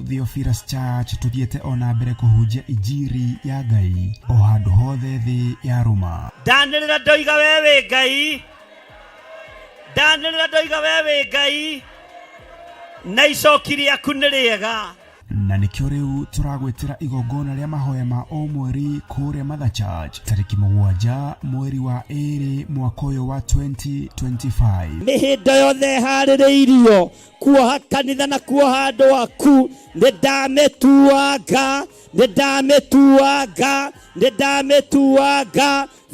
Theophilus Church tuthiete ona mbere kuhunjia injiri ya Ngai o handu hothe thi ya Roma. Ndanirira ndoiga wewe Ngai, ndanirira ndoiga wewe Ngai, na icokiri yaku nĩ rĩega. Na nikio riu turagwetera igongona ria mahoya ma o mweri kuria Mother Church tariki 7 mweri wa 2 mwaka uyu wa 2025. Mihindo yothe harĩrĩirio kuoha kanitha na kuoha andũ aku nĩndamĩtuanga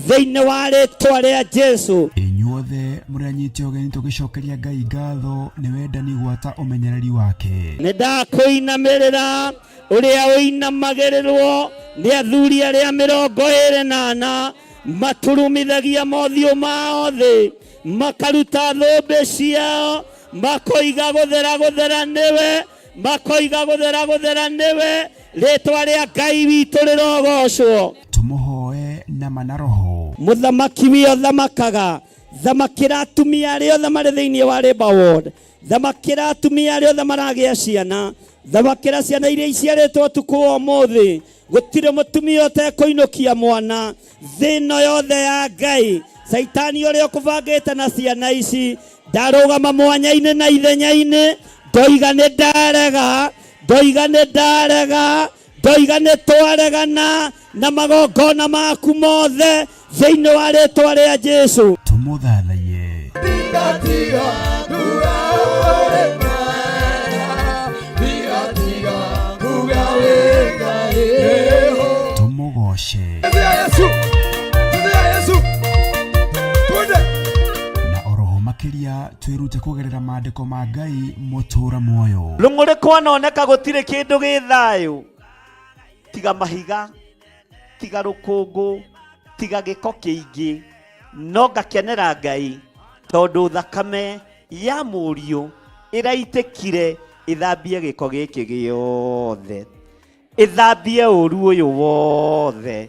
thĩinĩ wa rĩĩtwa rĩa Jesũ. Inyuothe mũranyite ũgeni tũgĩcokeria Ngai ngatho nĩ wendani gwata ũmenyereri wake. Nĩndakũinamĩrĩra ũrĩa ũinamagĩrĩrwo nĩ athuri arĩa 24 maturumithagia mothiũ mao thĩ makaruta thũmbĩ ciao makoiga gũthera nĩwe, makoiga gũthera nĩwe, rĩĩtwa rĩa Ngai witũ rĩrogocwo. Tumuhoe na manaroho. Mũthamaki wĩ thamakaga, thamakĩra atumia arĩa othe marĩ thĩinĩ wa Labour Ward, thamakĩra atumia arĩa othe maragĩa ciana, thamakĩra ciana iria iciarĩtwo ũtukũ wa ũmũthĩ. Gũtirĩ mũtumia ũtekũinũkia mwana thĩno yothe ya Ngai. Saitani ũrĩa ũkũbangĩte na ciana ici ndarũgama mwanya-inĩ na ithenya-inĩ, ndoiga nĩndarega, ndoiga nĩtwaregana na magongona maku mothe thĩinĩ wa rĩĩtwa rĩa Jesũ. Tumuthathaie. Tumugoshe. Na oroho makiria twirute kugerera maandiko ma Ngai mutura muoyo. Rũng'ũrĩ kwanoneka gũtirĩ kĩndũ gĩ thayũ tiga mahiga, tiga rũkũngũ, tiga gĩko kĩingĩ, no ngakenera Ngai tondũ thakame ya mũriũ ĩraitĩkire ĩthambie gĩko gĩkĩ gĩothe, ĩthambie ũru ũyũ wothe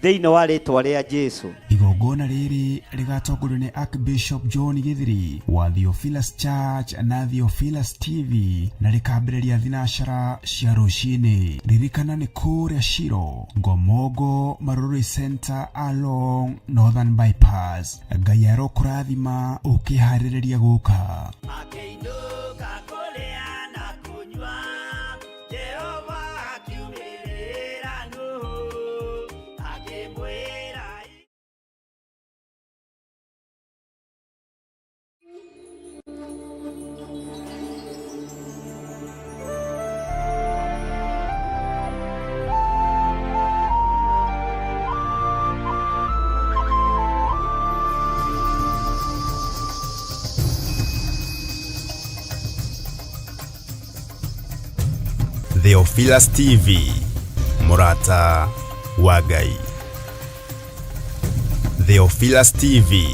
thĩinĩ wa rĩĩtwa rĩa Jesũ. Igongona rĩrĩ rĩgatongorio nĩ Archbishop John Githiri wa Theophilus Church na Theophilus TV na rĩkambĩrĩria thinacara cia rũcinĩ. Ririkana nĩ kũrĩa Shiro, Ngomongo Marũrũ Center along Northern Bypass. Ngai arokũrathima ũkĩharĩrĩria gũka. Theophilus TV, Murata wa Ngai. Theophilus TV,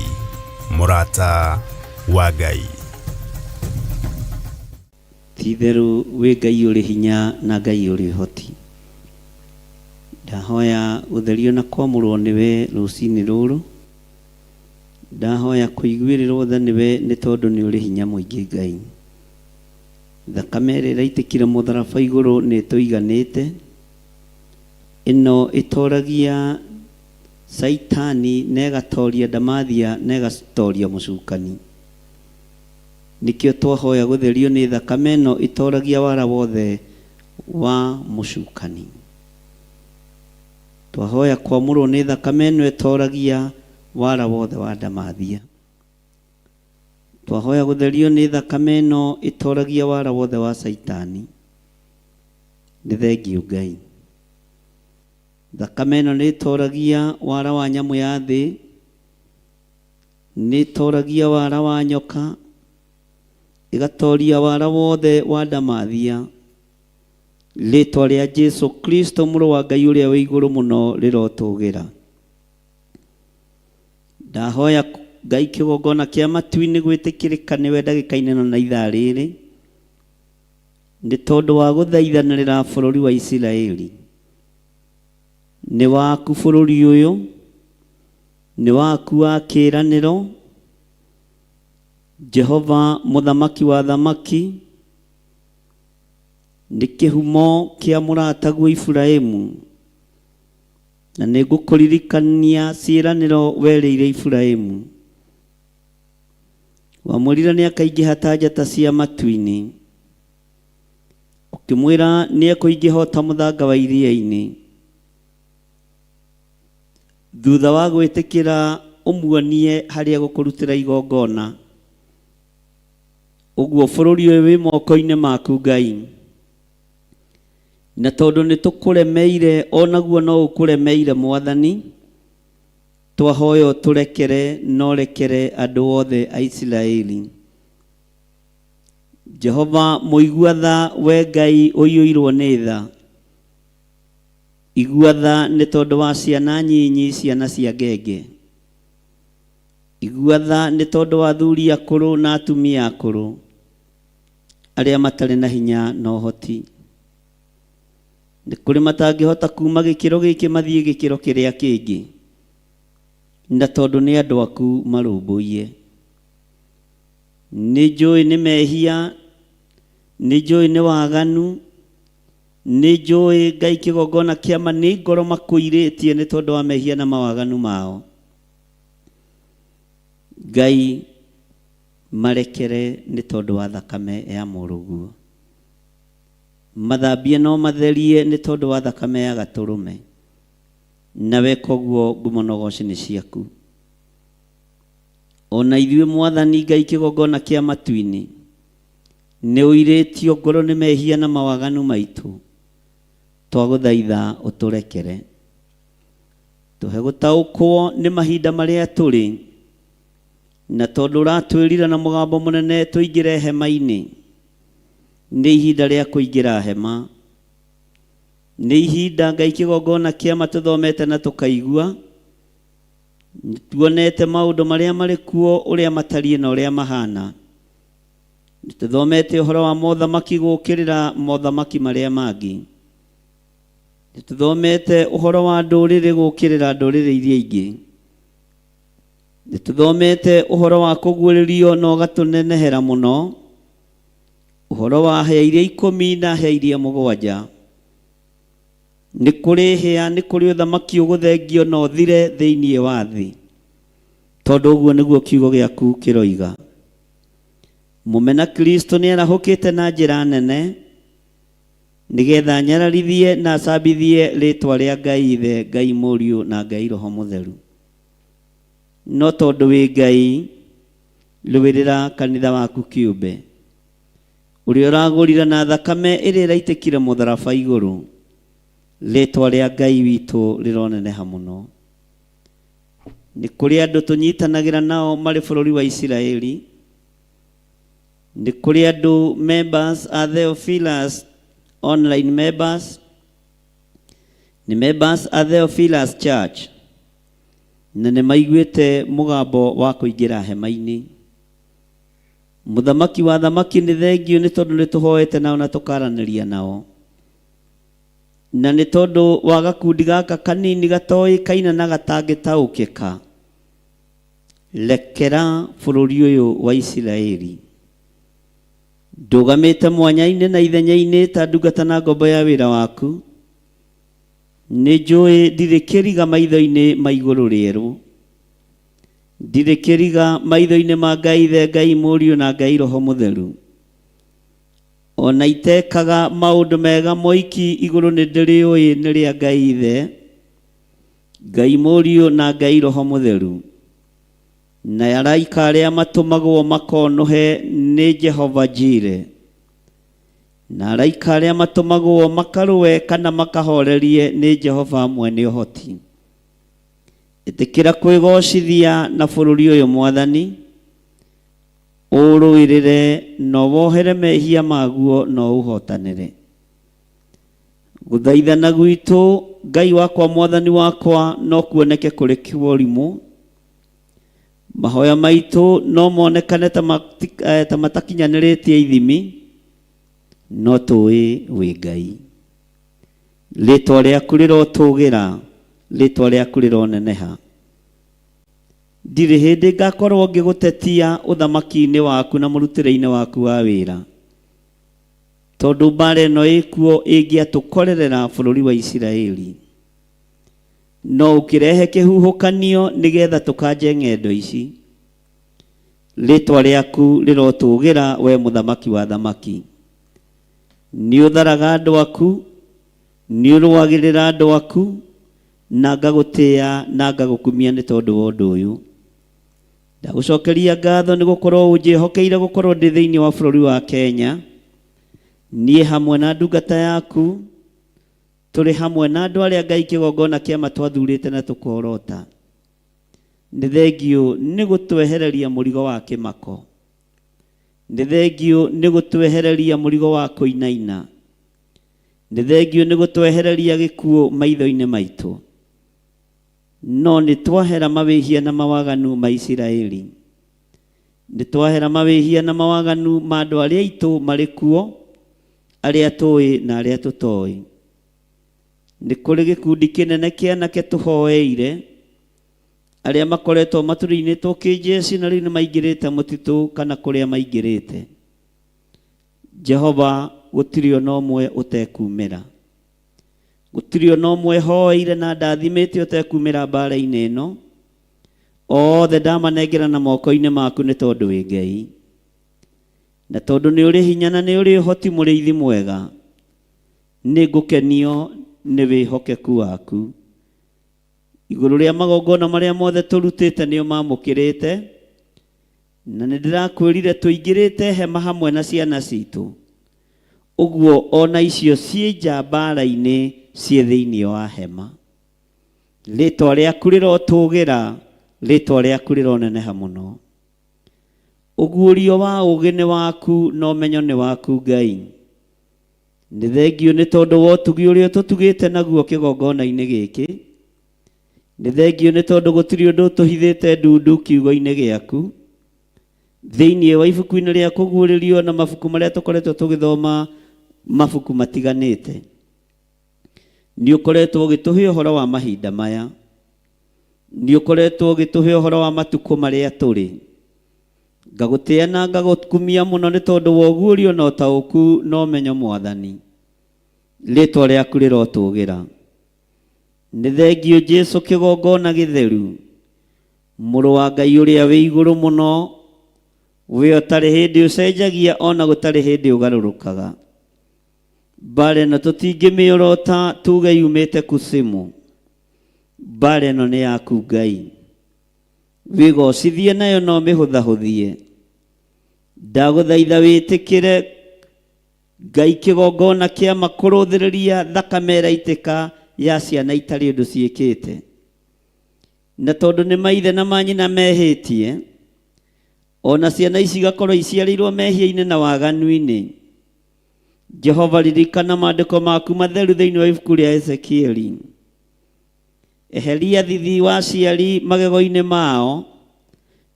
Murata wa Ngai. Titheru we Ngai ũrĩ hinya na Ngai ũrĩ hoti. Ndahoya ũtherio na kwamũrwo nĩwe rũcinĩ rũrũ. Ndahoya kũiguĩrĩrwo tha nĩwe nĩ tondũ nĩ ũrĩ hinya mũingĩ Ngai. Thakame ĩrĩa ĩraitĩkire mũtharaba igũrũ nĩ ĩtũiganĩte. Ĩno ĩtoragia Saitani na ĩgatoria Damathia na ĩgatoria mũcukani. Nikĩo twahoya gũtherio nĩ thakame ĩno ĩtoragia wara wothe wa mũcukani. Twahoya kwamũrwo nĩ thakame ĩno ĩtoragia wara wothe wa Damathia. Twahoya gũtherio nĩ thakame ĩno ĩtoragia wara wothe wa Saitani. Nĩ thengiũ Ngai. Thakame ĩno nĩ ĩtoragia wara wa nyamũ ya thĩ, nĩ ĩtoragia wara wa nyoka, ĩgatoria wara wothe wa Damathia. Rĩĩtwa rĩa Jesũ Kristo mũrũ wa Ngai ũrĩa wĩ igũrũ mũno rĩrotũgĩra. Ndahoya Ngai kĩgongona kĩa matu-inĩ gwĩtĩkĩrĩka nĩwe ndagĩka-inĩ ĩno na ithaa rĩrĩ, nĩ tondũ wa gũthaithanĩrĩra bũrũri wa Isiraeli. Nĩ waku bũrũri ũyũ, nĩ waku wa kĩĩranĩro, Jehova mũthamaki wa thamaki, nĩ kĩhumo kĩa mũrataguo Iburahĩmu, na nĩ ngũkũririkania ciĩranĩro werĩire Iburahĩmu. Wamwĩrire nĩ akaingĩha ta njata cia matu-inĩ, ũkĩmwĩra nĩ ekũingĩha ta mũthanga wa iria-inĩ. Thutha wa gwĩtĩkĩra ũmuonie harĩa gũkũrutĩra igongona, ũguo bũrũri ũyũ wĩ moko-inĩ maku Ngai. Na tondũ nĩ tũkũremeire, onaguo no ũkũremeire Mwathani, twahoya ũtũrekere no rekere andũ othe a Isiraeli. Jehova mũigua tha, we Ngai ũiyũirwo nĩ tha. Igua tha nĩ tondũ wa ciana nyinyi, ciana cia ngenge. Igua tha nĩ tondũ wa athuri akũrũ na atumia akũrũ, arĩa matarĩ na hinya na ũhoti. Nĩ kũrĩ matangĩhota kuma gĩkĩro gĩkĩ mathiĩ gĩkĩro kĩrĩa kĩngĩ, na tondũ nĩ andũ aku marũmbũiye. Nĩ njũĩ nĩ mehia, nĩ njũĩ nĩ waganu, nĩ njũĩ Ngai kĩgongona kĩama nĩ ngoro makũirĩtie nĩ tondũ wa mehia na mawaganu mao. Ngai marekere nĩ tondũ wa thakame ya mũrũguo. Mathambie no matherie nĩ tondũ wa thakame ya gatũrũme. Na weka ũguo ngumonogoci nĩ ciaku. Ona ithuĩ Mwathani Ngai kĩgongona kĩa matu-inĩ, nĩ ũirĩtio ngoro nĩ mehia na mawaganu maitũ. Twagũthaitha ũtũrekere. Tũhe gũtaũkwo nĩ mahinda marĩa tũrĩ, na tondũ ũratwĩrira na mũgambo mũnene tũingĩre hema-inĩ, nĩ ihinda rĩa kũingĩra hema. Nĩ ihinda Ngai kĩgongona kĩama tũthomete na tũkaigua, tuonete maũndũ marĩa marĩ kuo ũrĩa matariĩ na ũrĩa mahana. Tũthomete ũhoro wa mothamaki gũkĩrĩra mothamaki marĩa mangĩ. Tũthomete ũhoro wa ndũrĩrĩ gũkĩrĩra ndũrĩrĩ iria ingĩ. Tũthomete ũhoro wa kũguũrĩrio na ũgatũnenehera mũno, ũhoro wa hĩa iria 10 na hĩa iria 7. Nĩ kũrĩ hĩa, nĩ kũrĩ ũthamaki ũgũthengio na ũthire thĩinĩ wa thĩ, tondũ ũguo nĩguo kiugo gĩaku kĩroiga. Mũmena Kristo nĩ arahũkĩte na njĩra nene, nĩgetha nyararithie na acambithie rĩtwa rĩa Ngai Ithe, Ngai Mũriũ na Ngai Roho Mũtheru. No tondũ wĩ Ngai, rũĩrĩra kanitha waku kĩũmbe, ũrĩa ũragũrire na thakame ĩrĩa ĩraitĩkire mũtharaba igũrũ. Rĩtwa rĩa Ngai witũ rĩroneneha mũno. Nĩ kũrĩ andũ tũnyitanagĩra nao marĩ bũrũri wa Isiraeli. Nĩ kũrĩ andũ members a Theophilus online members, nĩ members a Theophilus Church, na nĩ maiguĩte mũgambo wa kũingĩra hema-inĩ. Mũthamaki wa thamaki nĩ thengio nĩ tondũ nĩ tũhoete nao na tũkaranĩria nao. Na nĩ tondũ wa gakundi gaka kanini gatoĩkaina na gatangĩtaũkĩka, rekera bũrũri ũyũ wa Isiraeli. Ndũgamĩte mwanya-inĩ na ithenya-inĩ ta ndungata na ngombo ya wĩra waku. Nĩ njũĩ ndirĩ kĩriga maitho-inĩ ma igũrũ rĩerũ, ndirĩ kĩriga maitho-inĩ ma Ngai Ithe, Ngai Mũriũ na Ngai Roho Mũtheru. Ona itekaga maũndũ mega moiki igũrũ nĩ ndĩrĩũĩ nĩ rĩa Ngai Ithe, Ngai Mũriũ na Ngai Roho Mũtheru. Na araika arĩa matũmagwo makonohe nĩ Jehova Jire. Na araika arĩa matũmagwo makarũe kana makahorerie nĩ Jehova mwene ũhoti. Ĩtĩkĩra kwĩgocithia na bũrũri ũyũ Mwathani, ũrũĩrĩre na wohere mehia maguo na ũhotanĩre. Gũthaithana gwitũ Ngai wakwa Mwathani wakwa no kuoneke kũrĩ kĩũrimũ. Mahoya maitũ no monekane ta matakinyanĩrĩtie ithimi, no tũĩ wĩ Ngai. Rĩtwa rĩaku rĩrotũgĩra, rĩtwa rĩaku rĩroneneha. Ndirĩ hĩndĩ ngakorwo ngĩgũtetia ũthamaki-inĩ waku na mũrutĩre-inĩ waku wa wĩra. tondu mbara ĩno ĩkuo ĩngĩatũkorerera bũrũri wa Isiraeli, no ũkĩrehe kĩhuhũkanio nĩgetha tũkanje ng'endo ici. Rĩtwa rĩaku rĩrotũgĩra we mũthamaki wa thamaki. Nĩ ũtharaga andũ aku, nĩ ũrũagĩrĩra andũ aku, na ngagũtĩĩa na ngagũkumia nĩ tondũ wa ũndũ ũyũ. Ndagũcokeria ngatho nĩ gũkorwo ũnjĩhokeire gũkorwo ndĩ thĩinĩ wa bũrũri wa Kenya, niĩ hamwe na ndungata yaku, tũrĩ hamwe na andũ arĩa Ngai kĩgongona kĩama twathurĩte na tũkorota. Nĩ thengio nĩ gũtwehereria mũrigo wa kĩmako. Nĩ thengio nĩ gũtwehereria mũrigo wa kũinaina. Nĩ thengio nĩ gũtwehereria gĩkuũ maitho-inĩ maitũ. No nĩ twahera mawĩhia na mawaganu ma Isiraeli. Nĩ twahera mawĩhia na mawaganu ma andũ arĩa aitũ marĩ kuo, arĩa tũĩ na arĩa tũtoĩ. Nĩ kũrĩ gĩkundi kĩnene kĩa anake tũhoeire, arĩa makoretwo matũrĩinĩtwo kĩnjeci na rĩu nĩ maingĩrĩte mũtitũ kana kũrĩa maingĩrĩte. Jehova, gũtirĩ ona ũmwe ũtekumĩra. Gũtirĩ ona ũmwe hoeire na ndathimĩte ũtekumĩra mbara-inĩ ĩno. Othe ndamanengera na moko-inĩ maku nĩ tondũ wĩ Ngai. Na tondũ nĩ ũrĩ hinya na nĩ ũrĩ ũhoti mũrĩithi mwega, nĩ ngũkenio nĩ wĩhokeku waku. Igũrũ rĩa magongona marĩa mothe tũrutĩte nĩo mamũkĩrĩte, na nĩ ndĩrakwĩrire tũingĩrĩte hema hamwe na ciana citũ. Ũguo ona icio ciĩ nja mbara-inĩ ciĩ thĩinĩ wa hema. Rĩtwa rĩaku rĩrotũgĩra, rĩtwa rĩaku rĩroneneha mũno. Ũguũrio wa ũũgĩ nĩ waku na ũmenyo nĩ waku Ngai. Nĩ thengio nĩ tondũ wa ũtugi ũrĩa tũtugĩte naguo kĩgongona-inĩ gĩkĩ. Nĩ thengio nĩ tondũ gũtirĩ ũndũ tũhithĩte ndundu kiugo-inĩ gĩaku. Thĩinĩ wa ibuku-inĩ rĩa kũguũrĩrio na mabuku marĩa tũkoretwo tũgĩthoma, mabuku matiganĩte, nĩ ũkoretwo ũgĩtũhe ũhoro wa mahinda maya. Nĩ ũkoretwo ũgĩtũhe ũhoro wa matukũ marĩa tũrĩ. Ngagũtĩĩa na ngagũkumia mũno nĩ tondũ wa ũguũrio na ũtaũku na ũmenyo Mwathani. Rĩtwa rĩaku rĩrotũgĩra. Nĩ thengio Jesũ kĩgongona gĩtheru, mũrũ wa Ngai ũrĩa wĩ igũrũ mũno, we ũtarĩ hĩndĩ ũcenjagia ona gũtarĩ hĩndĩ ũgarũrũkaga. Mbara ĩno tũtingĩmĩorota tuge yumĩte kusimu. Mbara ĩno nĩ yaku Ngai. Wĩgocithie nayo no mĩhũthahũthie. Ndagũthaitha wĩtĩkĩre Ngai kĩgongona kĩama kũrũthĩrĩria thakame ĩraitĩka ya ciana itarĩ ũndũ ciĩkĩte. Na tondũ nĩ maithe na manyina mehĩtie, ona ciana ici igakorwo iciarĩirwo mehia-inĩ na waganu-inĩ. Jehova, ririkana maandĩko maku matheru thĩinĩ wa ibuku rĩa Ezekieli. Eheria thithi wa ciari magego-inĩ mao,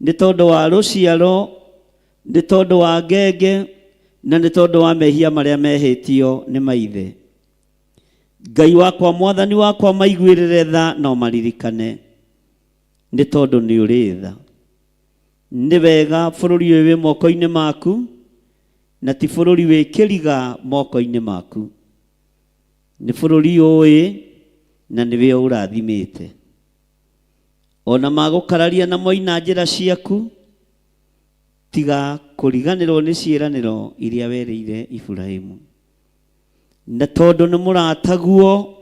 nĩ tondũ wa rũciaro, nĩ tondũ wa ngenge, na nĩ tondũ wa mehia marĩa mehĩtio nĩ maithe. Ngai wakwa, Mwathani wakwa, maiguĩrĩre tha no maririkane, nĩ tondũ nĩ ũrĩ tha. Nĩ wega bũrũri ũyũ wĩ moko-inĩ maku, na ti bũrũri wĩ kĩriga moko-inĩ maku. Nĩ bũrũri ũĩ na nĩwe ũrathimĩte. Ona magũkararia na moina njĩra ciaku, tiga kũriganĩrwo nĩ ciĩranĩro iria werĩire Iburahĩmu. Na tondũ nĩ mũrataguo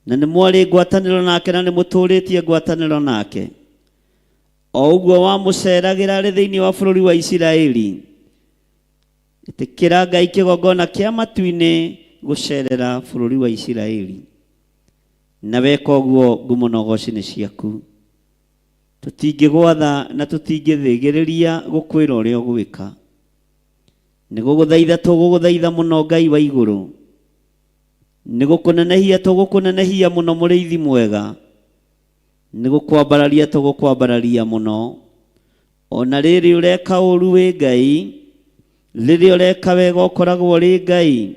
na nĩ mwarĩ ngwatanĩro nake na nĩ mũtũrĩtie ngwatanĩro nake, o ũguo wamũceragĩra arĩ thĩinĩ wa bũrũri wa Isiraeli, ĩtĩkĩra Ngai kĩgongona kĩa matu-inĩ gũcerera bũrũri wa Isiraeli. Na weka ũguo ngumo na ũgooci nĩ ciaku. Tũtingĩgwatha na tũtingĩthĩgĩrĩria gũkwĩra ũrĩa ũgwĩka. Nĩ gũgũthaitha tũgũgũthaitha mũno Ngai wa igũrũ. Nĩ gũkũnenehia tũgũkũnenehia mũno mũrĩithi mwega. Nĩ gũkwambararia tũgũkwambararia mũno. Ona rĩrĩ ũreka ũru wĩ Ngai, rĩrĩ ũreka wega ũkoragwo rĩ Ngai,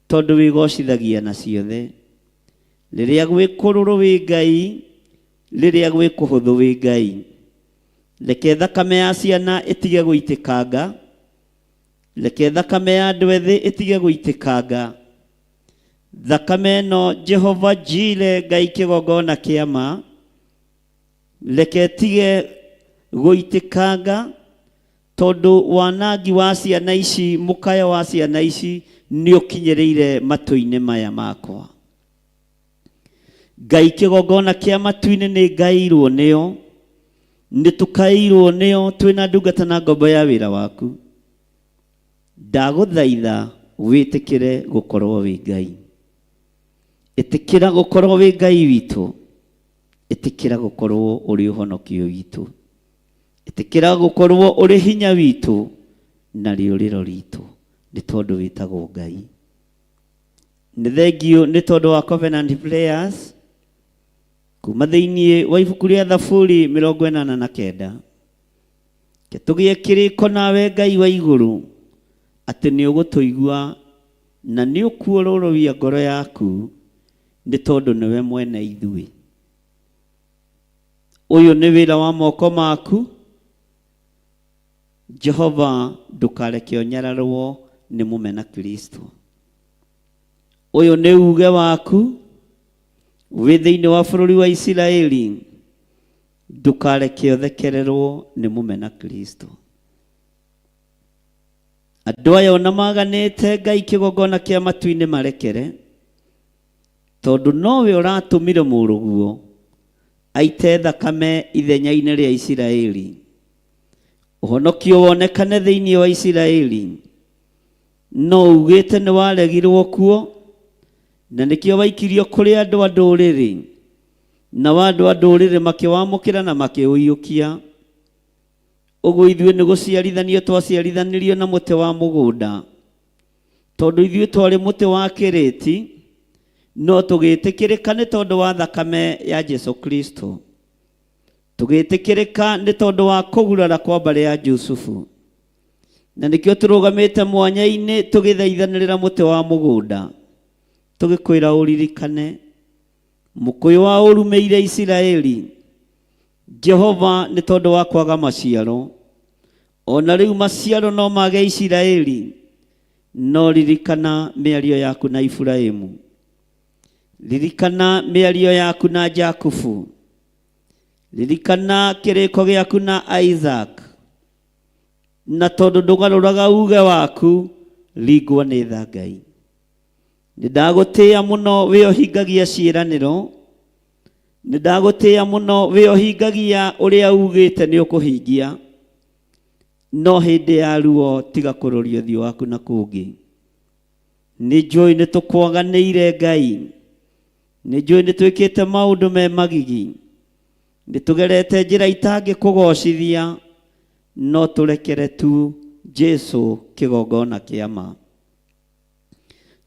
tondũ wĩgocithagia na ciothe. Rĩrĩa gwĩ kũrũrũ wĩ Ngai, rĩrĩa gwĩ kũhũthũ wĩ Ngai. Reke thakame ya ciana ĩtige gũitĩkanga, reke thakame ya andũ ethĩ ĩtige gũitĩkanga. Thakame no Jehova Jire, Ngai kĩgongona kĩa ma, reke ĩtige gũitĩkanga, tondũ wanangi wa ciana ici, mũkaya wa ciana ici nĩ ũkinyĩrĩire matũ-inĩ maya makwa. Ngai kĩgongona kĩa matu-inĩ nĩ ngaĩirwo nĩo, nĩ tũkaĩirwo nĩo twĩna ndungata na ngombo ya wĩra waku. Ndagũthaitha wĩtĩkĩre gũkorwo wĩ Ngai. Ĩtĩkĩra gũkorwo wĩ Ngai witũ. Ĩtĩkĩra gũkorwo ũrĩ ũhonokio witũ. Ĩtĩkĩra gũkorwo ũrĩ hinya witũ na rĩũrĩro ritũ, nĩ tondũ wĩtagwo Ngai. Nĩ thengio nĩ tondũ wa Covenant Prayers kuma thĩinĩ wa ibuku rĩa Thaburi 89. Tũgĩe kĩrĩko nawe Ngai wa igũrũ atĩ nĩ ũgũtũigua na nĩ ũkuũrũrũia ngoro yaku, nĩ tondũ nĩwe mwene ithuĩ. Ũyũ nĩ wĩra wa moko maku. Jehova, ndũkareke ũnyararwo nĩ mũmena Kristo. Ũyũ nĩ uge waku wĩ thĩinĩ wa bũrũri wa Isiraeli. Ndũkareke ũthekererwo nĩ mũmena Kristo. Andũ aya ona maganĩte Ngai kĩgongona kĩa matu-inĩ marekere, tondũ nowe ũratũmire mũrũguo aite thakame ithenya-inĩ rĩa Isiraeli. Ũhonokio wonekane thĩinĩ wa Isiraeli, no ugĩte nĩ waregirwo kuo, na nĩkĩo waikirio kũrĩ andũ a ndũrĩrĩ, na andũ a ndũrĩrĩ makĩwamũkĩra na makĩũiyũkia. Ũguo ithuĩ nĩ gũciarithanio twaciarithanirio na mũtĩ wa mũgũnda, tondũ ithuĩ twarĩ mũtĩ wa kĩrĩti, no tũgĩtĩkĩrĩka nĩ tondũ wa thakame ya Jesu Kristo. Tũgĩtĩkĩrĩka nĩ tondũ wa kũgurara kwa mbarĩ ya Jusufu, na nĩkĩo tũrũgamĩte mwanya-inĩ tũgĩthaithanĩrĩra mũtĩ wa mũgũnda, tũgĩkwĩra ũririkane mũkũyũ wa ũrumĩire Isiraeli. Jehova, nĩ tondũ wa kwaga maciaro, ona rĩu maciaro no mage Isiraeli, no ririkana mĩario yaku na Iburahĩmu, ririkana mĩario yaku na Jakubu, ririkana kĩrĩko gĩaku na Isaac, na tondũ ndũgarũraga uge waku, ringwo nĩ tha Ngai. Nĩ ndagũtĩĩa mũno wĩ ũhingagia ciĩranĩro, nĩ ndagũtĩĩa mũno wĩ ũhingagia ũrĩa ugĩte nĩ ũkũhingia, no hĩndĩ ya ruo tiga kũroria ũthiũ waku na kũngĩ. Nĩ njũĩ nĩ tũkwaganĩire Ngai, nĩ njũĩ nĩ twĩkĩte maũndũ me magigi, nĩ tũgerete njĩra itangĩkũgocithia, no tũrekere tu Jesu kĩgongona kĩa ma.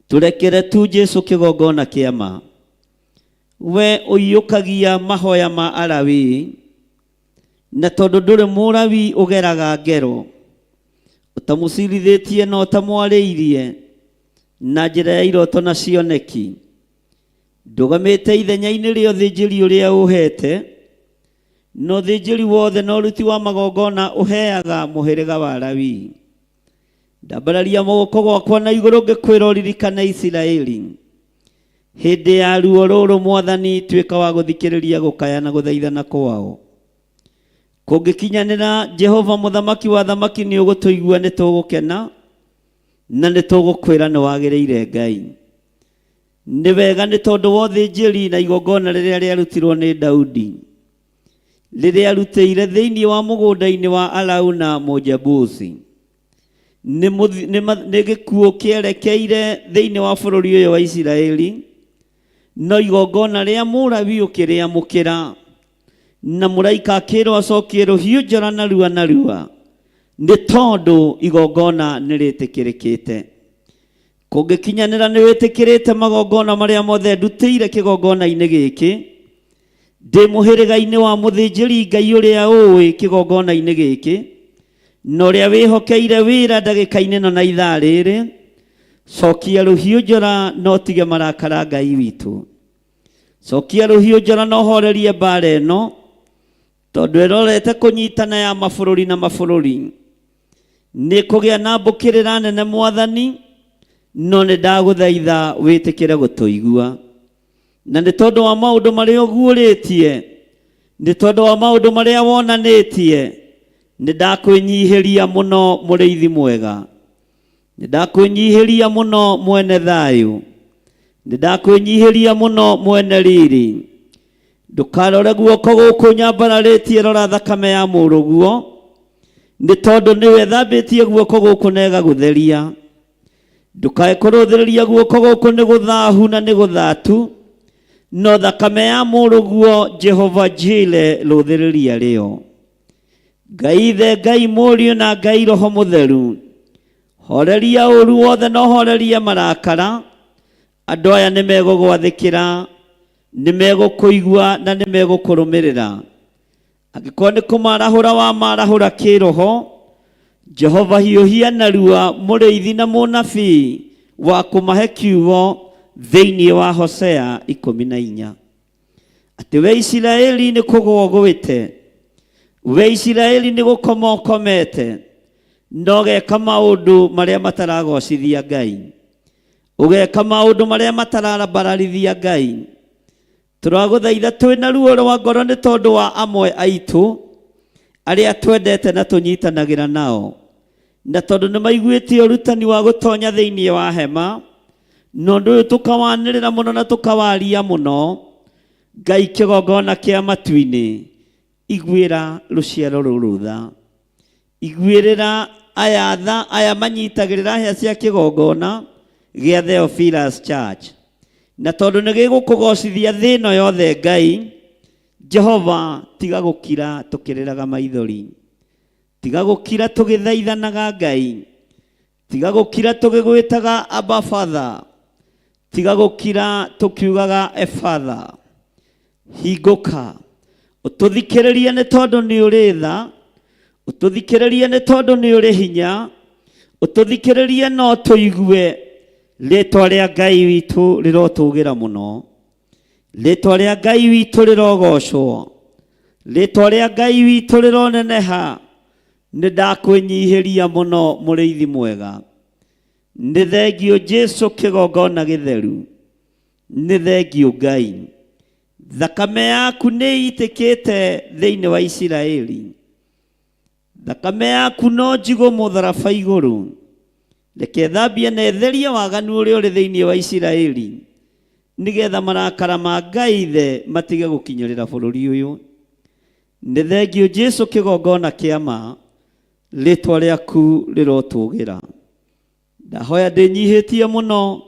Tũrekere tu Jesu kĩgongona kĩa ma. We ũiyũkagia mahoya ma Alawii, na tondũ ndũrĩ mũrawi ũgeraga ngero, ũtamũcirithĩtie na ũtamwarĩirie na njĩra ya iroto na cioneki, ndũgamĩte ithenya-inĩ rĩa ũthĩnjĩri ũrĩa ũhete, no ũthĩnjĩri wothe na ũruti wa magongona ũheaga mũhĩrĩga wa Alawii. Ndambararia moko gwakwa na igũrũ ngĩkwĩra ũririkane Isiraeli. Hĩndĩ ya ruo rũrũ Mwathani, tuĩka wa gũthikĩrĩria gũkaya na gũthaithana kwao. Kũngĩkinyanĩra Jehova mũthamaki wa thamaki nĩ ũgũtũigua, nĩ tũgũkena na nĩ tũgũkwĩra nĩ wagĩrĩire Ngai. Nĩ wega nĩ tondũ wa ũthĩnjĩri na igongona rĩrĩa rĩarutirwo nĩ Daudi, rĩrĩa rutĩire thĩinĩ wa mũgũnda-inĩ wa Arauna Mũjebusi. Nĩ gĩkuũ kĩerekeire thĩinĩ wa bũrũri ũyũ wa Isiraeli, no igongona rĩa mũrawi ũkĩrĩamũkĩra, na mũraika akĩrwo acokie rũhiũ njora narua narua, nĩ tondũ igongona nĩ rĩtĩkĩrĩkĩte. Kũngĩkinyanĩra nĩ wĩtĩkĩrĩte magongona marĩa mothe ndutĩire kĩgongona-inĩ gĩkĩ, ndĩ mũhĩrĩga-inĩ wa mũthĩnjĩri Ngai ũrĩa ũĩ kĩgongona-inĩ gĩkĩ, na ũrĩa wĩhokeire wĩra ndagĩka-inĩ na ithaa rĩrĩ, cokia rũhiũ njora no tige marakara Ngai witũ. Cokia rũhiũ njora no horerie mbara ĩno, tondũ ĩrorete kũnyitana ya mabũrũri na mabũrũri. nĩ kũgĩa na mbũkĩrĩra nene Mwathani, no nĩ ndagũthaitha wĩtĩkĩre gũtũigua. Na nĩ tondũ wa maũndũ marĩa ũguũrĩtie, nĩ tondũ wa maũndũ marĩa wonanĩtie, nĩ ndakwĩnyihĩria mũno mũrĩithi mwega. Nĩ ndakwĩnyihĩria mũno mwene thayũ. Nĩ ndakwĩnyihĩria mũno mwene riri. Ndũkarore guoko gũkũ nyambararĩtie, rora thakame ya mũrũguo, nĩ tondũ nĩwe thambĩtie guoko gũkũ na ĩgagũtheria. Ndũkae kũrũthĩrĩria guoko gũkũ nĩ gũthahu na nĩ gũthatu, no thakame ya mũrũguo Jehova Jire rũthĩrĩria rĩo. Ngai Ithe, Ngai Mũriũ na Ngai Roho Mũtheru, horeria ũru wothe na horeria marakara. Andũ aya nĩ megũgwathĩkĩra, nĩ megũkũigua na nĩ megũkũrũmĩrĩra. Angĩkorwo nĩ kũmarahũra wa marahũra kĩroho, Jehova hiũhia narua mũrĩithi na mũnabii wa kũmahe kiugo thĩinĩ wa Hosea 14. Atĩ we Isiraeli nĩ kũgũa ũgũĩte, we Isiraeli nĩ gũkoma ũkomete, no ũgeka maũndũ marĩa mataragocithia Ngai, ũgeka maũndũ marĩa matararambararithia Ngai. Tũragũthaitha twĩna ruo rwa ngoro nĩ tondũ wa amwe aitũ arĩa twendete na tũnyitanagĩra nao, na tondũ nĩ maiguĩte ũrutani wa gũtonya thĩinĩ wa hema, no ũndũ ũyũ tũkawanĩrĩra mũno na tũkawaria mũno. Ngai kĩgongona kĩa matu-inĩ, iguĩra rũciaro rũrũ tha. Iguĩrĩra aya tha, aya manyitagĩrĩra hĩa cia kĩgongona gĩa Theophilus Church. Na tondũ nĩ gĩgũkũgocithia thĩ ĩno yothe Ngai, Jehova, tiga gũkira tũkĩrĩraga maithori, tiga gũkira tũgĩthaithanaga Ngai, tiga gũkira tũgĩgwĩtaga Abba Father, tiga gũkira tũkiugaga Efatha. Hingũka ũtũthikĩrĩrie nĩ tondũ nĩ ũrĩ tha, ũtũthikĩrĩrie nĩ tondũ nĩ ũrĩ hinya, ũtũthikĩrĩrie no tũigue. Rĩĩtwa rĩa Ngai witũ rĩrotũgĩra mũno, rĩĩtwa rĩa Ngai witũ rĩrogocwo, rĩĩtwa rĩa Ngai witũ rĩroneneha. Nĩ ndakwĩnyihĩria mũno mũrĩithi mwega. Nĩ thengio Jesu kĩgongona gĩtheru, nĩ thengio Ngai. Thakame yaku nĩ itĩkĩte thĩinĩ wa Isiraeli, thakame yaku no njigũ mũtharaba igũrũ. Reke thambie na etherie waganu ũrĩa ũrĩ thĩinĩ wa Isiraeli, nĩgetha marakara ma Ngai Ithe matige gũkinyĩrĩra bũrũri ũyũ. Nĩ thengio Jesu kĩgongona kĩa ma, rĩĩtwa rĩaku rĩrotũgĩra. Ndahoya ndĩnyihĩtie mũno,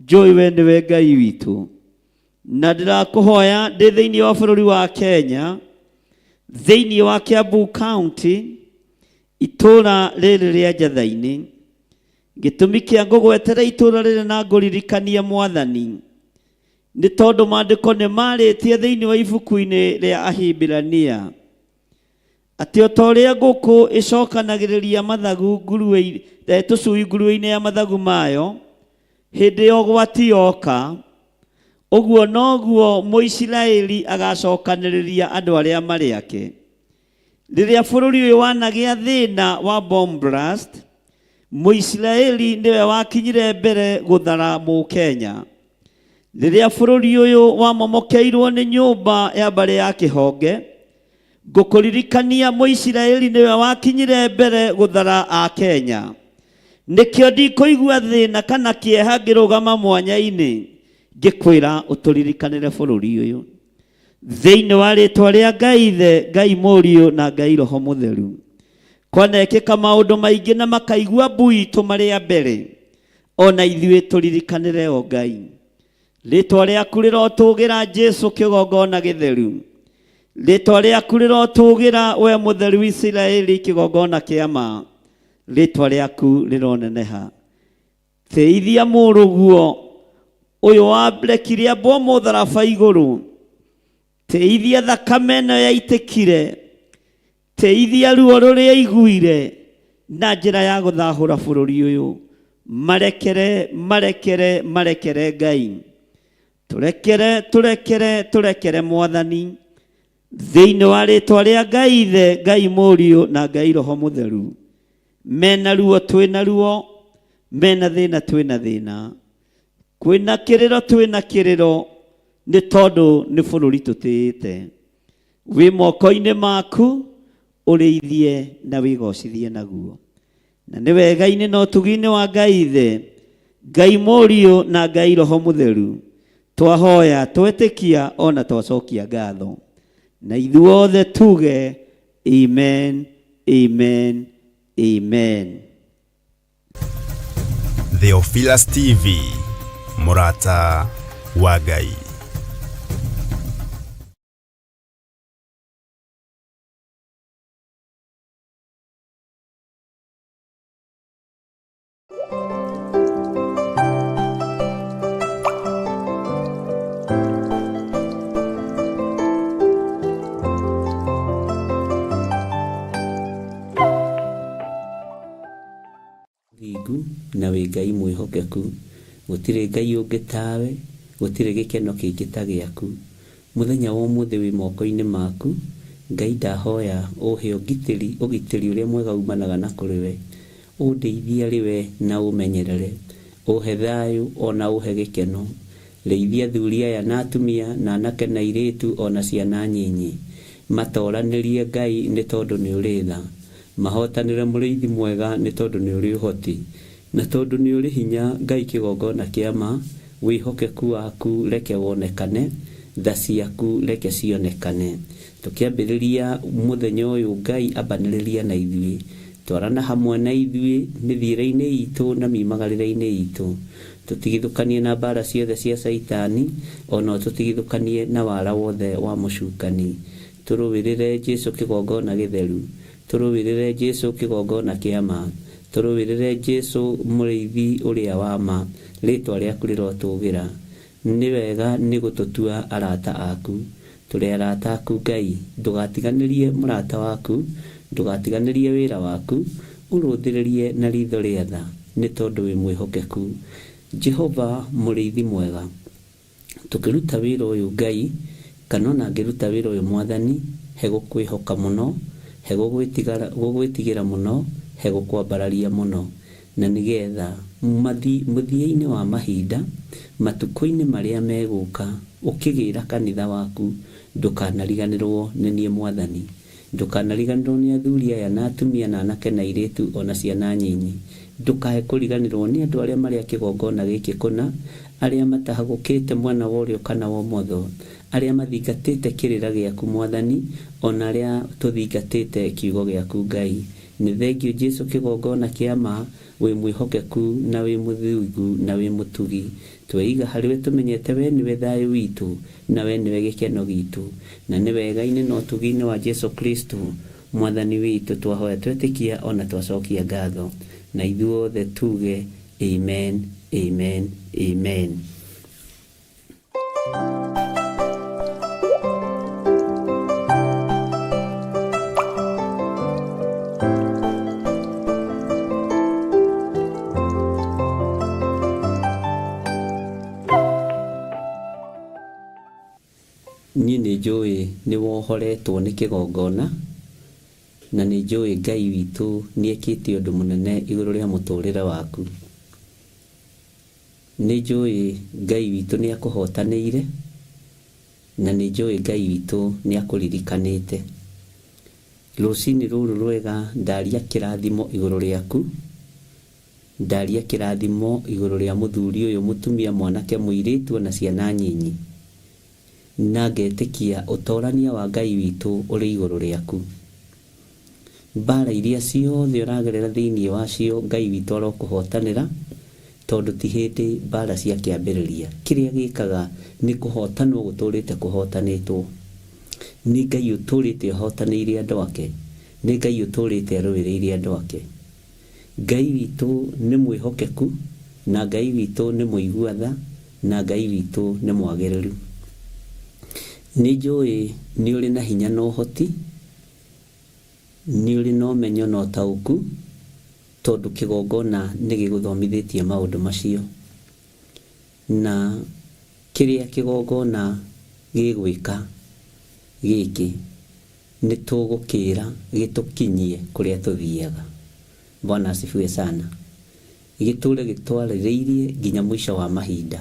njũĩ we nĩwe Ngai witũ, na ndĩrakũhoya ndĩ thĩinĩ wa bũrũri wa Kenya, thĩinĩ wa Kiambu County, itũũra rĩrĩ rĩa Njatha-inĩ. Gĩtũmi kĩa ngũgwetera itũũra rĩrĩ na ngũririkania Mwathani, nĩ tondũ maandĩko nĩ marĩtie thĩinĩ wa ibuku-inĩ rĩa Ahibirania atĩ o ta ũrĩa ngũkũ ĩcokanagĩrĩria mathagu tũcui ngurue-inĩ ya mathagu mayo hĩndĩ ya ũgwati yoka, ũguo noguo Mũisiraeli agacokanĩrĩria andũ arĩa marĩ ake. Rĩrĩa bũrũri ũyũ wanagĩa thĩna wa bomb blast, Mũisiraeli nĩwe wakinyire mbere gũthara Mũkenya. Rĩrĩa bũrũri ũyũ wamomokeirwo nĩ nyũmba ya mbarĩ ya kĩhonge, ngũkũririkania Mũisiraeli nĩwe wakinyire mbere gũthara Akenya. Nĩkĩo ndikũigua thĩna kana kĩeha ngĩrũgama mwanya-inĩ ngĩkwĩra ũtũririkanĩre bũrũri ũyũ. Thĩinĩ wa rĩĩtwa rĩa Ngai Ithe, Ngai Mũriũ na Ngai Roho Mũtheru, kwanekĩka maũndũ maingĩ na makaigua mbui tũmarĩa mbere, ona ithuĩ tũririkanĩre o Ngai. Rĩĩtwa rĩaku rĩrotũgĩra Jesu kĩgongona gĩtheru, rĩĩtwa rĩaku rĩrotũgĩra we mũtheru wa Isiraeli kĩgongona kĩa ma, rĩĩtwa rĩaku rĩroneneha. Teithia mũrũguo ũyũ warekire ambwo mũtharaba igũrũ, teithia thakame ĩno yaitĩkire, teithia ruo rũrĩa iguire na njĩra ya gũthahũra bũrũri ũyũ. Marekere, marekere, marekere Ngai, tũrekere, tũrekere, tũrekere Mwathani, thĩinĩ wa rĩĩtwa rĩa Ngai Ithe, Ngai Mũriũ na Ngai Roho Mũtheru. mena ruo twina ruo, mena thina twina thina, kwina kiriro twina kiriro, ni tondu ni bururi tutite. Wi moko-ini maku urithie na wigocithie naguo. Na ni wega-ini no tugi-ini wa Ngai Ithe, Ngai Mũriũ na Ngai Roho Mũtheru, twahoya twetikia ona twacokia ngatho, na ithuothe tuge amen, amen, amen. Theophilus TV, mũrata wa Ngai. Na wĩ Ngai mwĩhokeku, gũtirĩ Ngai ũngĩ tawe, gũtirĩ gĩkeno kĩngĩ ta gĩaku. Mũthenya wa ũmũthĩ wĩ moko-inĩ maku, Ngai ndahoya ũhe ũgitĩri ũrĩa mwega umanaga na kũrĩ we, ũndeithie arĩ we na ũmenyerere, ũhe thayũ ona ũhe gĩkeno. Rĩithia athuri aya na atumia na anake na airĩtu ona ciana nyinyi, matoranĩrie Ngai nĩ tondũ nĩ ũrĩ tha, mahotanĩre mũrĩithi mwega nĩ tondũ nĩ ũrĩ ũhoti, na tondũ nĩ ũrĩ hinya Ngai kĩgongona kĩa ma. Wĩhokeku waku reke wonekane, tha ciaku reke cionekane. Tũkĩambĩrĩria mũthenya ũyũ, Ngai ambanĩrĩria na ithuĩ, twarana hamwe na ithuĩ mĩthiĩre-inĩ itũ na miumagarĩre-inĩ itũ, tũtigithũkanie na mbara ciothe cia Saitani, ona tũtigithũkanie na wara wothe wa mũcukani. Tũrũĩrĩre Jesũ kĩgongona gĩtheru, tũrũĩrĩre Jesũ kĩgongona kĩa ma, tũrũĩrĩre Jesũ mũrĩithi ũrĩa wa ma, rĩtwa rĩaku rĩrotũgĩra. Nĩ wega nĩ gũtũtua arata aku, tũrĩ arata aku Ngai. Ndũgatiganĩrie mũrata waku, ndũgatiganĩrie wĩra waku, ũrũthĩrĩrie na ritho rĩa tha, nĩ tondũ wĩ mwĩhokeku. Jehova mũrĩithi mwega, tũkĩruta wĩra ũyũ Ngai, kana ona ngĩruta wĩra ũyũ Mwathani, he gũkwĩhoka mũno, he gũgwĩtigĩra mũno, he gũkwambararia mũno, na nĩgetha mũthia-inĩ wa mahinda, matukũ-inĩ marĩa megũka, ũkĩgĩra kanitha waku, ndũkanariganĩrwo nĩ niĩ Mwathani, ndũkanariganĩrwo nĩ athuri aya na atumia na anake na airĩtu ona ciana nyinyi, ndũkae kũriganĩrwo nĩ andũ arĩa marĩa kĩgongona gĩkĩ kũna, arĩa matahagũkĩte mwena wa ũrĩo kana wa ũmotho, arĩa mathingatĩte kĩrĩra gĩaku Mwathani, ona arĩa tũthingatĩte kiugo gĩaku Ngai. Nĩ thengio Jesũ kĩgongona kĩa ma, wĩ mwĩhokeku na wĩ mũthingu na wĩ mũtugi. Tweiga harĩwe tũmenyete we nĩwe thayũ witũ, na we nĩwe gĩkeno gitũ, na nĩ wega-inĩ na ũtugi-inĩ wa Jesũ Kristo Mwathani witũ twahoya twetĩkia ona twacokia ngatho, na ithuothe tuge amen, amen, amen. Niĩ nĩ njũĩ nĩ wohoretwo nĩ kĩgongona, na nĩ njũĩ Ngai witũ nĩ ekĩte ũndũ mũnene igũrũ rĩa mũtũrĩre waku. Nĩ njũĩ Ngai witũ nĩ akũhotanĩire, na nĩ njũĩ Ngai witũ nĩ akũririkanĩte. Rũcinĩ rũrũ rwega ndaria kĩrathimo igũrũ rĩaku, ndaria kĩrathimo igũrũ rĩa mũthuri ũyũ, mũtumia, mwanake, mũirĩtu na ciana nyinyi, na ngetĩkia ũtorania wa Ngai witũ ũrĩ igũrũ rĩaku. Mbara iria ciothe ũragerera thĩinĩ wacio Ngai witũ arokũhotanĩra, tondũ ti hĩndĩ mbara cia kĩambĩrĩria. Kĩrĩa gĩkaga nĩ kũhotanwo gũtũrĩte kũhotanĩtwo. Nĩ Ngai ũtũrĩte ahotanĩire andũ ake, nĩ Ngai ũtũrĩte arũĩrĩire andũ ake. Ngai witũ nĩ mwĩhokeku, na Ngai witũ nĩ mũigua-tha, na Ngai witũ nĩ mwagĩrĩru. Nĩ njũĩ nĩ ũrĩ na hinya na ũhoti, nĩ ũrĩ na ũmenyo na ũtaũku, tondũ kĩgongona nĩ gĩgũthomithĩtie maũndũ macio. Na kĩrĩa kĩgongona gĩgwĩka gĩkĩ, nĩ tũgũkĩra gĩtũkinyie kũrĩa tũthiaga. Bwana asifiwe sana. Gĩtũre gĩtwarĩrĩirie nginya mwisho wa mahinda,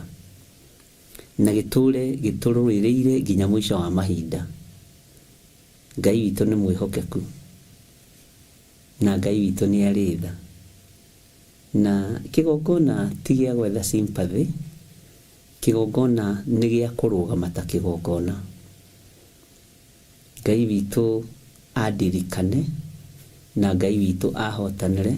na gĩtũre gĩtũrũĩrĩire nginya mwisho wa mahinda. Ngai witũ nĩ mwĩhokeku, na Ngai witũ nĩ arĩ tha, na kĩgongona ti gĩa gwetha sympathy, kĩgongona nĩ gĩa kũrũgama ta kĩgongona. Ngai witũ andirikane, na Ngai witũ ahotanĩre,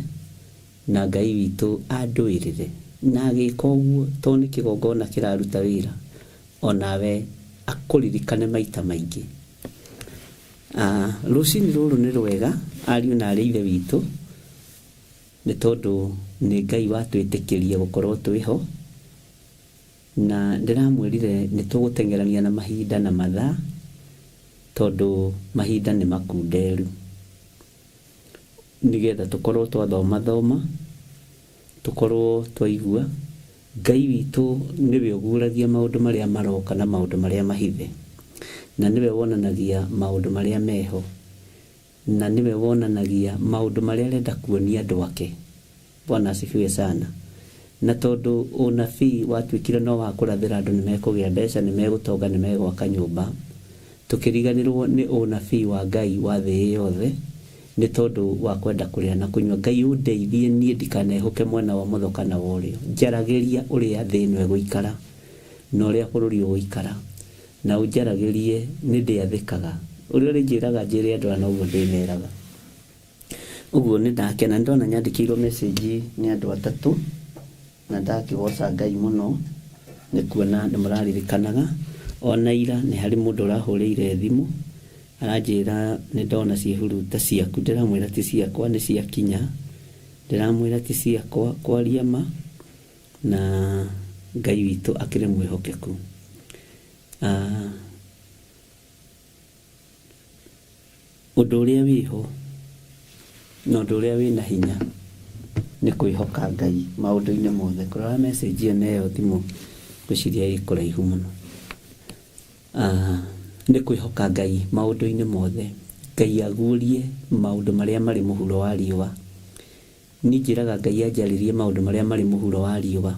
na Ngai witũ andũĩrĩre, na agĩka ũguo tondũ nĩ kĩgongona kĩraruta wĩra, onawe akũririkane maita maingĩ. Rũcinĩ rũrũ nĩ rwega ariũ na aarĩ a Ithe witũ, nĩ tondũ nĩ Ngai watwĩtĩkĩria gũkorwo twĩho, na ndĩramwĩrire nĩ tũgũteng'erania na mahinda na mathaa, tondũ mahinda nĩ makunderu, nĩgetha tũkorwo twathoma, tũkorwo twaigua. Ngai witũ nĩwe ũguũragia maũndũ marĩa maroka na maũndũ marĩa mahithe, na nĩwe wonanagia maũndũ marĩa meho, na nĩwe wonanagia maũndũ marĩa arenda kuonia andũ ake. Bwana asifiwe sana. Na tondũ ũnabii watuĩkire no wa kũrathĩra andũ nĩ mekũgĩa mbeca, nĩ megũtonga, nĩ megwaka nyũmba, tũkĩriganĩrwo nĩ ũnabii wa Ngai wa thĩ yothe, nĩ tondũ wa kwenda kũrĩa na kũnyua. Ngai ũndeithie niĩ ndikanehoke mwena wa mũtho kana wa ũrĩo. Njaragĩria ũrĩa thĩ ĩno ĩgũikara na ũrĩa bũrũri ũgũikara, na ũnjaragĩrie nĩ ndĩathĩkaga. Ũrĩa ũrĩnjĩraga njĩre andũ na ũguo ndĩmeraga. Ũguo nĩ ndakena, ndona nyandĩkĩirwo message nĩ andũ atatũ, na ndakĩgoca Ngai mũno nĩ kuona nĩ mũraririkanaga. Ona ira nĩ harĩ mũndũ ũrahũrĩire thimũ aranjĩra nĩ ndona ciĩhuruta ciaku, ndĩramwĩra ti ciakwa, nĩ ciakinya. Ndĩramwĩra ti ciakwa, kwaria ma, na Ngai witũ akĩrĩ mwĩhokeku. Ũndũ ũrĩa wĩho na ũndũ ũrĩa wĩna hinya nĩ kwĩhoka Ngai maũndũ-inĩ mothe. Kũrora message ĩyo thimũ ngwĩciria ĩ kũraihu mũno. Nĩ kwĩhoka Ngai maũndũ-inĩ mothe. Ngai aguũrie maũndũ marĩa marĩ mũhuro wa riũa. Niĩ njĩraga Ngai anjarĩrie maũndũ marĩa marĩ mũhuro wa riũa,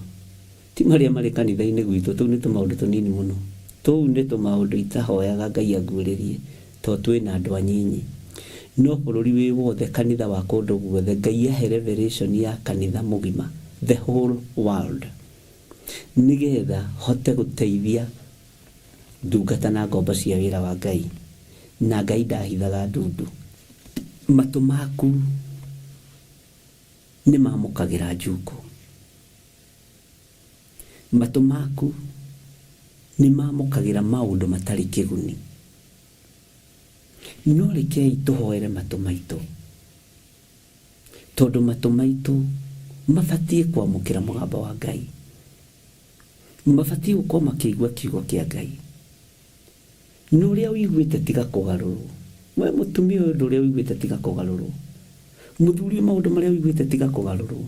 ti marĩa marĩ kanitha-inĩ gwitũ. Tũu nĩ tũmaũndũ tũnini mũno, tũu nĩ tũmaũndũ itahoyaga Ngai aguũrĩrie, tondũ twĩna andũ anyinyi. No bũrũri wĩ wothe, kanitha wa kũndũ guothe, Ngai ahe revelation ya kanitha mũgima, the whole world, nĩgetha hote gũteithia ndungata na ngombo cia wĩra wa Ngai. Na Ngai ndahithaga ndundu. Matũ maku nĩ mamũkagĩra njukũ, matũ maku nĩ mamũkagĩra maũndũ matarĩ kĩguni. No rekei tũhoere matũ maitũ, tondũ matũ maitũ mabatiĩ kwamũkĩra mũgambo wa Ngai, mabatiĩ gũkorwo makĩigua kiugo kĩa Ngai. No ũrĩa ũiguĩte tiga kũgarũrwo. We mũtumia ũyũ, ũndũ ũrĩa ũiguĩte tiga kũgarũrwo. Mũthuri, maũndũ marĩa ũiguĩte tiga kũgarũrwo.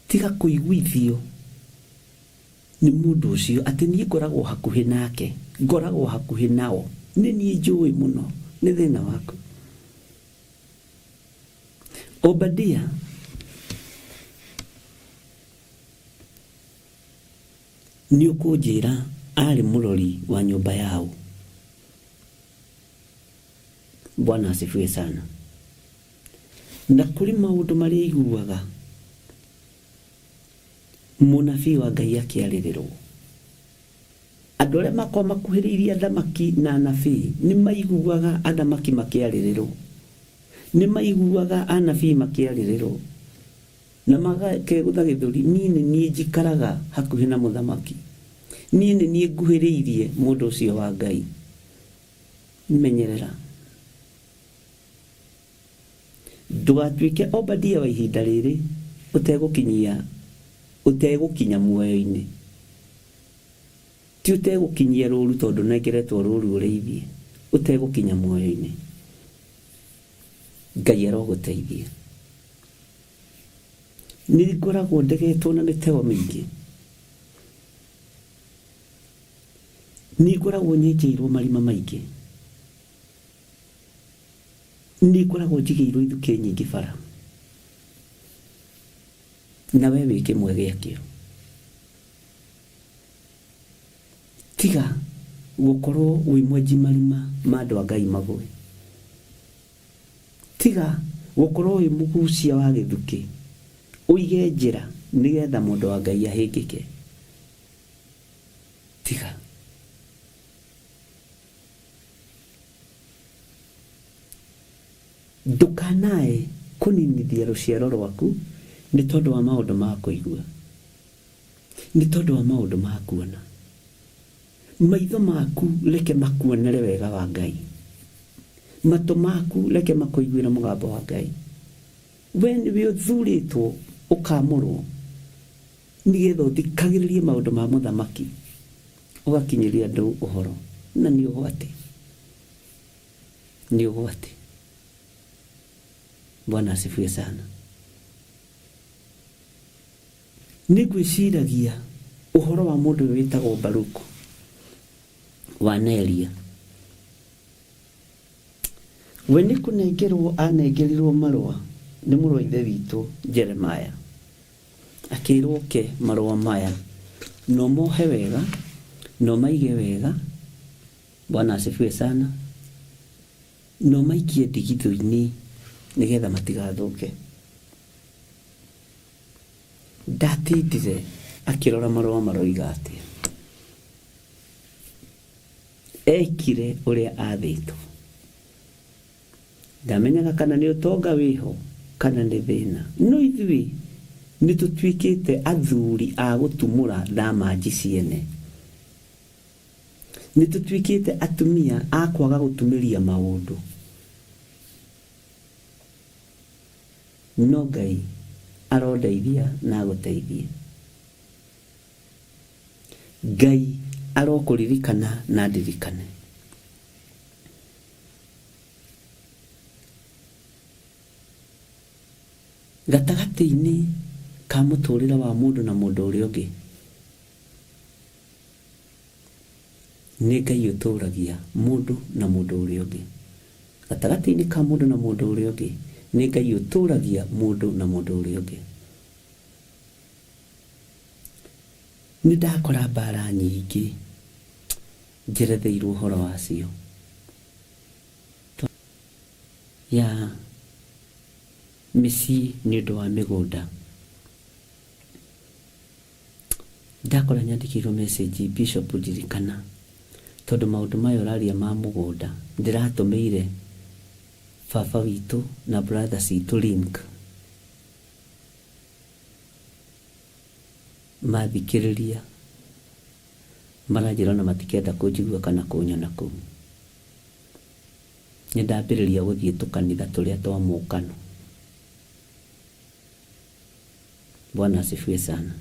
Tiga kũiguithio nĩ mũndũ ũcio atĩ niĩ ngoragwo hakuhĩ nake, ngoragwo hakuhĩ nao, nĩ niĩ njũĩ mũno. Nĩ thĩna waku. Obadia nĩ ũkũnjĩra arĩ mũrori wa nyũmba yao. Bwana asifiwe sana. Na kũrĩ maũndũ marĩa iguaga mũnabii wa Ngai akĩarĩrĩrwo. Andũ arĩa makoragwo makuhĩrĩirie athamaki na anabii nĩ maiguaga athamaki makĩarĩrĩrwo, nĩ maiguaga anabii makĩarĩrĩrwo, na magakegũtha gĩthũri. Niĩ nĩ niĩ njikaraga hakuhĩ na mũthamaki, niĩ nĩ niĩ nguhĩrĩirie mũndũ ũcio wa Ngai. Menyerera, ndũgatuĩke Obadia wa ihinda rĩrĩ ũtegũkinya muoyo-inĩ. Ti ũtegũkinyia rũũru, tondũ nengeretwo rũũru ũrĩithie, ũtegũkinya muoyo-inĩ. Ngai arogũteithia. Nĩ ngoragwo ndegetwo na mĩtego mĩingĩ, nĩ ngoragwo nyenjeirwo marima maingĩ, nĩ koragwo njigĩirwo ithukĩ nyingĩ bara, na we wĩ kĩmwe gĩakĩo. Tiga gũkorwo wĩ mwenji marima ma andũ a Ngai magũe, tiga gũkorwo wĩ mũgucia wa gĩthukĩ, ũige njĩra nĩgetha mũndũ wa Ngai ahĩngĩke. Tiga. Ndũkanae kũninithia rũciaro rwaku nĩ tondũ wa maũndũ ma kũigua, nĩ tondũ wa maũndũ ma kuona. Maitho maku reke makuonere wega wa Ngai, matũ maku reke makũiguĩre mũgambo wa Ngai. We nĩwe ũthurĩtwo ũkamũrwo nĩgetha ũthikagĩrĩrie maũndũ ma mũthamaki, ũgakinyĩria andũ ũhoro, na nĩ ũgwati, nĩ ũgwati. Bwana asifiwe sana. Nĩngwĩciragia ũhoro wa mũndũ wĩtagwo Baruku wa Neria. We nĩ kũnengerwo anengerirwo marũa nĩ mũrũ wa ithe witũ Jeremaya, akĩrwo ke marũa maya no mohe wega, no maige wega. Bwana asifiwe sana. No maikie ndigithũ-inĩ nĩgetha matigathũke. Ndatindire akĩrora marũa maroiga atĩa. Ekire ũrĩa athĩtwo. Ndamenyaga kana nĩ ũtonga wĩho kana nĩ thĩna. No ithuĩ nĩ tũtuĩkĩte athuri a gũtumũra ndamanji ciene. Nĩ tũtuĩkĩte atumia a kwaga gũtumĩria maũndũ. No Ngai arondeithia na gũteithia. Ngai arokũririkana na ndirikane. Gatagatĩ-inĩ ka mũtũrĩre wa mũndũ na mũndũ ũrĩa ũngĩ, nĩ Ngai ũtũragia mũndũ na mũndũ ũrĩa ũngĩ. Gatagatĩ-inĩ ka mũndũ na mũndũ ũrĩa ũngĩ, nĩ Ngai ũtũragia mũndũ na mũndũ ũrĩa ũngĩ. Nĩ ndakora mbara nyingĩ njeretheirwo ũhoro wacio. Ya mĩciĩ nĩ ũndũ wa mĩgũnda. Ndakora nyandĩkĩirwo message, Bishop ndirikana, tondũ maũndũ maya ũraria ma mũgũnda, ndĩratũmĩire baba witũ na brother citũ link. Mathikĩrĩria maranjĩra na matikenda kũnjigua kana kũnyona kũu. Nĩ ndambĩrĩria gũthiĩ tũkanitha tũrĩa twa mũkano. Bwana asifiwe sana.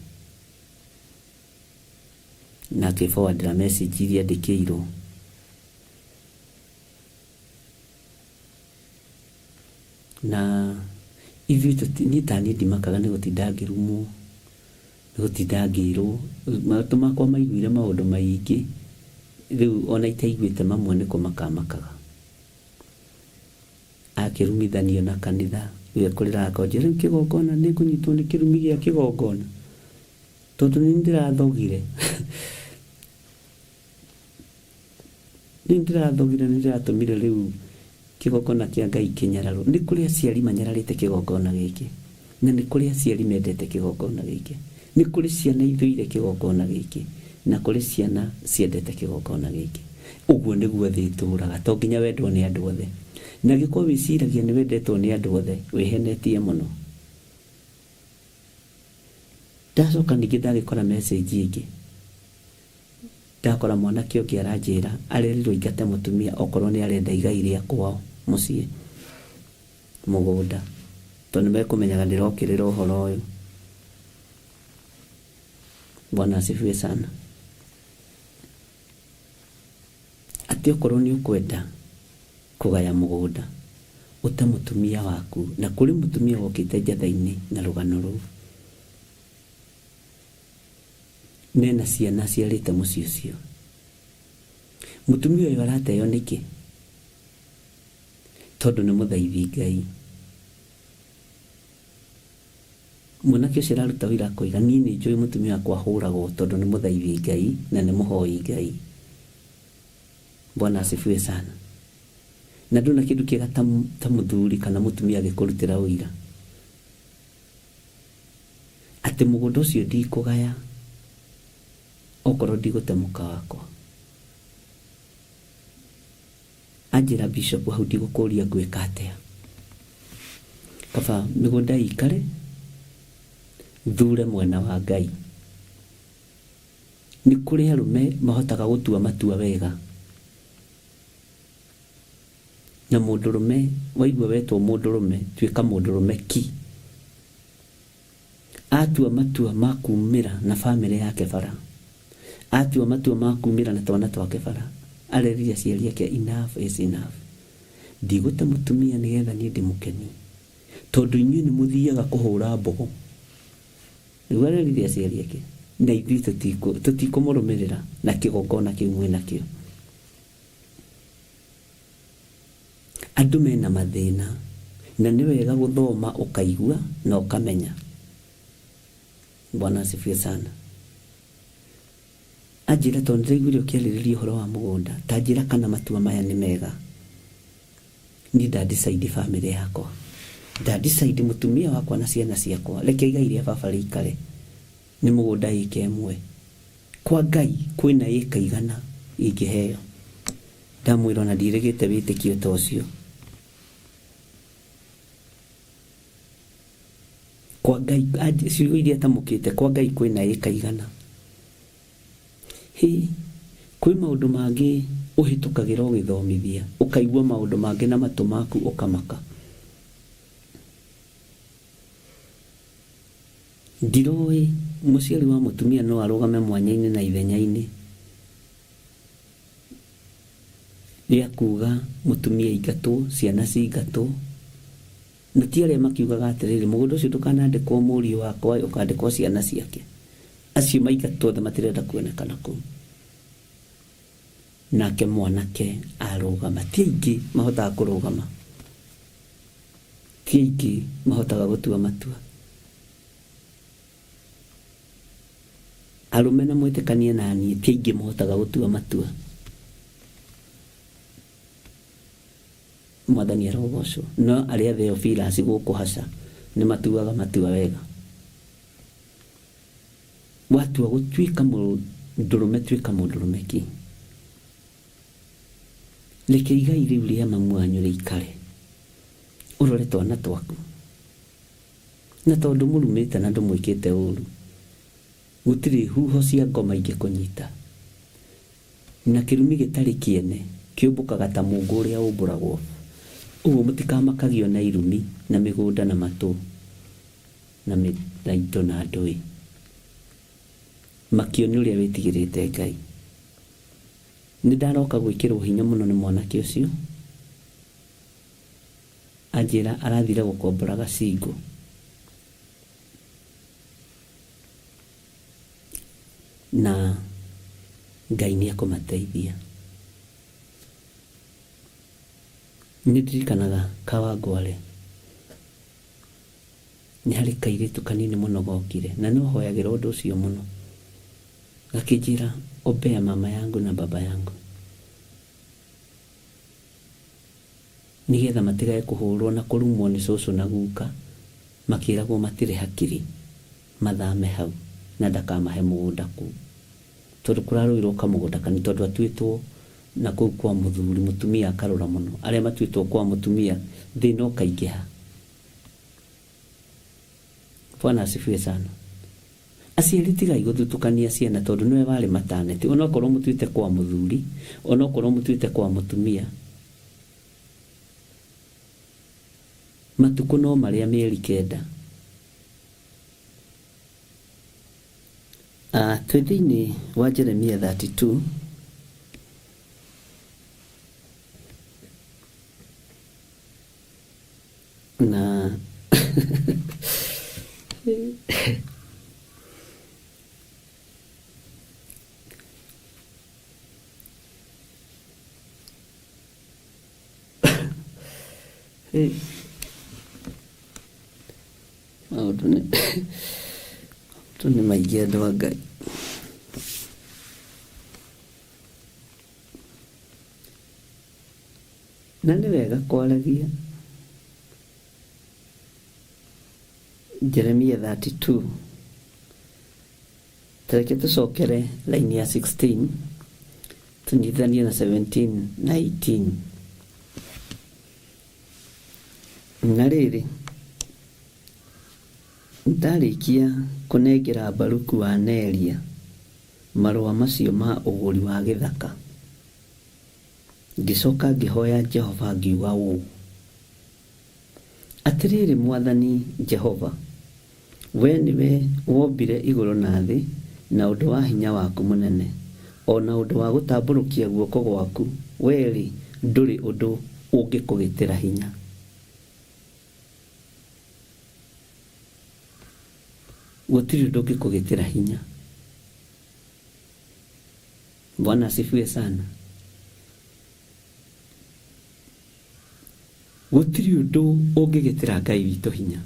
Na akĩforwardĩra message iria ndĩkĩirwo. Na ithuĩ niĩ taniĩ ndimakaga nĩ gũtinda ngĩrumwo, nĩ gũtinda ngĩrwo. Matũ makwa maiguire maũndũ maingĩ, rĩu ona itaiguĩte mamwe nĩ kũmakamakaga. Akĩrumithanio na kanitha, rĩu ekũrĩra akonjera rĩu kĩgongona nĩ kũnyitwo nĩ kĩrumi gĩa kĩgongona, tondũ nĩ ndĩrathogire. Nĩ ndĩrathogire, nĩ ndĩratũmire rĩu kĩgongona kĩa Ngai kĩnyararwo. Nĩ kũrĩ aciari manyararĩte kĩgongona gĩkĩ, na nĩ kũrĩ aciari mendete kĩgongona gĩkĩ. Nĩ kũrĩ ciana ithũire kĩgongona gĩkĩ, na kũrĩ ciana ciendete kĩgongona gĩkĩ. Ũguo nĩguo thĩ itũũraga, to nginya wendwo nĩ andũ othe. Na gĩkorwo wĩciragia nĩ wendetwo nĩ andũ othe, wĩhenetie mũno. Ndacoka ningĩ ndagĩkora message ĩngĩ. Ndakora mwanake ũngĩ aranjĩra arerirwo aingate mũtumia okorwo nĩ arenda igai rĩa kwao mũciĩ mũgũnda, tondũ nĩmekũmenyaga ndĩrokĩrĩra ũhoro ũyũ. Bwana asifiwe sana. Atĩ okorwo nĩ ũkwenda kũgaya mũgũnda, ũte mũtumia waku, na kũrĩ mũtumia wokĩte njatha-inĩ na rũgano rũu. Nena ciana ciarĩte mũciĩ ũcio. Mũtumia ũyũ arateo nĩkĩ? tondu nĩ mũthaithi Ngai. Mwanake ũcio araruta wĩra akoiga niĩ nĩ njũĩ mũtumia wakwa ahũragwo tondu nĩ mũthaithi Ngai na nĩ mũhoi Ngai. Bwana asifiwe sana. Na ndona kĩndũ kĩega ta mũthuri kana mũtumia agĩkũrutĩra ũira atĩ mũgũnda ũcio ndikũgaya okorwo ndigũte mũka wakwa. Anjĩra bishop hau ndigũkũria ngwĩka atĩa. Kaba mĩgũnda ikare thure mwena wa Ngai. Nĩ kũrĩ arũme mahotaga gũtua matua wega, na mũndũrũme waigua wetwo mũndũrũme tuĩka mũndũrũme ki. Atua matua ma kumĩra na bamĩrĩ yake bara, atua matua ma kumĩra na twana twake bara, arerire aciari ake enough is enough. Ndigũte mũtumia nĩgetha niĩ ndĩmũkenie tondu inyuĩ nĩ mũthiaga kũhũra mbogo. Nĩguo arerire aciari ake, na ithuĩ tũtikũmũrũmĩrĩra na kĩgongona kĩu mwĩnakĩo. Andũ mena mathĩna na nĩ wega gũthoma ũkaigua na ũkamenya. Bwana asifiwe sana. Anjĩra tondu ndĩraiguire ũkĩarĩrĩria ũhoro wa mũgũnda, ta njĩra kana matua maya nĩ mega. Niĩ ndadecide bamĩrĩ yakwa, ndadecide mũtumia wakwa na ciana ciakwa, reke igai rĩa baba rĩikare. Nĩ mũgũnda ĩka ĩmwe, kwa Ngai kwĩna ĩka igana ingĩheo. Ndamwĩra ona ndirĩgĩte wĩtĩkio ta ũcio. Kwa Ngai ciugo iria tamũkĩte, kwa Ngai kwĩna ĩka igana. Kwĩ maũndũ mangĩ ũhĩtũkagĩra ũgĩthomithia, ũkaigua maũndũ mangĩ na matũ maku ũkamaka. Ndiroĩ mũciari wa mũtumia no arũgame mwanya-inĩ na ithenya-inĩ rĩa kuga mũtumia aingatwo, ciana cingatwo. Na ti arĩa makiugaga atĩrĩrĩ mũgũnda ũcio ndũkanandĩkwo mũriũ wakwa, ũkandĩkwo ciana ciake. Acio maingatwo othe matirenda kuonekana kũu. Nake mwanake arũgama. Ti aingĩ mahotaga kũrũgama, ti aingĩ mahotaga gũtua matua. Arũme na mwĩtĩkanie na niĩ, ti aingĩ mahotaga gũtua matua. Mwathani arogocwo. No arĩa Theophilus gũkũ haca nĩ matuaga matua wega. Watua gũtuĩka mũndũrũme, tuĩka mũndũrũme ki. Reke igai rĩu rĩa mamu wanyu rĩikare, ũrore twana twaku. Na tondu mũrumĩte na ndũmwĩkĩte ũru, gũtirĩ huho cia ngoma ingĩkũnyita. Na kĩrumi gĩtarĩ kĩene kĩũmbũkaga ta mũngũ ũrĩa ũmbũragwo. Ũguo mũtikamakagio na irumi na mĩgũnda na matũ na mĩraito na ndũĩ. Makio nĩ ũrĩa wĩtigĩrĩte Ngai. Nĩ ndaroka gwĩkĩrwo hinya mũno nĩ mwanake ũcio. Anjĩra arathire gũkombora gacingo. Na Ngai nĩ akũmateithia. Nĩ ndirikanaga Kawangware nĩ harĩ kairĩtu kanini mũno gokire, na no hoyagĩra ũndũ ũcio mũno. Gakĩnjĩra ombea mama yangu na baba yangu, nĩgetha matigae kũhũrwo na kũrumwo nĩ cũcũ na guka, makĩragwo matirĩ hakiri mathame hau na ndakamahe mũgũnda kũu. Tondũ kũrarũirwo kamũgũnda kanini, tondũ atuĩtwo na kũu kwa mũthuri, mũtumia akarũra mũno. Arĩa matuĩtwo kwa mũtumia thĩna ũkaingĩha. Bwana asifiwe sana. Aciari tigai gũthutũkania ciana tondũ nĩwe warĩ mataneti. Onokorwo mũtuĩte kwa mũthuri, onokorwo mũtuĩte kwa mũtumia, matukũ no marĩa mĩeri 9. Twĩ thĩinĩ wa Jeremia 32 na maũndũ nĩ maingĩ andũ a Ngai. Na nĩ wega kwaragia. Jeremia 32 tareke tũcokere laini ya 16 tunyithanie na 17 na 18. Na rĩrĩ ndarĩkia kũnengera Baruku wa Neria marũa macio ma ũgũri wa gĩthaka, ngĩcoka ngĩhoya Jehova ngiuga ũũ: atĩrĩrĩ Mwathani Jehova, we nĩwe wombire igũrũ na thĩ na ũndũ wa hinya waku mũnene, o na ũndũ wa gũtambũrũkia guoko gwaku, we-rĩ ndũrĩ ũndũ ũngĩkũgĩtĩra hinya. Gũtirĩ ũndũ ũngĩkũgĩtĩra hinya. Bwana asifiwe sana. Gũtirĩ ũndũ ũngĩgĩtĩra Ngai witũ hinya.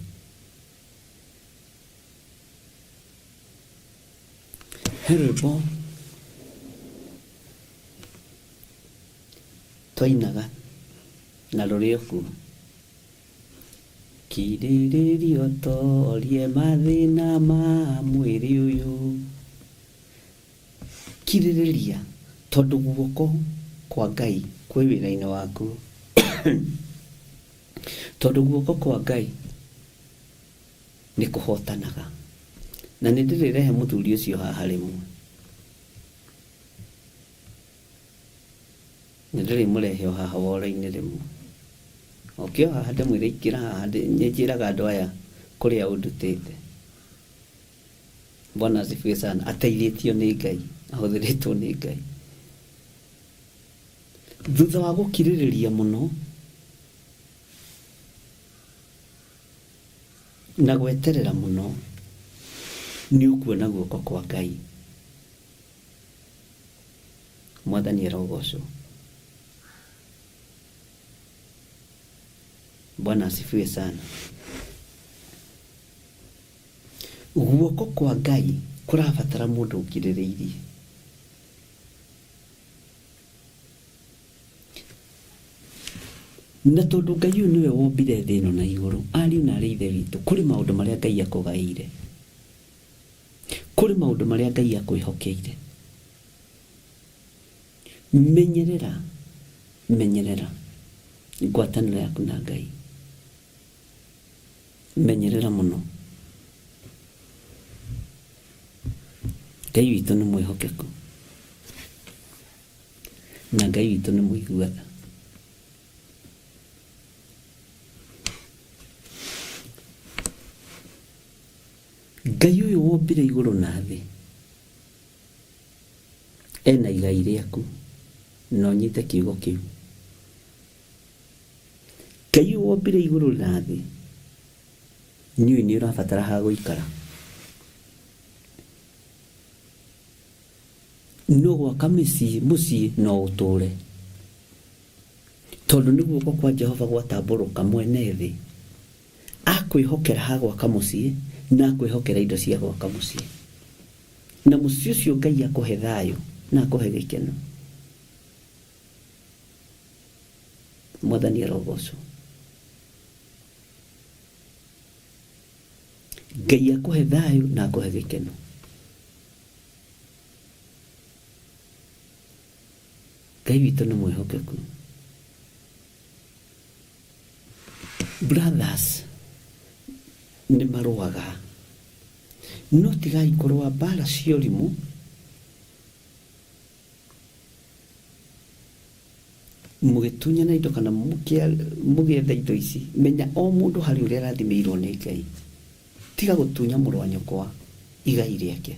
Herebo twainaga na rũrĩoku: kirĩrĩrio torie mathĩna ma mwĩrĩ ũyũ. Kirĩrĩria tondũ guoko kwa Ngai kwĩ wĩra-inĩ waku. Tondũ guoko kwa Ngai nĩ kũhotanaga. Na nĩ ndĩrĩrehe mũthuri ũcio haha rĩmwe. Nĩ ndĩrĩmũrehe o haha wora-inĩ rĩmwe. Okĩo haha ndĩmwĩre ikĩra haha, njĩraga andũ aya kũrĩa ũndutĩte. Bwana asifiwe sana. Ateithĩtio nĩ Ngai, ahũthĩrĩtwo nĩ Ngai. Thutha wa gũkirĩrĩria mũno na gweterera mũno, nĩ ũkuona guoko kwa Ngai. Mwathani arogocwo. Bwana asifiwe sana. Guoko kwa Ngai kũrabatara mũndũ ũkirĩrĩirie. Na tondũ Ngai ũyũ nĩwe wombire thĩ ĩno na igũrũ, ariũ na aarĩ a Ithe witũ, kũrĩ maũndũ marĩa Ngai akũgaĩire. Kũrĩ maũndũ marĩa Ngai akwĩhokeire. Menyerera ngwatanĩro yaku na Ngai. Menyerera mũno. Ngai witũ nĩ mwĩhokeku. Na Ngai witũ nĩ mũiguaga. Ngai ũyũ wombire igũrũ na thĩ ena igai rĩaku, na ũnyite kiugo kĩu. Ngai ũyũ wombire igũrũ na thĩ nĩũĩ nĩ ũrabatara ha gũikara. No gwaka mũciĩ no ũtũũre, tondũ nĩ guoko kwa Jehova gwatambũrũka mwene thĩ. Akwĩhokera ha gwaka mũciĩ na akwĩhokera indo cia gwaka mũciĩ. Na mũciĩ ũcio Ngai akũhe thayũ na akũhe gĩkeno. Mwathani arogocwo. Ngai akũhe thayũ na akũhe gĩkeno. Ngai witũ nĩ mwĩhokeku. Brothers nĩ marũaga, no tigai kũrũa mbara cia ũrimũ. Mũgĩtunyana indo kana mũgĩetha indo ici, menya o mũndũ harĩ ũrĩa arathimĩirwo nĩ Ngai. Tiga gũtunya mũrũ wa nyũkwa igai rĩake.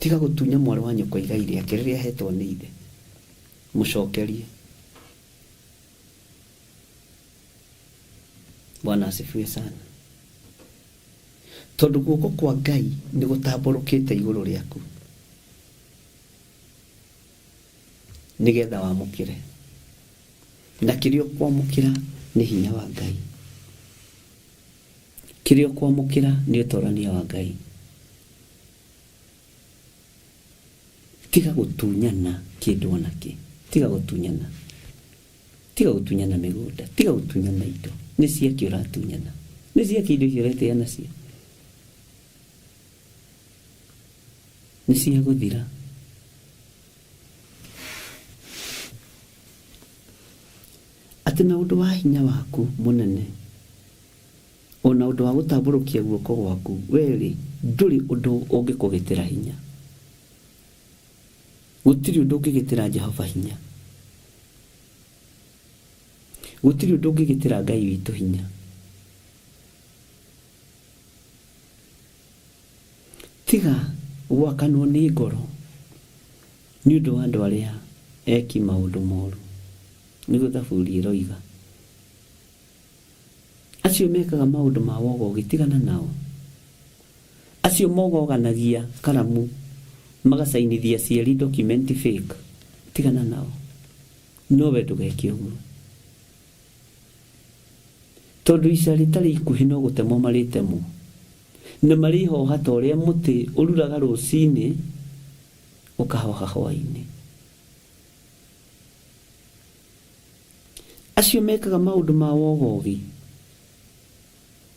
Tiga gũtunya mwarĩ wa nyũkwa igai rĩake rĩrĩa ahetwo nĩ ithe. Mũcokerie. Bwana asifiwe sana. Tondũ guoko kwa Ngai nĩ gũtambũrũkĩte igũrũ rĩaku, nĩgetha wamũkĩre. Na kĩrĩa ũkwamũkĩra nĩ hinya wa Ngai. kirio kwamukira ni utorania wa Ngai. Tiga gutunyana kindu onaki, tiga gutunyana migunda, tiga gutunyana indo. Ni cia kiura tunyana, ni cia kindu kirete nacio, ni cia guthira. Ati na undu wa hinya waku munene, ona undu wa gutamburukia guoko gwaku, weri nduri undu ungikugitira hinya. Gutiri undu ungigitira Jehova hinya. Gutiri undu ungigitira Ngai witu hinya. Tiga gwakanwo ni ngoro ni undu wa andu aria eki maundu moru. Niguo thaburi iroiga. Acio mekaga maundu ma wogo gitigana nao. Acio mogoganagia karamu magasainithia cieri document fake, tigana nao. No we ndugeke uguo. Tondu ica ritari ikuhi no gutemwo maritemo, na marihoha ta uria muti ururaga rucini ukahoha hwaini. Acio mekaga maundu ma wogogi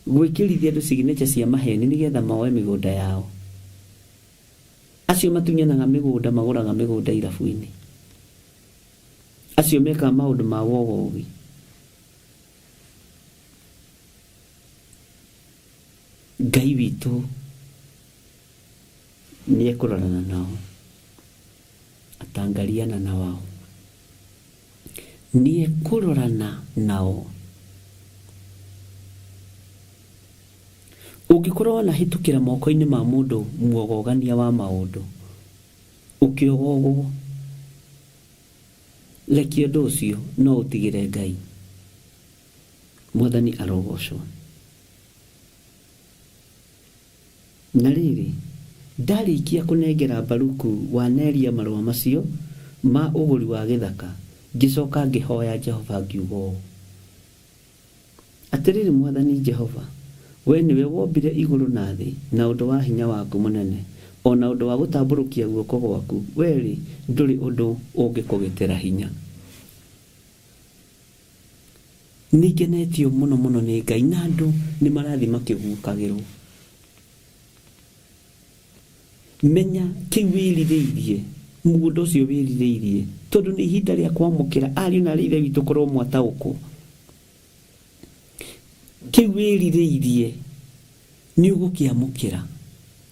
gwikirithia andu signature cia maheni nigetha maoe migunda yao. Acio matunyanaga migunda, maguraga migunda irabu-ini. Acio mekaga maundu ma wogogi. Ngai witu ni ekurorana nao, atangariana na wao, ni ekurorana nao. Ungikorwo na hitukira moko-ini ma mundu muogogania wa maundu, ukiogogwo, rekia undu ucio no utigire Ngai. Mwathani arogocwo. Na riri ndarikia kunengera Baruku waneria marua macio ma uguri wa githaka, ngicoka ngihoya Jehova ngiugo, atiriri Mwathani Jehova, we niwe wombire iguru na thi, na undu wa hinya waku munene, ona undu wa gutamburukia guoko gwaku, weri nduri undu ungikugitira hinya. Nigenetio muno ni Ngai, na andu ni marathi makigukagirwo. Menya kiwiririirie mugunda ucio wiririirie, tondu ni ihinda ria kwamukira ari na rithe witu korwo mwatauku. Kiwiririirie ni ugukiamukira,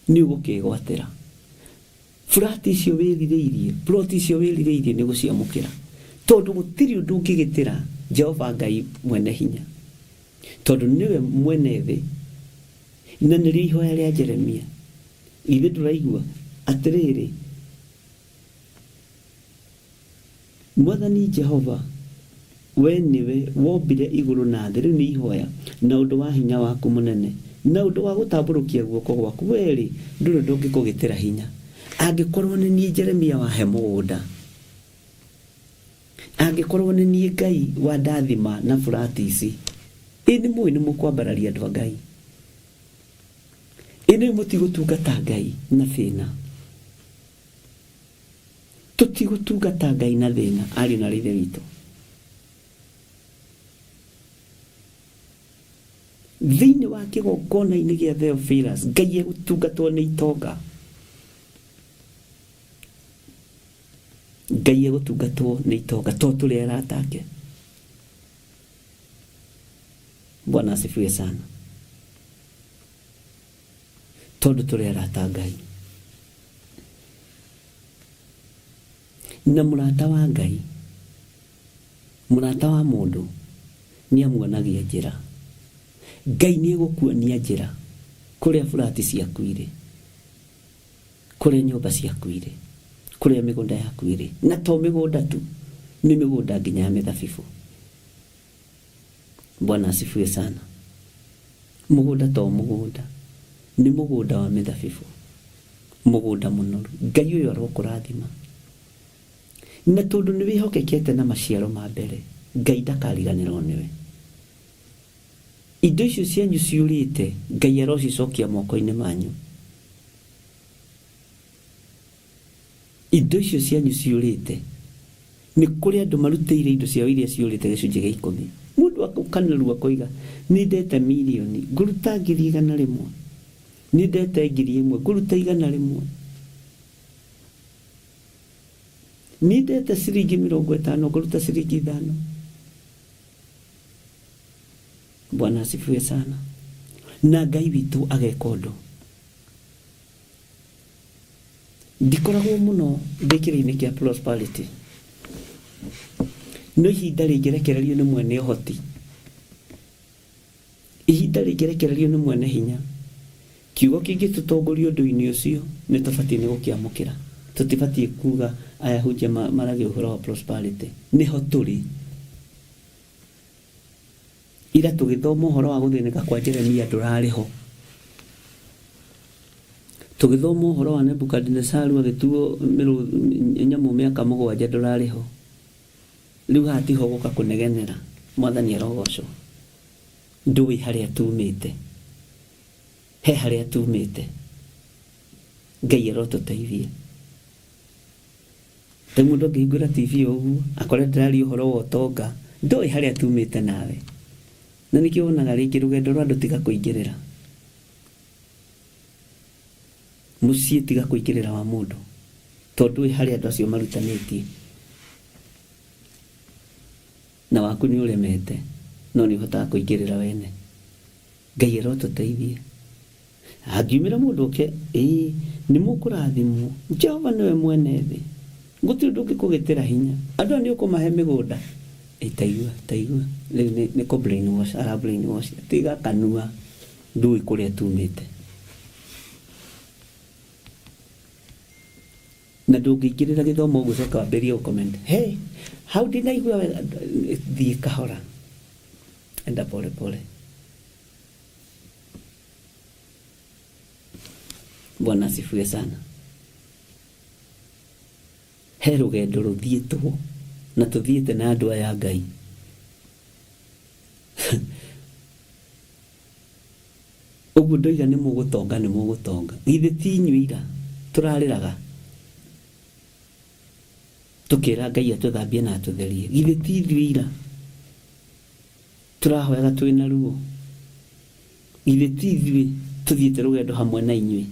ni ugukigwatira. Furati icio wiririirie, ploti icio wiririirie ni guciamukira, tondu gutiri undu ungigitira Jehova Ngai mwene hinya, tondu niwe mwene thi. Na nĩ ihoya ria Jeremia ithe turaigua atiriri, Mwathani Jehova, we niwe wombire iguru na thi. Riu ni ihoya na undu wa hinya waku munene, na undu wa gutamburukia guoko gwaku, weri nduri ndungikugitira hinya. Angikorwo ni nie Jeremia wahe mugunda, angikorwo ni nie Ngai wa ndathima na furati ici, ini mwe ni mukwambararia andu a Ngai, ini mutigutungata Ngai na thina, tutigutungata Ngai na thina ari na rithe witu. Thiini wa kigongona-ini gia Theophilus, Ngai egutungatwo ni itonga, Ngai egutungatwo ni itonga, to turi arata ake. Bwana asifiwe sana. Tondu turi arata Ngai, na murata wa Ngai, murata wa mundu ni amuonagia njira. Ngai ni egukuonia njira kuria furati ciaku iri, kuria nyumba ciaku iri, kuria migunda yaku iri. Na to migunda tu, ni migunda nginya ya mithabibu. Bwana asifiwe sana. Mugunda to mugunda, ni mugunda wa mithabibu, mugunda munoru. Ngai uyo arokurathima, na tondu ni wihokekete na maciaro ma mbere, Ngai ndakariganirwo niwe. indo icio cianyu ciurite Ngai arocicokia moko-inĩ manyu. Indo icio cianyu ciurite nĩ kũrĩ andũ marutĩire indo ciao iria ciurite gĩcunjĩ gĩa 10. Mũndũ akanarua koiga nĩndete milioni ngũruta 100,000, nĩndete 1,000 ngũruta 100,000, nĩndete ciringi 50 ngũruta ciringi 5. Bwana asifiwe sana. Na Ngai witũ ageka ũndũ. Ndikoragwo mũno ndĩkĩrĩinĩ kĩa prosperity. No ihinda rĩngĩrekererio nĩ mwene ũhoti, ihinda rĩngĩrekererio nĩ mwene hinya, kiugo kĩngĩtũtongoria ũndũ-inĩ ũcio nĩ tũbatiĩ nĩ gũkĩamũkĩra. Tũtibatiĩ kuga aya hunjia maragia ũhoro wa prosperity. Nĩho tũrĩ. Ira tũgĩthoma ũhoro wa gũthĩnĩka kwa Jeremia ndũrarĩ ho. Tũgĩthoma ũhoro wa Nebukadnezaru agĩtuo nyamũ mĩaka 7 ndũrarĩ ho. Rĩu hatiho gũka kũnegenera. Mwathani arogocwo. Ndũĩ harĩa tumĩte. He harĩa tumĩte. Ngai arotũteithie. Ta mũndũ angĩhingũra TV ũguo akore ndĩraria ũhoro wa ũtonga, ndũĩ harĩa tumĩte nawe. Na nĩkĩo wonaga rĩngĩ rũgendo rwa andũ tiga kũingĩrĩra. Mũciĩ tiga kũingĩrĩra wa mũndũ. Tondũ ndũĩ harĩa andũ acio marutanĩtie. Na waku nĩ ũremete, no nĩ ũhotaga kũingĩrĩra wene. Ngai arotũteithie. Angiumĩra mũndũ ũke, nĩ mũkũrathimwo. Jehova nĩwe mwene thĩ. Gũtirĩ ũndũ ũngĩkũgĩtĩra hinya. Andũ nĩ ũkũmahe mĩgũnda. Taigua. Rĩu nĩ kũ brainwash, ara brainwash. Tiga kanua. Ndũĩ kũrĩa tumĩte. Na ndũngĩingĩrĩra gĩthomo ũguo coka wambĩrĩrie gũcomment. Hey, how did I go? Thiĩ kahora. Enda pole pole. Bwana asifiwe sana. He rũgendo rũthiĩtwo na tũthiĩte na andũ aya Ngai. Ũguo ndoiga nĩ mũgũtonga. Githĩ ti inyuĩ ira tũrarĩraga tukĩra Ngai atũthambie na atũtherie. Githĩ ti ithuĩ ira tũrahoyaga twĩna ruo. Githĩ ti ithuĩ tũthiĩte rũgendo hamwe na inyuĩ.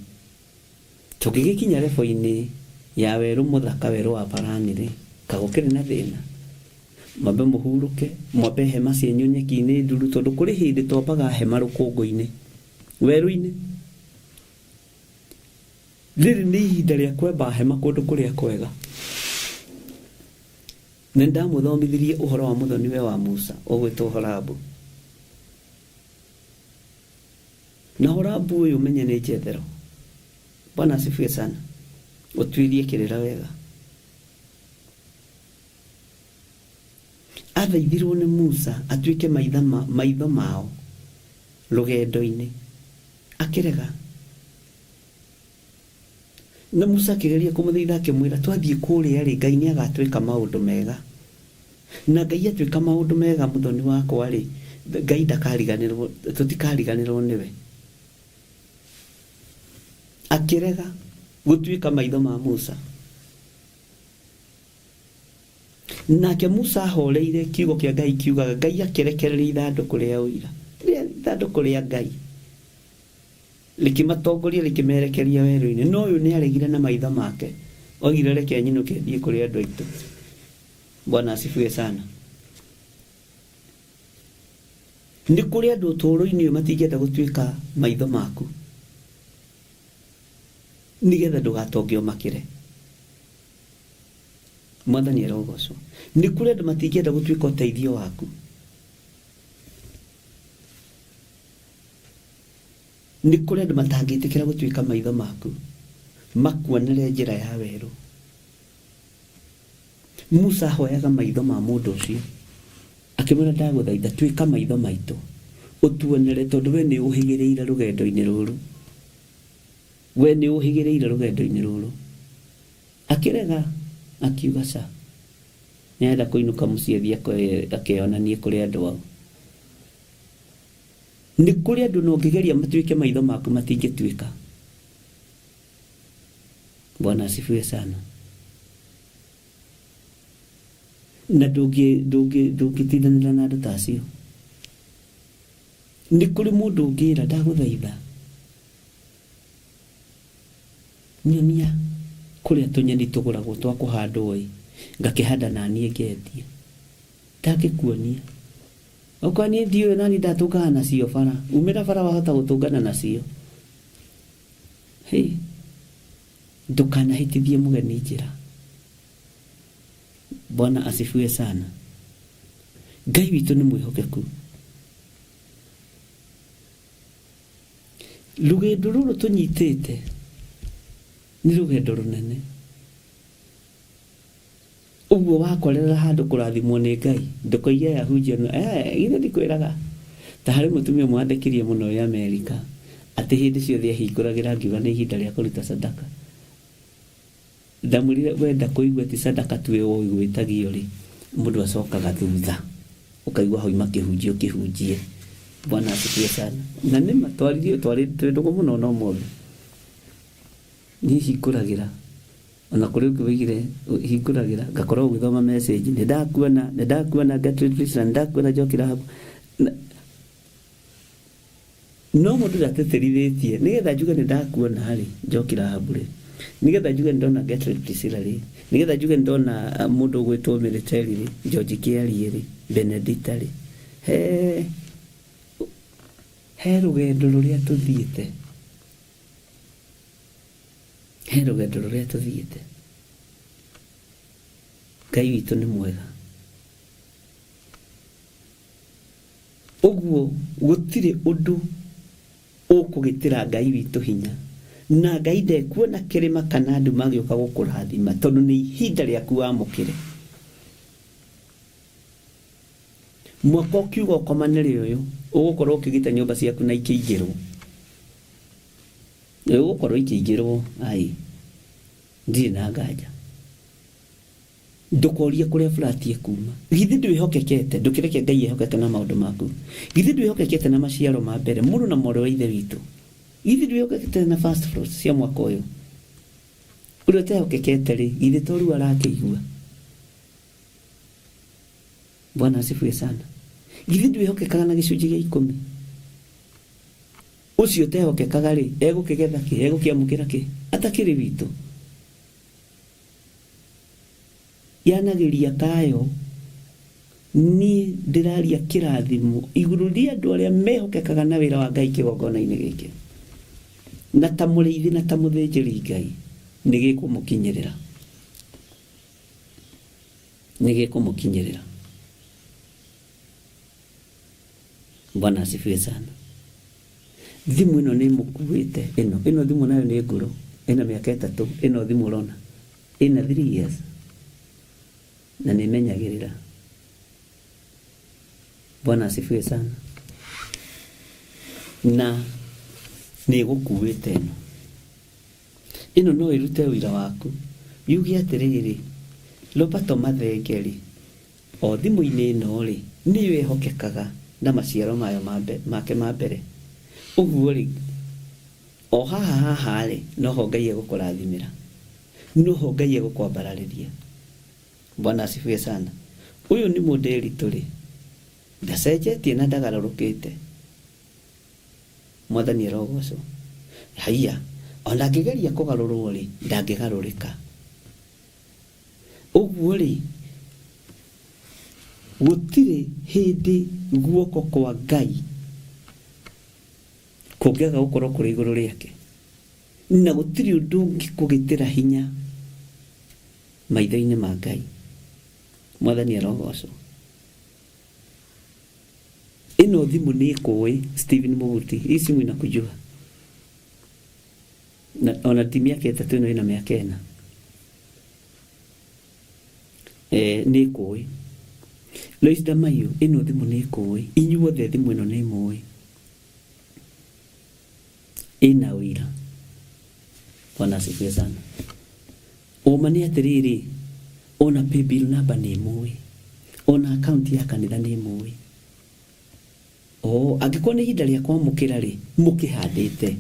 Tũgĩgĩkinya rebo-inĩ ya werũ mũthaka, werũ wa Paranĩ, kagũkĩrĩ na thĩna. Mwambe mũhurũke, mwambe hema cienyu nyeki-inĩ nduru, tondũ kũrĩ hĩndĩ twambaga hema rũkũngũ-inĩ werũ-inĩ. Rĩrĩ nĩ ihinda rĩa kwamba hema kũndũ kũrĩa kwega. Nĩ ndamũthomithirie ũhoro wa mũthoni-we wa Musa ũgwĩtwo Horabu. Na Horabu ũyũ menye nĩ Jethero. Bwana asifiwe sana. Ũtuĩrie kĩrĩra wega. Athaithirwo nĩ Musa atuĩke maitho mao rũgendo-inĩ. Akĩrega. Na Musa akĩgeria kũmũthaitha akĩmwĩra twathiĩ kũrĩa rĩ Ngai nĩ agatwĩka maũndũ mega. Na Ngai atwĩka maũndũ mega mũthoni wakwa rĩ, Ngai ndakariganĩrwo, tũtikariganĩrwo nĩwe. Akĩrega gũtuĩka maitho ma Musa. Nake Musa ahoreire, kiugo kĩa Ngai kiugaga Ngai akĩrekereria ithandũkũ rĩa ũira. Ithandũkũ rĩa Ngai likimatongoria likimerekeria werũ-inĩ. No ũyũ nĩ aregire na maitho make. Oigire reke nyinũke thiĩ kũrĩ andũ aitũ. Bwana asifiwe sana. Nĩ kũrĩ andũ ũtũũro-inĩ ũyũ matingĩenda gũtuĩka maitho maku, nĩgetha ndũgatonge ũmakĩre. Mwathani arogocwo. Nĩ kũrĩ andũ matingĩenda gũtuĩka ũteithio waku. Nĩ kũrĩ andũ matangĩtĩkĩra gũtuĩka maitho maku, makuonere njĩra ya werũ. Musa ahoyaga maitho ma mũndũ ũcio, akĩmwĩra ndagũthaitha tuĩka maitho maitũ, ũtuonere tondũ we nĩ ũhĩgĩrĩire rũgendo-inĩ rũrũ. We nĩ ũhĩgĩrĩire rũgendo-inĩ rũrũ. Akĩrega, akiuga ca. Nĩenda kũinũka mũciĩ thiĩ akĩonanie kũrĩ andũ ao. Nĩ kũrĩ andũ no ngĩgeria matuĩke maitho maku matingĩtuĩka. Bwana asifiwe sana. Na ndũngĩtindanĩra na andũ ta acio. Nĩ kũrĩ mũndũ ũngĩra ndagũthaitha nyonia kũrĩa tũnyeni tũgũragwo twa kũhandwo ngakĩhanda na niĩ ngendia. Ndangĩkuonia. Okorwo niĩ ndiũĩ nani ndatũngana nacio bara, umĩra bara wahota gũtũngana nacio. Hĩ, ndũkanahĩtithie mũgeni njĩra. Bwana asifiwe sana. Ngai witũ nĩ mwĩhokeku. Rũgendo rũrũ tũnyitĩte nĩ rũgendo rũnene. Ũguo wakorera handũ kũrathimwo nĩ Ngai, ndũkoige yahunjia githĩ ndikwĩraga. Ta harĩ mũtumia mwandĩkirie mũno ya Amerika atĩ hĩndĩ ciothe ahingũragĩra ngiuga nĩ ihinda rĩa kũruta sadaka. Ndamwĩrire wenda kũigua ti sadaka tu ũigwĩtagio rĩ, mũndũ acokaga thutha ũkaigua hoima kĩhunjie. Bwana asifiwe sana. Na nĩ matwarithio twendogwo mũno no mothe. Nĩ hingũragĩra ona kũrĩ ũngĩwĩgire hingũragĩra ngakorwo ũgĩthoma message nĩndakuona Gertrude na nĩndakuona Njoki Rahab. No mũndũ ndateterithĩtie nĩgetha njuge nĩndakuona rĩ Njoki Rahab rĩ, nĩgetha njuge ndona Gertrude Priscilla rĩ, nĩgetha njuge ndona mũndũ ũgwĩtwo military rĩ, George Kiari rĩ, Benedicta rĩ. He rũgendo rũrĩa tũthiĩte. Ngai witũ nĩ mwega. Ũguo gũtirĩ ũndũ ũkũgĩtĩra Ngai witũ hinya. Na Ngai ndekuona kĩrĩma kana andũ magĩũka gũkũrathima tondũ nĩ ihinda rĩaku wamũkĩre. Mwaka ũkiuga ũkomanĩre ũyũ ũgũkorwo ũkĩgita nyũmba ciaku na ikĩingĩrwo. Ũgũkorwo ikĩingĩrwo ndirĩ na nganja. Ndũkorie kũrĩa flat ekuma. Githĩ ndwĩhokekete ndũkĩreke Ngai ehokeke na maũndũ maku. Githĩ ndwĩhokekete na maciaro ma mbere mũrũ na mwarĩ wa ithe witũ. Githĩ ndwĩhokekete na first fruits cia mwaka ũyũ. Ũrĩa ũtehokekete rĩ, githĩ toru arakĩigua. Bwana asifiwe sana. Githĩ ndwĩhokekaga na gĩcunjĩ gĩa 10. Ũcio ũtehokekaga rĩ, egũkĩgetha kĩ, egũkĩamũkĩra kĩ, atakĩrĩ witũ. Yanagĩria kayo niĩ ndĩraria kĩrathimo igũrũ rĩa andũ arĩa mehokekaga na wĩra wa Ngai kĩgongona-inĩ gĩkĩ. Na ta mũrĩithi na ta mũthĩnjĩri Ngai nĩ gĩkũmũkinyĩrĩra. Bwana asifiwe sana. Thimũ ĩno nĩ mũkuĩte ĩno thimũ nayo nĩ ngũrũ, ĩna mĩaka 3, ĩno thimũ ũrona ĩna 3 years na nĩ menyagĩrĩra. Bwana asifiwe sana. Na nĩ gũkuĩte ĩno no ĩrute wĩra waku. Yuge atĩrĩrĩ, Roberto Mathengeri o thimũ-inĩ ĩno rĩ nĩ wehokekaga na maciaro mayo make ma mbere. Ũguo rĩ, o haha rĩ noho Ngai egũkũrathimĩra, noho Ngai egũkwambararĩria. Bwana asifiwe sana. Ũyũ nĩ mũndũ eritũ rĩ, ndacenjetie na ndagarũrũkĩte. Mwathani arogocwo. Haiya, ona ngĩgeria kũgarũrwo rĩ ndangĩgarũrĩka. Ũguo rĩ, gũtirĩ hĩndĩ guoko kwa Ngai kũngĩaga gũkorwo kũrĩ igũrũ rĩake, na gũtirĩ ũndũ ũngĩkũgĩtĩra hinya maitho-inĩ ma Ngai. Mwathani arogocwo. Ĩno thimũ nĩ ĩkũĩ Stephen Mũguti, hii simu inakujua. Na ona ti mĩaka 3 ĩno ĩna mĩaka 4. Nĩ ĩkũĩ. Lois Damayo, ĩno thimũ nĩ ĩkũĩ. Inyuothe thimũ ĩno nĩ ĩmũĩ. Ĩna ũira. Bwana asifiwe sana. Ũma nĩ atĩrĩrĩ, ona paybill number nĩ ĩmũĩ, ona account ya kanitha nĩ ĩmũĩ, angĩkorwo nĩ ihinda rĩa kwamũkĩra rĩ, mũkĩhandĩte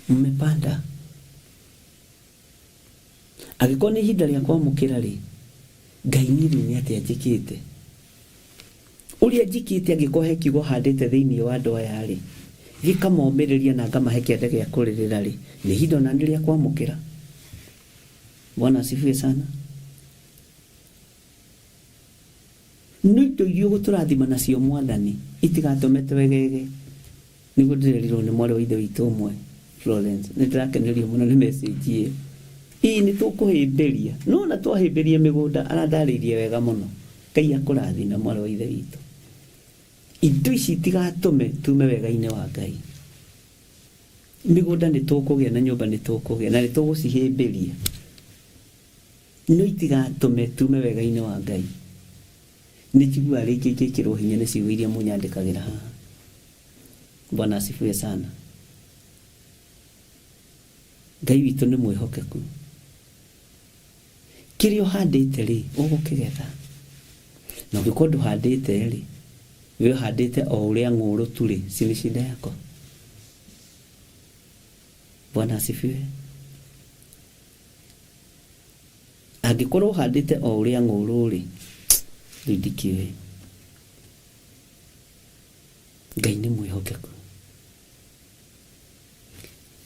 mmepanda. Angĩkorwo nĩ ihinda rĩa kwamũkĩra rĩ, Ngai nĩ atĩa njĩkĩte. Ũrĩa njĩkĩte angĩkorwo he kiugo handĩte thĩinĩ wa andũ aya rĩ, gĩkamomĩrĩria na ngamahe kĩande gĩa kũrĩrĩra rĩ, nĩ ihinda ona nĩ rĩa kwamũkĩra. Bwana asifiwe sana. Nĩ indo iria ũgũtũrathima nacio Mwathani itigatũme twegege. Nĩguo ndĩrerirwo nĩ mwarĩ wa ithe witũ ũmwe Florence. Nĩ ndĩrakenerio mũno nĩ message ĩyo. Ii nĩ tũkũhĩmbĩria. No na twahĩmbĩria mĩgũnda arandarĩirie wega mũno. Ngai akũrathime mwarĩ wa ithe witũ. Indo ici itigatũme tume wega-inĩ wa Ngai. Mĩgũnda nĩ tũkũgĩa na nyũmba nĩ tũkũgĩa na nĩ tũgũcihĩmbĩria. No itigatũme tume wega-inĩ wa Ngai. Nĩ njiguaga rĩngĩ ingĩkĩrwo hinya nĩ ciugo iria mũnyandĩkagĩra haha. Bwana asifiwe sana. Ngai witũ nĩ mwĩhokeku. Kĩrĩa ũhandĩte rĩ, ũgũkĩgetha. Na ũngĩkorwo ndũhandĩte rĩ, we ũhandĩte o ũrĩa ng'ũrũ tu rĩ, si ni shida yako. Bwana asifiwe. Angĩkorwo ũhandĩte o ũrĩa ng'ũrũ rĩ, ndikiwe. Ngai nĩ mwĩhokeku.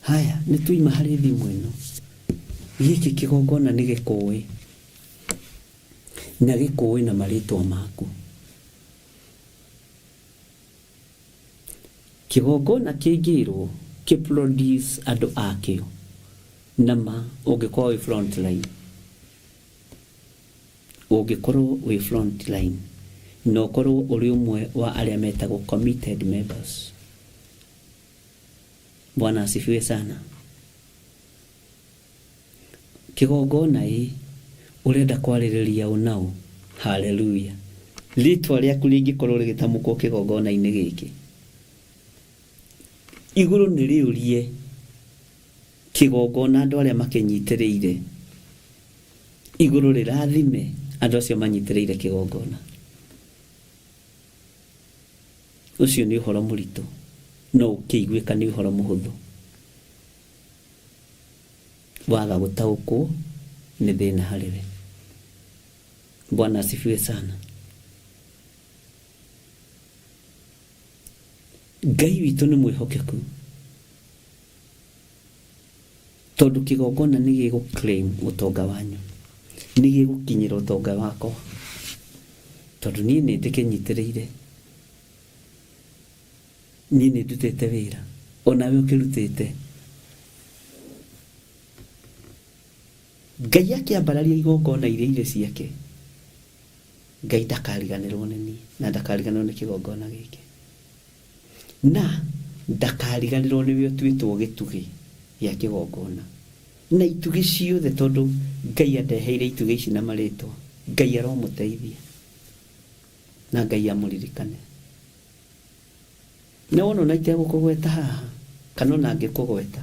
Haya, nĩ tuima harĩ thimũ ĩno. Gĩkĩ kĩgongona nĩ gĩkũĩ. Na gĩkũĩ na marĩtwa maku. Kĩgongona kĩngĩrwo kĩproduce andũ akĩo. Nama ũngĩkorwo wĩ front line. Ũngĩkorwo wĩ front line. Na ũkorwo ũrĩ ũmwe wa arĩa metagwo committed members. Bwana asifiwe sana. Kĩgongona ũrenda kwarĩrĩria ũnao. Hallelujah. Rĩtwa rĩaku rĩngĩkorwo rĩgĩtamũkwo kĩgongona-inĩ gĩkĩ. Igũrũ nĩ rĩũrie kĩgongona andũ arĩa makĩnyitĩrĩire. Igũrũ rĩrathime andũ acio manyitĩrĩire kĩgongona. Ũcio nĩ ũhoro mũritũ. No ũkĩiguĩka nĩ ũhoro mũhũthũ. Waga gũtaũkwo nĩ thĩna harĩwe. Bwana asifiwe sana. Ngai witũ nĩ mwĩhokeku. Tondũ kĩgongona nĩ gĩgũclaim ũtonga wanyu. Nĩ gĩgũkinyĩra ũtonga wakwa. Tondũ niĩ nĩ ndĩkĩnyitĩrĩire. Niĩ nĩ ndutĩte wĩra. Onawe ũkĩrutĩte. Ngai akĩambararia igongona iria irĩ ciake. Ngai ndakariganĩrwo nĩ niĩ na ndakariganĩrwo nĩ kĩgongona gĩkĩ. Na ndakariganĩrwo nĩwe ũtuĩtwo gĩtugĩ gĩa kĩgongona. Na itugĩ ciothe tondũ Ngai andeheire itugĩ ici na marĩtwa. Ngai aromũteithia. Na Ngai amũririkane. Na wona na itegũkũgweta haha kana ona angĩkũgweta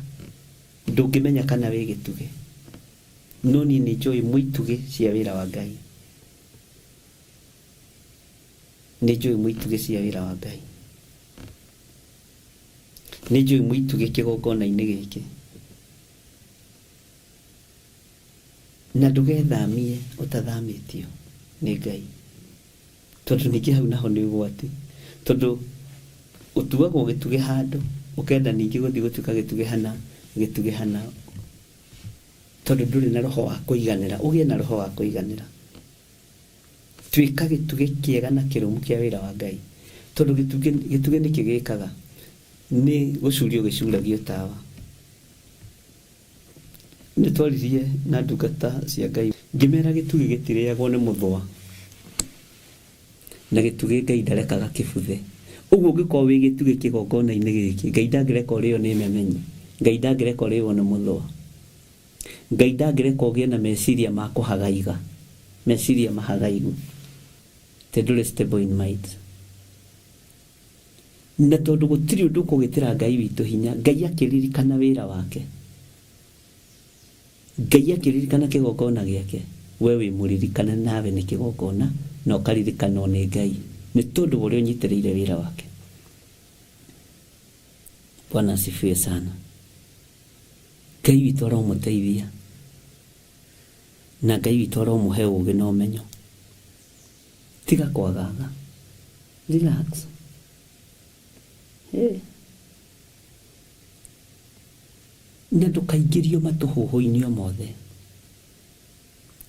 ndũngĩmenya kana wĩ gĩtugĩ. No niĩ nĩ njũĩ mũitugĩ cia wĩra wa Ngai. Nĩ njũĩ mũitugĩ cia wĩra wa Ngai. Nĩ njũĩ mũitugĩ kĩgongona-inĩ gĩkĩ. Na ndũgethamie ũtathamĩtio nĩ Ngai. Tondũ ningĩ hau naho nĩ ũgwati. Tondũ ũtuagwo gĩtugĩ handũ ũkenda ningĩ gũthiĩ gũtuĩka gĩtugĩ hana. Tondũ ndũrĩ na roho wa kũiganĩra. Ũgĩe na roho wa kũiganĩra. Tuĩka gĩtugĩ kĩega na kĩrũmu kĩa wĩra wa Ngai. Tondũ gĩtugĩ nĩ kĩgĩkaga. Nĩ gũcurio gĩcuragio tawa. Nĩ twaririe na ndungata cia Ngai. Ngĩmera gĩtugĩ gĩtirĩagwo nĩ mũthwa. Na gĩtugĩ Ngai ndarekaga kĩbuthe. Ũguo ũngĩkorwo wĩ gĩtugĩ kĩgongona-inĩ gĩkĩ, Ngai ndangĩreka ũrĩo nĩ memenyi. Ngai ndangĩreka ũrĩo nĩ mũthwa. Ngai ndangĩreka ũgĩe na meciria ma kũhagaiga. Meciria mahagaigu. Tondũ stable in mind. Na tondũ gũtirĩ ũndũ ũkũgĩtĩra Ngai witũ hinya, Ngai akĩririkana wĩra wake. Ngai akĩririkana kĩgongona gĩake. We wĩ mũririkane nawe nĩ kĩgongona na ũkaririkanwo nĩ Ngai. Nĩ tondũ ũrĩa ũnyitĩrĩire wĩra wake. Bwana asifiwe sana. Ngai witũ aromũteithia na Ngai witũ aromũhe ũũgĩ na ũmenyo. Tiga kwagaga. Relax. Na ndũkaingĩrio matũhũhũ-inĩ o mothe.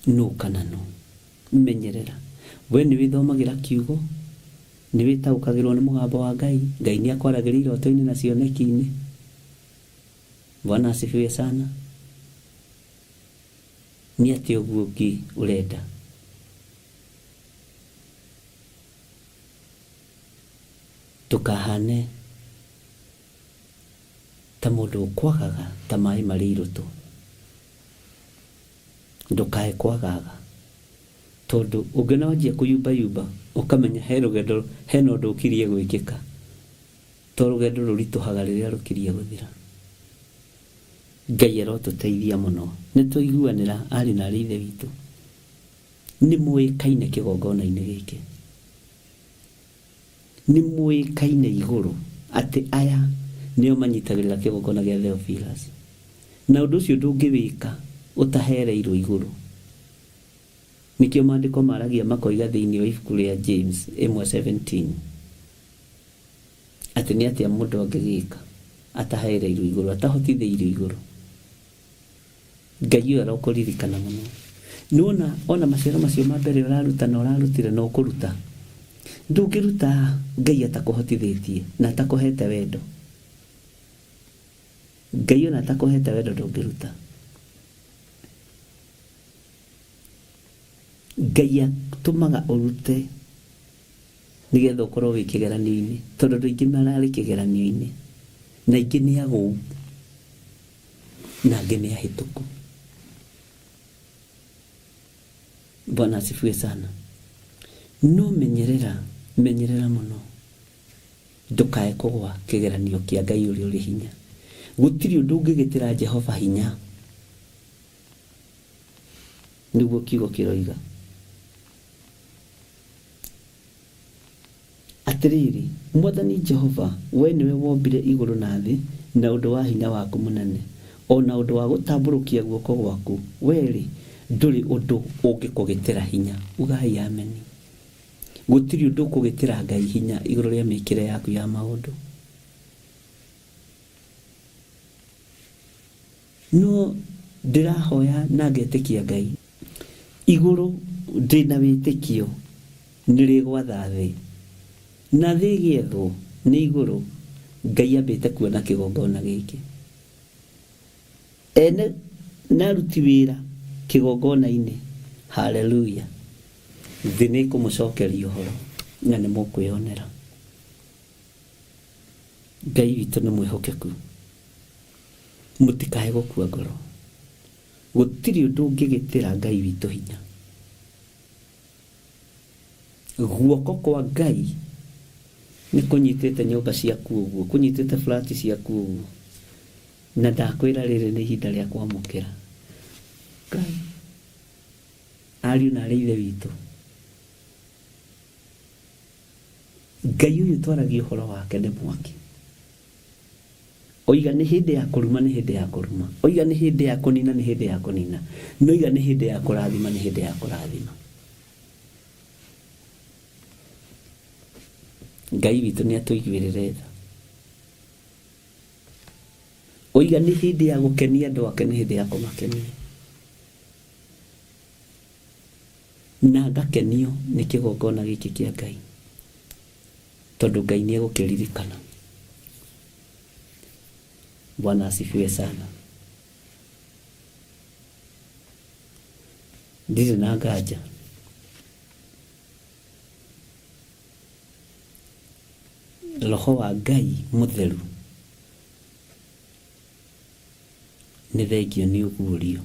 Nũ kana nũ. Menyerera. We nĩ wĩthomagĩra kiugo, nĩ wĩtaũkagĩrwo nĩ mũgambo wa Ngai. Ngai nĩ akwaragĩria iroto-inĩ na cioneki-inĩ. Bwana asifiwe sana. Nĩ atĩ ũguo ũngĩ ũrenda. Tukahane ta mũndũ ũkwagaga ta maĩ marĩ irũtũ. Ndũkae kwagaga. Tondũ ũngĩona wanjia kũyumbayumba ũkamenya he rũgendo hena ũndũ ũkirie gwĩkĩka. To rũgendo rũritũhaga rĩrĩa rũkirie gũthira. Ngai arotũteithia mũno. Nĩ tũiguanĩra arĩ na ithe witũ. Nĩ mũĩkaine kĩgongona-inĩ gĩkĩ. Nĩ mũĩkaine igũrũ atĩ aya nĩo manyitagĩrĩra kĩgongona gĩa Theophilus. Na ũndũ ũcio ndũngĩwĩka ũtahereirwo igũrũ. Nikio maandĩko maragia makoiga thĩinĩ wa ibuku rĩa James 1:17 atĩ nĩ atĩa mũndũ angĩgĩka atahereirwo igũrũ, atahotithĩirio igũrũ. Ngai ũyũ arokũririkana mũno. Nũna ona maciaro macio ma mbere ũraruta na ũrarutire na ũkũruta. Ndũngĩruta Ngai atakũhotithĩtie na atakũhete wendo. Ngai ona atakũhete wendo ndũngĩruta. Ngai atũmaga ũrute nĩgetha ũkorwo wĩ kĩgeranio-inĩ. Tondũ andũ aingĩ mararĩ kĩgeranio-inĩ na aingĩ nĩ agũu na angĩ nĩ ahĩtũku. Bwana asifiwe sana. No menyerera mũno. Ndũkae kũgwa kĩgeranio kĩa Ngai ũrĩa ũrĩ hinya. Gũtirĩ ũndũ ũngĩgĩtĩra Jehova hinya. Nĩguo kiugo kĩroiga. Atĩrĩrĩ, Mwathani Jehova, we nĩwe wombire igũrũ na thĩ na ũndũ wa hinya waku mũnene. Ona ũndũ wa gũtambũrũkia guoko gwaku, werĩ ndũrĩ ũndũ ũngĩkũgĩtĩra hinya. Ugai ameni. Gũtirĩ ũndũ ũkũgĩtĩra Ngai hinya igũrũ rĩa mĩkĩre yaku ya maũndũ. No ndĩrahoya na ngetĩkia Ngai. Igũrũ ndĩna wĩtĩkio nĩrĩgwatha thĩ. Na thĩ ĩgĩethwo nĩ igũrũ, Ngai ambĩte kuona kĩgongona gĩkĩ. Ene naruti wĩra kĩgongona-inĩ. Hallelujah. Thĩ nĩ kũmũcokeria ũhoro na nĩ mũkwĩonera. Ngai witũ nĩ mwĩhokeku. Mũtikae gũkua ngoro. Gũtirĩ ũndũ ũngĩgĩtĩra Ngai witũ hinya. Guoko kwa Ngai nĩ kũnyitĩte nyũmba ciaku ũguo, kũnyitĩte flati ciaku ũguo. Na ndakwĩra rĩrĩ nĩ ihinda rĩa kwamũkĩra. Ngai ariũ na arĩ ithe witũ. Ngai ũyũ twaragia ũhoro wake nĩ mwaki. Oiga nĩ hĩndĩ ya kũruma, nĩ hĩndĩ ya kũruma. Oiga nĩ hĩndĩ ya kũnina, nĩ hĩndĩ ya kũnina. Noiga nĩ hĩndĩ ya kũrathima, nĩ hĩndĩ ya kũrathima. Ngai witũ nĩ atũiguĩrĩre tha. Oiga nĩ hĩndĩ ya gũkenia andũ ake, nĩ hĩndĩ ya kũmakenia. Na ngakenio nĩ kĩgongona gĩkĩ kĩa Ngai. Tondũ Ngai nĩ egũkĩririkana. Bwana asifiwe sana. Ndirĩ na nganja. Roho wa Ngai mũtheru nĩ thengio nĩ ũguũrio.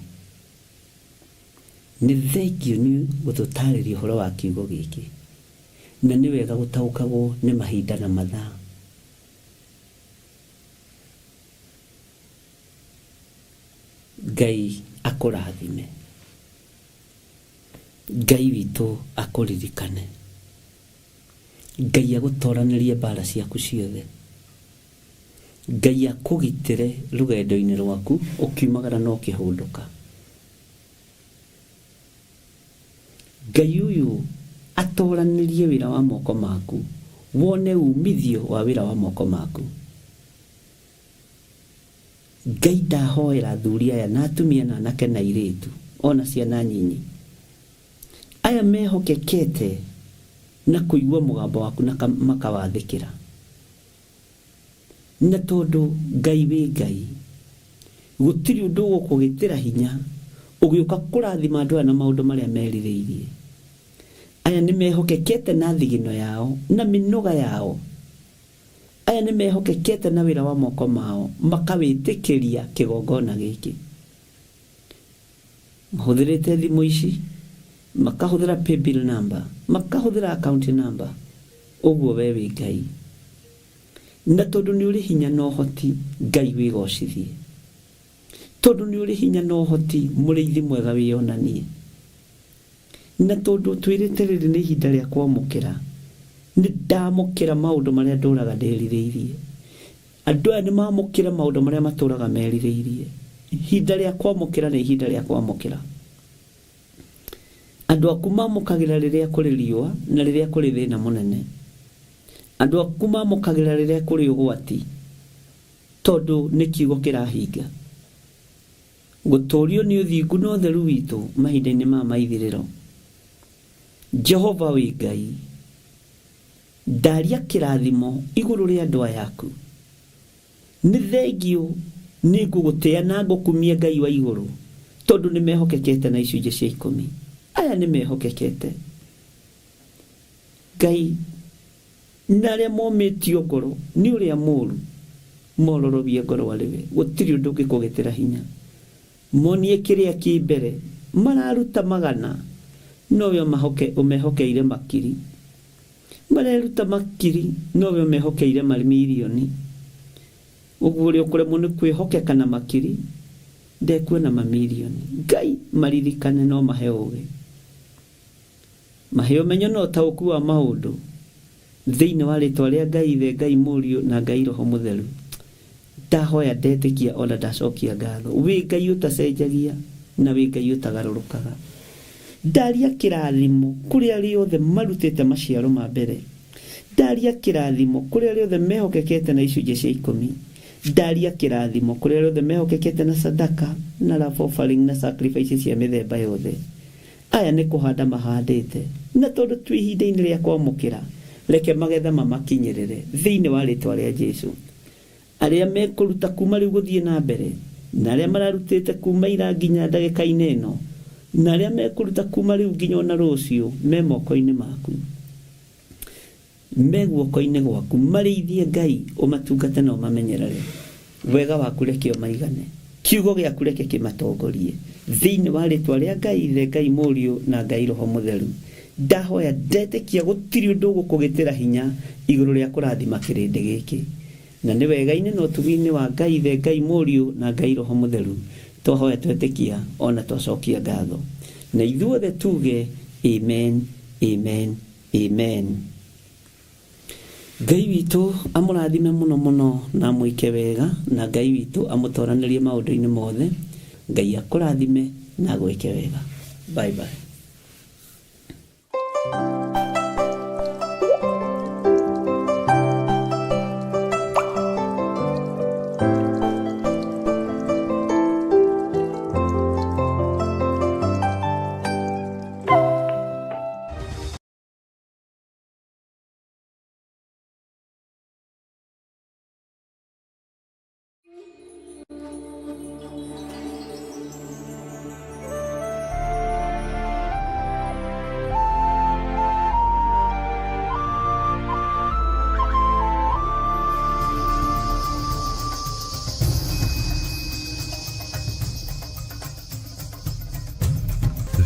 Nĩ thengio nĩ gũtũtarĩria ũhoro wa kiugo gĩkĩ. Na nĩ wega gũtaũkagwo nĩ mahinda na mathaa. Ngai akũrathime. Ngai witũ akũririkane. Ngai agũtoranĩrie mbara ciaku ciothe. Ngai akũgitĩre rũgendo-inĩ rwaku ũkiumagara na ũkĩhũndũka. Ngai ũyũ atoranĩrie wĩra wa moko maku, wone umithio wa wĩra wa moko maku. Ngai ndahoera athuri aya na atumia na anake na airĩtu ona ciana nyinyi aya mehokekete na kũigua mũgambo waku na makawathĩkĩra. Na tondũ Ngai wĩ Ngai, gũtirĩ ũndũ ũgũkũgĩtĩra hinya ũgĩũka kũrathima andũ aya na maũndũ marĩa merirĩirie. Aya nĩ mehokekete na thigino yao na mĩnoga yao. Aya nĩ mehokekete na wĩra wa moko mao, makawĩtĩkĩria kĩgongona gĩkĩ. Mahũthĩrĩte thimũ ici, makahũthĩra paybill number, makahũthĩra account number. Ũguo we wĩ Ngai. Na tondũ nĩ ũrĩ hinya na ũhoti, Ngai wĩgocithie. Tondũ nĩ ũrĩ hinya na ũhoti, mũrĩithi mwega wĩonanie. Na tondũ twĩrĩte rĩrĩ nĩ ihinda rĩa kwamũkĩra, nĩ ndamũkĩra maũndũ marĩa ndũraga nderirĩirie. Andũ aya nĩ mamũkĩra maũndũ marĩa matũraga merirĩirie. Ihinda rĩa kwamũkĩra nĩ ihinda rĩa kwamũkĩra. Andũ aku mamũkagĩra rĩrĩa kũrĩ riũa na rĩrĩa kũrĩ thĩna mũnene. Andũ aku mamũkagĩra rĩrĩa kũrĩ ũgwati, tondũ nĩ kiugo kĩrahinga. Gũtũũrio nĩ ũthingu na ũtheru witũ mahinda-inĩ ma maithirĩro. Jehova wĩ Ngai, ndaria kĩrathimo igũrũ rĩa andũ aya aku. Nĩ thengio nĩ ngũgũtĩa na ngũkumia Ngai wa igũrũ, tondũ nĩ mehokekete na icunjĩ cia 10. Aya nĩ mehokekete. Ngai, na arĩa momĩtio ngoro nĩ ũrĩa mũũru, mororobie ngoro arĩwe, gũtirĩ ũndũ ũngĩkũgĩtĩra hinya. Monie kĩrĩa kĩ mbere, mararuta magana, nowe ũmehokeire makiri. Mareruta makiri, nowe ũmehokeire mamirioni. Ũguo ũrĩa ũkũremwo nĩ kwĩhokeka na makiri, ndekuona mamirioni. Ngai, maririkane no mahe ũũgĩ. Mahe ũmenyo na ũtaũku wa maũndũ thĩinĩ wa rĩtwa rĩa Ngai Ithe, Ngai Mũriũ na Ngai Roho Mũtheru. Ndahoya ndetĩkia ona ndacokia ngatho. Wĩ Ngai ũtacenjagia na wĩ Ngai ũtagarũrũkaga. Ndaria kĩrathimo kũrĩ arĩa othe marutĩte maciaro ma mbere. Ndaria kĩrathimo kũrĩ arĩa othe mehokekete na icunjĩ cia 10. Ndaria kĩrathimo kũrĩ arĩa othe mehokekete na sadaka na love offering na sacrifices cia mĩthemba yothe. Aya nĩ kũhanda mahandĩte, na tondũ twĩ ihinda-inĩ rĩa kwamũkĩra, reke magetha mamakinyĩrĩre thĩinĩ wa rĩtwa rĩa Jesũ. Arĩa mekũruta kuma rĩu gũthiĩ na mbere, na arĩa mararutĩte kuma ira nginya ndagĩka-inĩ ĩno, na arĩa mekũruta kuma rĩu nginya ona rũciũ, me moko-inĩ maku, me guoko-inĩ gwaku. Marĩithie Ngai, ũmatungate na ũmamenyerere. Wega waku reke ũmaigane, kiugo gĩaku reke kĩmatongorie thĩinĩ wa rĩtwa rĩa Ngai Ithe, Ngai Mũriũ na Ngai Roho Mũtheru. Ndahoya ndetĩkia gũtirĩ ũndũ ũgũkũgĩtĩra hinya igũrũ rĩa kũrathima kĩrĩndĩ gĩkĩ. Na nĩ wega-inĩ na ũtugi-inĩ wa Ngai Ithe, Ngai Mũriũ na Ngai Roho Mũtheru twahoya twetĩkia ona twacokia ngatho. Na ithuothe tuge amen, amen, amen. Ngai witũ amũrathime mũno mũno na amwĩke wega, na Ngai witũ amũtoranĩrie maũndũ-inĩ mothe. Ngai akũrathime na agwĩke wega. Bye bye.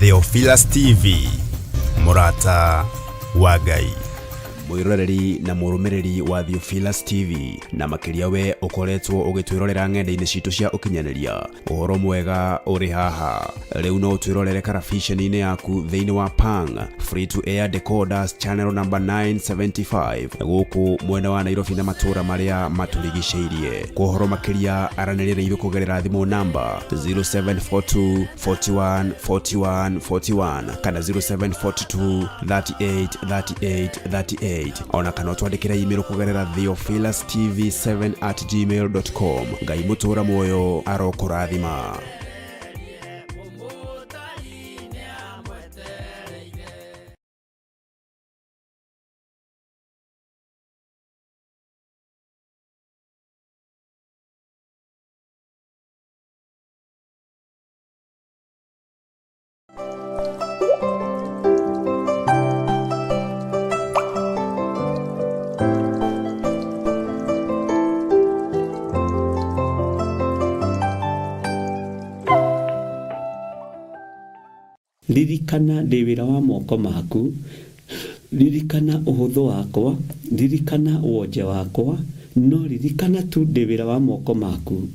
Theophilus TV, Mũrata wa Ngai. mwiroreri na murumiriri wa Theophilus TV na makiria we ukoretwo ugitwirorera ng'enda-ini citu cia ukinyaniria uhoro mwega uri haha riu no twirorere karabiceni-ini yaku thiini wa Pang free to air decoders channel number 975 guku mwena wa Nairobi na matura maria maturigiceirie kuhoro makiria aranirire ithu kugerera thimu namba 0742 41 41 41 kana 0742 38 38 38 ona kana twandikira email kugerera theophilustv7@gmail.com ngai mutura moyo arokurathima. Ririkana ndewira wa moko maku, ririkana uhuthu wakwa, ririkana wonje wakwa, no ririkana tu ndewira wa moko maku,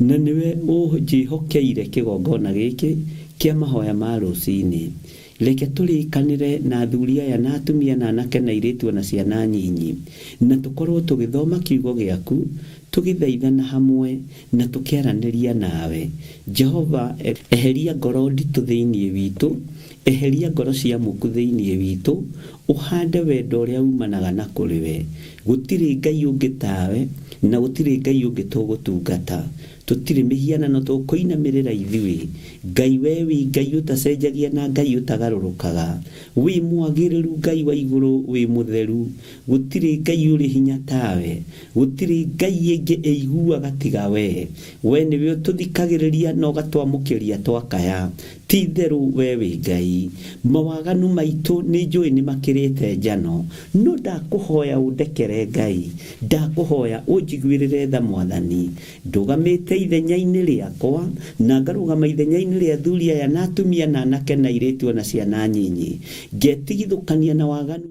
na niwe ujihokeire kigongona giki kia mahoya ma rucini. Reke turikanire na athuri aya na atumia na anake na airitu na ciana nyinyi, na tukorwo tugithoma kiugo giaku, tugithaithana hamwe na tukiaraniria nawe. Jehova, eheria ngoro nditu thiini witu, eheria ngoro cia muku thiini witu, uhande wendo uria umanaga na kuri we. Gutiri ngai ungi tawe na gutiri ngai ungi tugutungata. Tutiri mihianano tukuinamirira ithui. Ngai we wi ngai utacenjagia na ngai utagarurukaga. Wi mwagiriru ngai wa iguru wi mutheru. Gutiri ngai uri hinya tawe. Gutiri ngai ingi eiguaga tiga we. We niwe tuthikagiriria no gatwamukiria twakaya. Ti theru we wi ngai. Mawaganu maitu ni njui ni makirite njano. No ndakuhoya undekere ngai. Ndakuhoya unjiguirire tha Mwathani. Ndugamite ithenya-ini riakwa na ngarugama ithenya-ini ria athuri aya na atumia na anake na airitu na ciana nyinyi. Ngetigithukania na waganu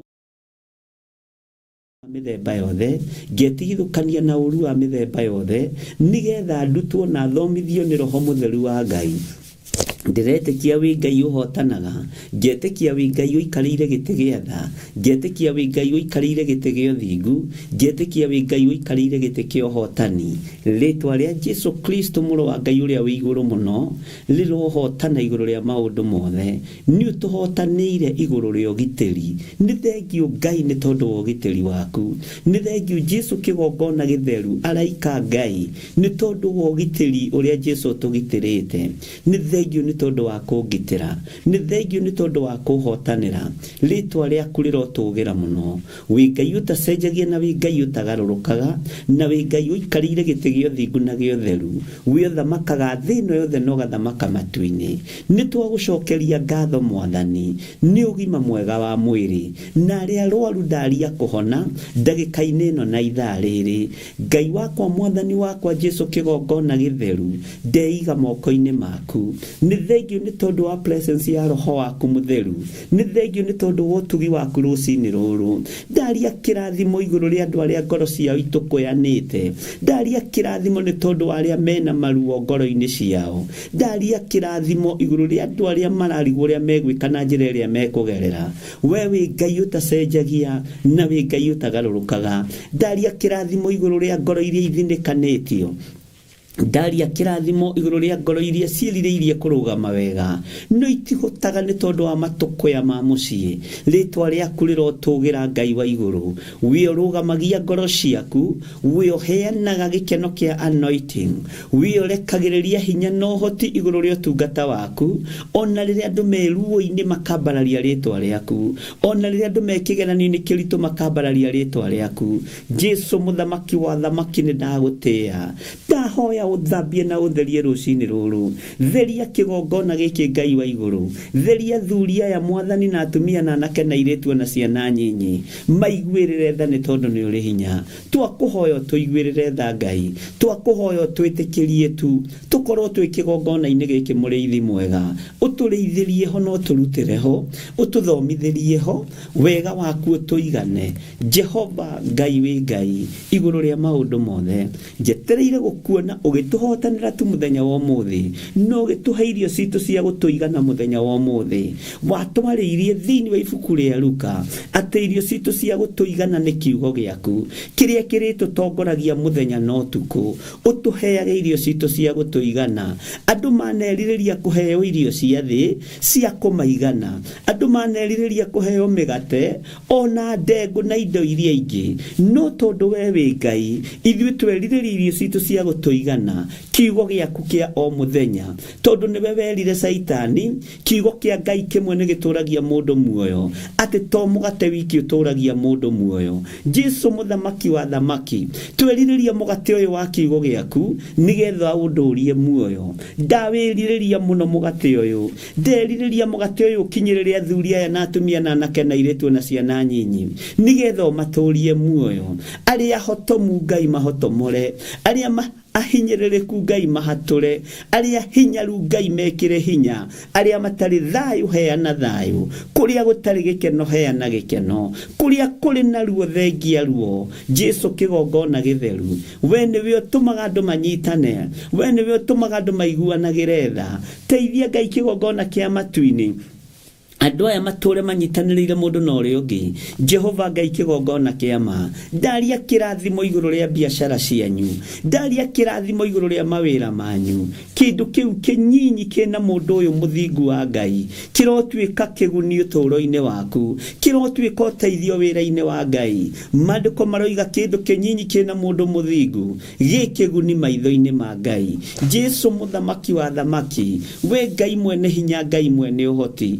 mithemba yothe, ngetigithukania na uru wa mithemba yothe, nigetha ndutwo na thomithio ni Roho Mutheru wa Ngai. Ndiretekia wi ngai uhotanaga, ngetekia wi ngai uikarire giti gia tha, ngetekia wi ngai uikarire giti gia uthingu, ngetekia wi ngai uikarire giti kia uhotani. Ritwa ria Jesu Kristo muru wa Ngai uria wi iguru muno rirohotana iguru ria maundu mothe. Ni utuhotanire iguru ria ugitiri. Ni thengiu Ngai ni tondu wa ugitiri waku. Ni thengiu Jesu kigongona githeru araika Ngai ni tondu wa ugitiri uria Jesu tugitirite. Ni thengiu ni tondu wa kungitira, ni thengiu ni tondu wa kuhotanira. Ritwa riaku rirotugira muno. Wi Ngai utacenjagia na wi Ngai utagarurukaga, na wi Ngai uikarire giti gia uthingu na gia utheru. Wi uthamakaga thi ino yothe no gathamaka matu-ini. Ni twagucokeria ngatho Mwathani ni ugima mwega wa mwiri, na aria arwaru ndaria kuhona ndagika-ini ino na ithaa riri. Ngai wakwa Mwathani wakwa Jesu kigongona githeru, ndeiga moko-ini maku. Ni thengiu ni tondu wa presence ya Roho waku Mutheru. Ni thengiu ni tondu wa utugi waku rucini ruru. Ndaria kirathimo iguru ria andu aria ngoro ciao itukuyanite. Ndaria kirathimo ni tondu wa aria mena maruo ngoro-ini ciao. Ndaria kirathimo iguru ria andu aria mararigwo uria megwika na njira iria mekugerera. We wi Ngai utacenjagia na wi Ngai utagarurukaga. Ndaria kirathimo iguru ria ngoro iria ithinikanitio. Ndaria kirathimo iguru ria ngoro iria ciĩrirĩirie kurugama wega, no itihotaga ni tondu wa matukuya ma mucii. Ritwa riaku rirotugira Ngai wa iguru. Wi urugamagia ngoro ciaku, wi uheanaga gikeno kia anointing, wi urekagiriria hinya no hoti iguru ria utungata waku. Ona riria andu meruo-ini makambararia ritwa riaku, ona riria andu mekigeranio-ini kiritu makambararia ritwa riaku. Jesu muthamaki wa thamaki ni ndagutia. Ndahoya ndahoya uthambie na utherie rucini ruru theria kigongona giki Ngai wa iguru theria thuria ya mwathani na atumia na anake na iretu na ciana nyinyi maiguirire tha ni tondu ni uri hinya twakuhoya tuiguirire tha Ngai twakuhoya twitikirie tu tukorwo twi kigongona-ini giki muriithi mwega utureithirie ho no turutire ho ututhomithirie ho wega waku tuigane Jehova Ngai wi Ngai iguru ria maundu mothe njetereire gukuona ugituhotanira tu muthenya wa umuthi no gituhe irio citu cia gutuigana muthenya wa umuthi watwariirie thiini wa ibuku ria Luka ati irio citu cia gutuigana ni kiugo giaku kiria kiritutongoragia muthenya no tuku utuheage irio citu cia gutuigana andu maneririria kuheo irio cia thi cia kumaigana andu maneririria kuheo migate ona ndengu na indo iria ingi no tondu we wi Ngai ithuĩ twerirĩria irio citu cia gutuigana kiugo giaku kia o muthenya tondu niwe werire Saitani kiugo kia Ngai kimwe ni gituragia mundu muoyo ati to mugate wiki uturagia mundu muoyo Jesu muthamaki wa thamaki twerirĩria mugate uyu wa kiugo giaku nigetha undurie muoyo ndawĩrirĩria muno mugate uyu nderirĩria mugate uyu kinyĩrĩria athuri aya na atumia na anake na iretu na ciana nyinyi nigetha maturie muoyo aria hotomu Ngai mahotomore aria ahinyĩrĩrĩku Ngai mahatũre aria hinyaru Ngai mekire hinya aria matari thayu heana thayu kuria gutari gikeno heana gikeno kuria kuri na ruo thengia ruo Jesu kigongona githeru we niwe utumaga andu manyitane we niwe utumaga andu maiguanagire tha teithia Ngai kigongona kia matu-ini andu aya mature manyitanĩrĩire mundu na ũrĩa ũngĩ Jehova Ngai kigongona kiama ndaria kirathimo iguru ria biashara cianyu ndaria kirathimo iguru ria mawĩra manyu kindu kiu kinyinyi kina mundu uyu muthingu wa Ngai kirotwika kiguni ũtũro-inĩ waku kirotwika ũteithio wĩra-inĩ wa Ngai maandĩko maroiga kindu kinyinyi kina mundu muthingu gĩkĩguni maitho-inĩ ma Ngai Jesu muthamaki wa thamaki we Ngai mwene hinya Ngai mwene ũhoti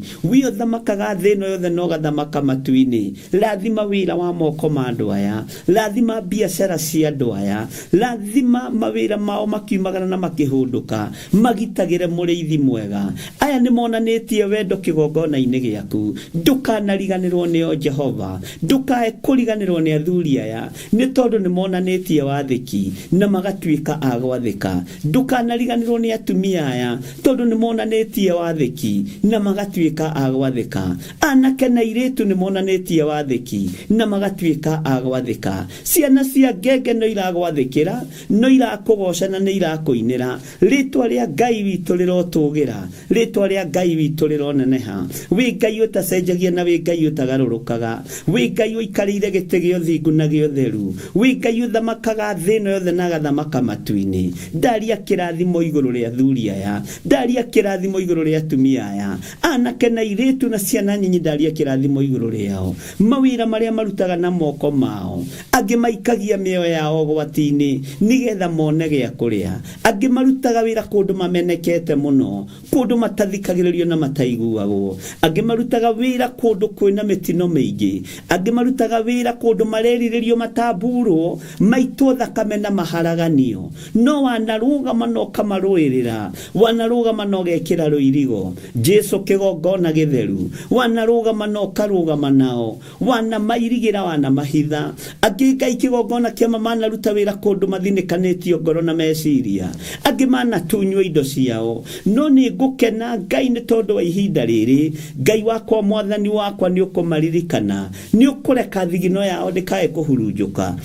thamakaga thino yothe no gathamaka matu-ini lathima wira wa moko ma andu aya lathima biashara cia andu aya lathima mawira mao makiumagana na makihunduka magitagire muriithi mwega aya ni monanitie wendo kigongona-ini giaku ndukanariganirwo ni Jehova ndukae kuriganirwo ni athuri aya ni tondu ni monanitie wathiki na magatwika agwathika ndukanariganirwo ni atumia aya tondu ni monanitie wathiki na magatwika agwathika anake na iretu ni monanitie wathiki na magatwika agwathika ciana cia ngenge no iragwathikira no irakugocana ni irakuinira ritwa ria Ngai witu rirotugira ritwa ria Ngai witu rironeneha wi Ngai utacenjagia na wi Ngai utagarũrũkaga wi Ngai uikarĩire gĩtĩ gĩa ũthingu na gĩa ũtheru wi Ngai uthamakaga thĩ yothe na gathamaka matu-ini ndaria kĩrathimo igũrũ ria athuri aya ndaria kĩrathimo igũrũ ria atumia aya anake na iretu na ciana nyinyi ndaria kirathimo iguru riao mawira maria marutaga na moko mao angi maikagia mioyo yao gwati-ini nigetha mone gĩa kuria angi marutaga wira kundu mamenekete muno kundu matathikagiririo na mataiguagwo angi marutaga wira kundu kwina mitino mingi angi marutaga wira kundu mareriririo matamburwo maitwo thakame na maharaganio no wanarugama no kamarũĩrĩra wanarugama no gekira rũirigo Jesu kigongona githeru wanarugama no karugama nao wana mairigira wana mahitha angi Ngai kigongona kia mana ruta wira kundu mathinikanitio ngoro na meciria angi mana tunywa indo ciao no ni ngukena Ngai ni tondu wa ihinda riri Ngai wakwa mwathani wakwa ni ukumaririkana ni ukureka thigino yao ndikae kuhurunjuka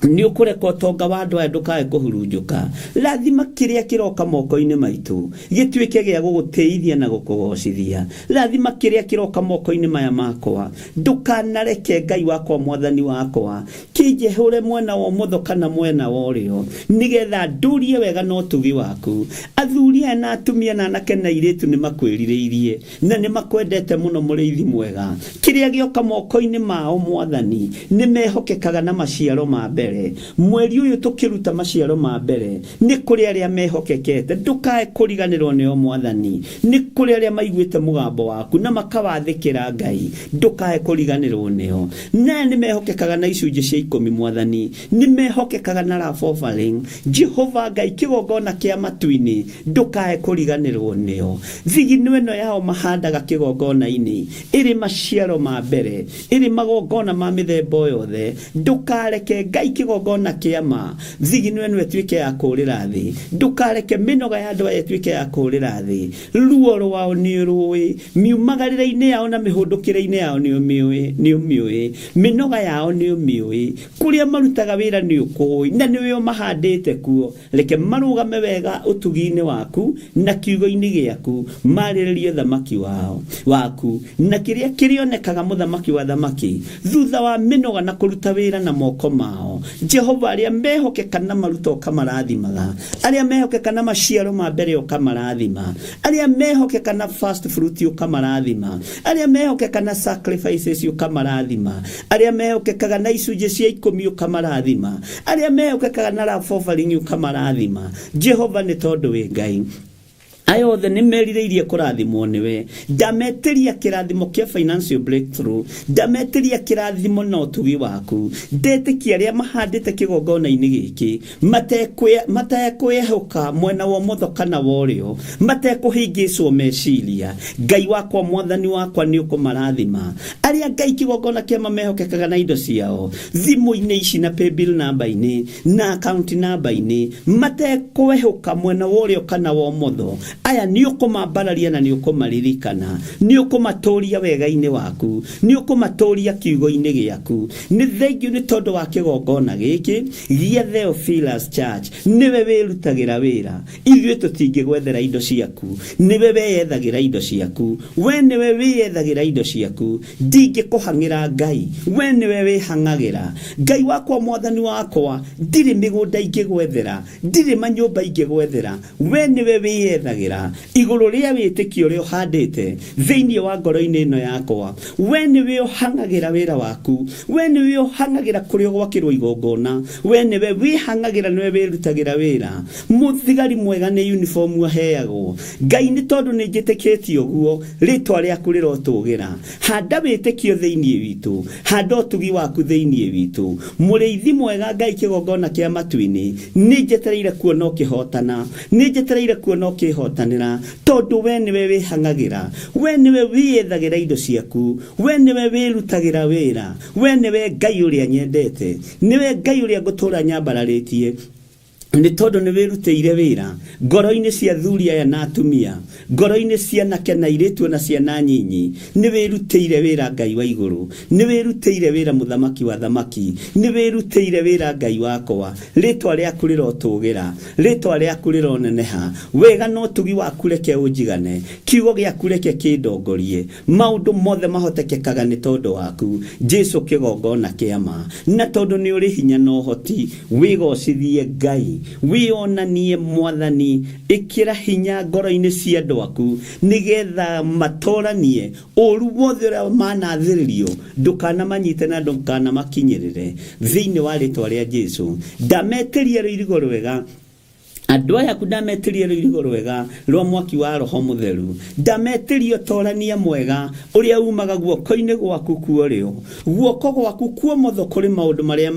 ni ukureka utonga wa andu aya ndukae kuhurunjuka lathima kiria kiroka moko-ini maitu gitwike gia gugutĩithia na gukugocithia lathima kiria kiroka moko-ini maya makwa ndukanareke Ngai wakwa mwathani wakwa kijehure mwena wa umotho kana mwena wa ũrĩo nigetha ndurie wega no tugi waku athuri aya na atumia na anake na iretu ni makwĩrirĩirie na ni makwendete muno mũrĩithi mwega kiria gioka moko-ini mao mwathani ni mehokekaga na maciaro ma mbere mbere mweri uyu tukiruta maciaro ma mbere ni kuri aria mehokekete ndukae kuriganirwo ni o mwathani ni kuri aria maiguite mugambo waku na makawathikira Ngai ndukae kuriganirwo nio na ni mehokekaga na icunje cia 10 mwathani ni mehokekaga na love offering Jehova Ngai kigongona kia matuini ndukae kuriganirwo nio thigino eno yao mahandaga kigongona-ini iri maciaro ma mbere iri magongona ma mithemba yothe ndukareke Ngai kigongona kia ma thigino eno etuike ya kurira thi ndukareke minoga ya andu etuike ya kurira thi ruo rwao ni ruwi miumagarira-ini yao na mihundukire-ini yao ni umiui minoga yao ni umiui kuria marutaga wira ni ukui na niwe mahandite kuo reke marugame wega utugi-ini waku na kiugo-ini giaku mariririe thamaki waku na kiria kirionekaga muthamaki wa thamaki thutha wa minoga na kuruta wira na moko mao Jehova aria mehokeka na maruta ukamarathimaga aria mehokeka na maciaro ma mbere ukamaраthima aria mehokeka na first fruit ukamaраthima aria mehokeka na sacrifices ukamaраthima aria mehokekaga na icunje cia 10 ukamaраthima aria mehokekaga na love offering ukamaраthima Jehova ni tondu wi Ngai ayothe ni merirĩirie kũrathimwo niwe ndameteria kĩrathimo kia financial breakthrough ndameteria kĩrathimo na ũtugi waku ndetekia arĩa mahandĩte kĩgongona-inĩ gĩkĩ matekwehoka mwena wa ũmotho kana wa ũrĩo matekũhĩngĩcwo meciria Ngai wakwa mwathani wakwa nĩ ũkũmarathima arĩa Ngai kĩgongona kia mamehokekaga na indo ciao thimũ-inĩ ici na paybill number-inĩ na account number-inĩ matekwehoka mwena wa ũrĩo kana wa ũmotho aya ni ukumambararia na ni ukumaririkana ni ukumatoria wega-ini waku ni ukumatoria kiugo-ini giaku ni thengiu ni tondu wa kigongona giki gia Theophilus Church niwe wirutagira wira ithuĩ tutingĩgwethera indo ciaku niwe weyethagira indo ciaku we niwe wiyethagira indo ciaku ndingĩkũhang'ĩra Ngai we niwe wihang'agĩra Ngai wakwa mwathani wakwa ndirĩ mĩgũnda ingĩgwethera ndirĩ manyũmba ingĩgwethera we niwe wiyethagira iguru ria witikio rio handite thiini wa ngoro-ini ino yakwa we niwe uhangagira wira waku we niwe uhangagira kurio gwakirwo igongona we niwe wihang'agira niwe wirutagira wira muthigari mwega ni uniform aheagwo Ngai ni tondu ni njitikitio guo ritwa riaku rirotugira handa witikio thiini witu handa utugi waku thiini witu muriithi mwega Ngai kigongona kia matuini ni njetereire kuona ukihotana ni njetereire kuona ukihotanira tondu we niwe wihang'agira we niwe wiyethagira indo ciaku we niwe wirutagira wira we niwe Ngai uria nyendete niwe Ngai uria ngutura nyambararitie ni tondu ni wirutĩire wira ngoro-ini cia thuri aya na atumia ngoro-ini cia nake na iritu na ciana nyinyi ni wirutĩire wira Ngai wa iguru ni wirutĩire wira muthamaki wa thamaki ni wirutĩire wira Ngai wakwa ritwa riaku rirotugira ritwa riaku rironeneha wega no tugi waku reke unjigane kiugo giaku reke kindongorie maundu mothe mahotekekaga ni tondu waku Jesu kigongona kiama na tondu ni uri hinya no hoti wigocithie Ngai wionanie mwathani ikira hinya ngoro-ini cia andu aku nigetha matoranie uru wothe uria manathiririo ndukana manyite na ndukana makinyirire thiini wa ritwa ria Jesu ndameteria irigo rwega andu aya kudametirie irigo rwega rwa mwaki wa roho mutheru ndameterio torania mwega uria umaga guoko-ini gwaku kuorio guoko gwaku kuomotho kuri maundu maria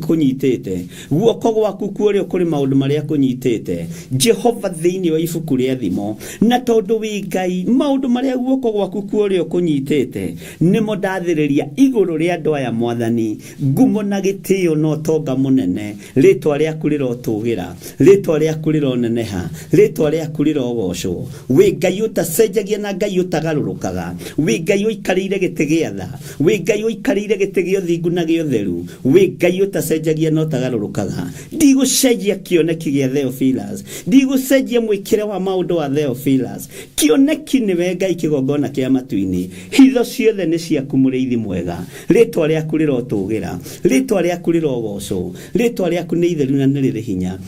kunyitite guoko gwaku kuorio kuri maundu maria kunyitite Jehova thiini wa ibuku ria thimo na tondu wi Ngai maundu maria guoko gwaku kuorio kunyitite nimo ndathiriria iguru ria andu aya mwathani ngumo na gitio no tonga munene ritwa riaku rirotugira ritwa riaku rironeneha ritwa riaku rirogocwo wi Ngai utacenjagia na Ngai utagarurukaga wi Ngai uikarire giti gia tha wi Ngai uikarire giti gia thingu na gia theru wi Ngai utacenjagia na utagarurukaga ndigucenjia kioneki gia Theophilus ndigucenjia mwikire wa maundu wa Theophilus kioneki niwe Ngai kigongona kia matuini hitho ciothe ni ciaku muriithi mwega ritwa riaku rirotugira ritwa riaku rirogocwo ritwa riaku ni itheru na ni riri hinya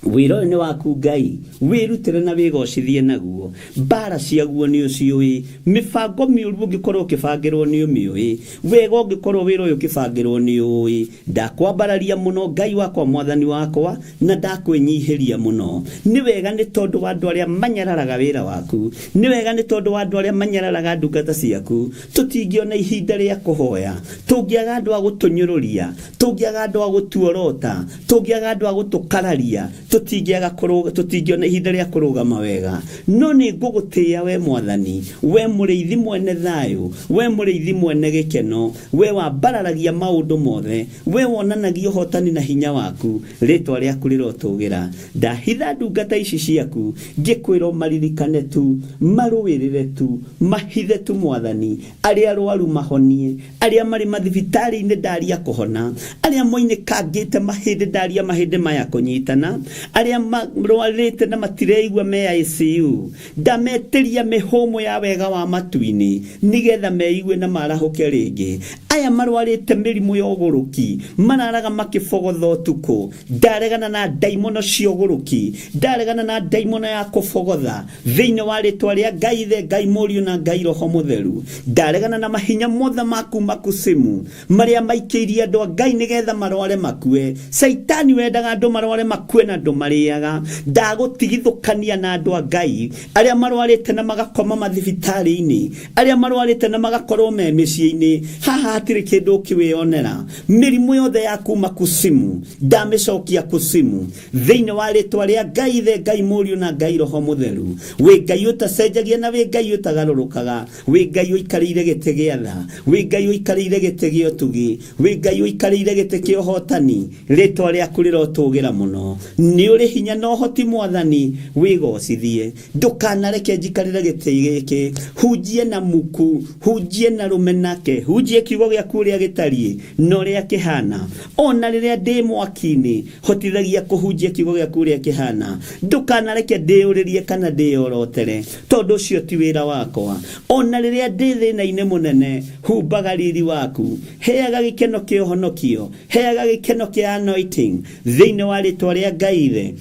wĩra ũyũ nĩ waku Ngai, wĩrutĩre na wĩgocithie naguo. Mbara ciaguo nĩ ũciũĩ, mĩbango mĩũru ũngĩkorwo ũkĩbangĩrwo nĩ ũmĩũĩ, wega ũngĩkorwo wĩra ũyũ ũkĩbangĩrwo nĩ ũĩ. Ndakwambararia mũno Ngai wakwa mwathani wakwa, na ndakwĩnyihĩria mũno. Nĩ wega nĩ tondũ wa andũ arĩa manyararaga wĩra waku, nĩ wega nĩ tondũ wa andũ arĩa manyararaga ndungata ciaku. Tũtingĩona ihinda rĩa kũhoya, tũngĩaga andũ a gũtũnyũrũria, tũngĩaga andũ a gũtuorota, tũngĩaga andũ a gũtũkararia, tũtingĩona ihinda rĩa kũrũgama wega. No nĩ ngũgũtĩĩa we Mwathani, we mũrĩithi mwene thayũ, we mũrĩithi mwene gĩkeno, we wambararagia maũndũ mothe, we wonanagia ũhotani na hinya waku. Rĩtwa rĩaku rĩrotũgĩra. Ndahitha ndungata ici ciaku, ngĩkwĩra maririkane tu, marũĩrĩre tu, mahithe tu Mwathani. Arĩa arwaru mahonie, arĩa marĩ mathibitarĩ-inĩ ndaria kũhona, arĩa moinĩkangĩte mahĩndĩ ndaria mahĩndĩ maya kũnyitana, arĩa marwarĩte na matireigua me ICU, ndametĩria mĩhũmũ ya wega wa matu-inĩ, nĩgetha meigue na marahũke rĩngĩ. Aya marwarĩte mĩrimũ ya ũgũrũki, mararaga makĩbogotha ũtukũ, ndaregana na ndaimono cia ũgũrũki, ndaregana na ndaimono ya kũbogotha thĩinĩ wa rĩtwa rĩa Ngai Ithe, Ngai Mũriũ na Ngai Roho Mũtheru. Ndaregana na mahinya mothe maku makusimu marĩa maikĩirie andũ a Ngai nĩgetha marware makue. Saitani wendaga andũ marware makue na andũ marĩaga. Ndagũtigithũkania na andũ a Ngai arĩa marwarĩte na magakoma mathibitarĩ-inĩ, arĩa marwarĩte na magakorwo me mĩciĩ-inĩ. Haha hatirĩ kĩndũ ũkĩwĩonera. Mĩrimũ yothe ya kuma kusimu ndamĩcokia kusimu thĩinĩ wa rĩtwa rĩa Ngai Ithe, Ngai Mũriũ na Ngai Roho Mũtheru. Wĩ Ngai ũtacenjagia na wĩ Ngai ũtagarũrũkaga, wĩ Ngai ũikarĩire gĩtĩ gĩa tha, wĩ Ngai ũikarĩire gĩtĩ gĩa ũtugi, wĩ Ngai ũikarĩire gĩtĩ kĩa ũhotani. Rĩtwa rĩaku rĩrotũgĩra mũno. Nĩ ũrĩ hinya na ũhoti Mwathani, wĩgocithie. Ndũkanareke njikarĩre gĩtĩ gĩkĩ. Hunjie na muku, hunjie na rũmenake, hunjie kiugo gĩaku ũrĩa gĩtariĩ na ũrĩa kĩhana. Ona rĩrĩa ndĩ mwaki-inĩ, hotithagia kũhunjia kiugo gĩaku ũrĩa kĩhana. Ndũkanareke ndĩũrĩrie kana ndĩyorotere, tondũ ũcio ti wĩra wakwa. Ona rĩrĩa ndĩ thĩna-inĩ mũnene, humbaga riri waku. Heaga gĩkeno kĩa ũhonokio, heaga gĩkeno kĩa anointing thĩinĩ wa rĩtwa rĩa Ngai Ithe,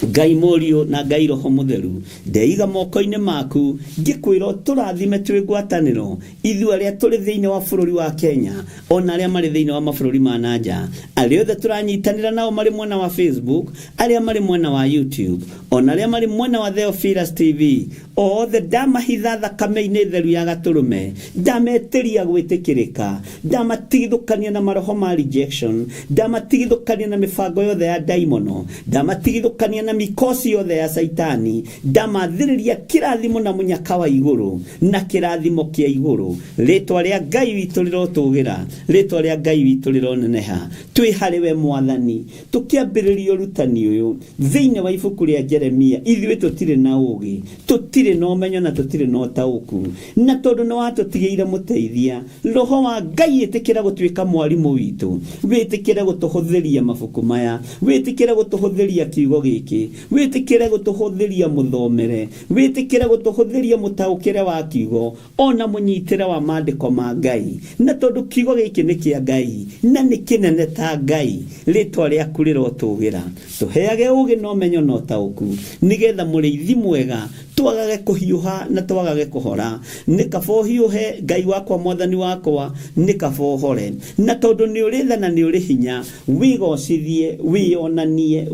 Ngai Mũriũ na Ngai Roho Mũtheru. Ndeiga moko-inĩ maku, ngĩkwĩra tũrathime twĩ ngwatanĩro ithuĩ arĩa tũrĩ thĩinĩ wa bũrũri wa Kenya, ona arĩa marĩ thĩinĩ wa mabũrũri ma nanja, arĩa othe tũranyitanĩra nao marĩ mwena wa Facebook, arĩa marĩ mwena wa YouTube, ona arĩa marĩ mwena wa Theophilus TV. Othe ndamahitha thakame-inĩ theru ya Gatũrũme, ndametĩria gwĩtĩkĩrĩka, ndamatigithũkania na maroho ma rejection, ndamatigithũkania na mĩbango yothe ya daimono, ndamatigithũkania na mikosi yothe ya Saitani, ndamathĩrĩria kĩrathimo na mũnyaka wa igũrũ na kĩrathimo kĩa igũrũ. Rĩtwa rĩa Ngai witũ rĩrotũgĩra, rĩtwa rĩa Ngai witũ rĩroneneha. Twĩ harĩ we Mwathani, tũkĩambĩrĩria ũrutani ũyũ thĩinĩ wa ibuku rĩa Jeremia. Ithuĩ tũtirĩ na ũũgĩ, tũtirĩ na ũmenyo na tũtirĩ na ũtaũku, na tondũ nĩ watũtigĩire mũteithia, Roho wa Ngai ĩtĩkĩra gũtuĩka mwarimũ witũ, wĩtĩkĩre gũtũhũthĩria mabuku maya, wĩtĩkĩre gũtũhũthĩria kiugo gĩkĩ, wĩtĩkĩre gũtũhũthĩria mũthomere, wĩtĩkĩre gũtũhũthĩria mũtaũkĩre wa kiugo, ona mũnyitĩre wa maandĩko ma Ngai. Na tondũ kiugo gĩkĩ nĩ kĩa Ngai na nĩ kĩnene ta Ngai, rĩtwa rĩaku rĩrotũgĩra. Tũheage ũũgĩ na ũmenyo na ũtaũku, nĩgetha mũrĩithi mwega twagage kũhiũha na twagage kũhora. Nĩ kaba ũhiũhe Ngai wakwa Mwathani wakwa, nĩ kaba ũhore. Na tondũ nĩ ũrĩ tha na nĩ ũrĩ hinya, wĩgocithie, wĩonanie,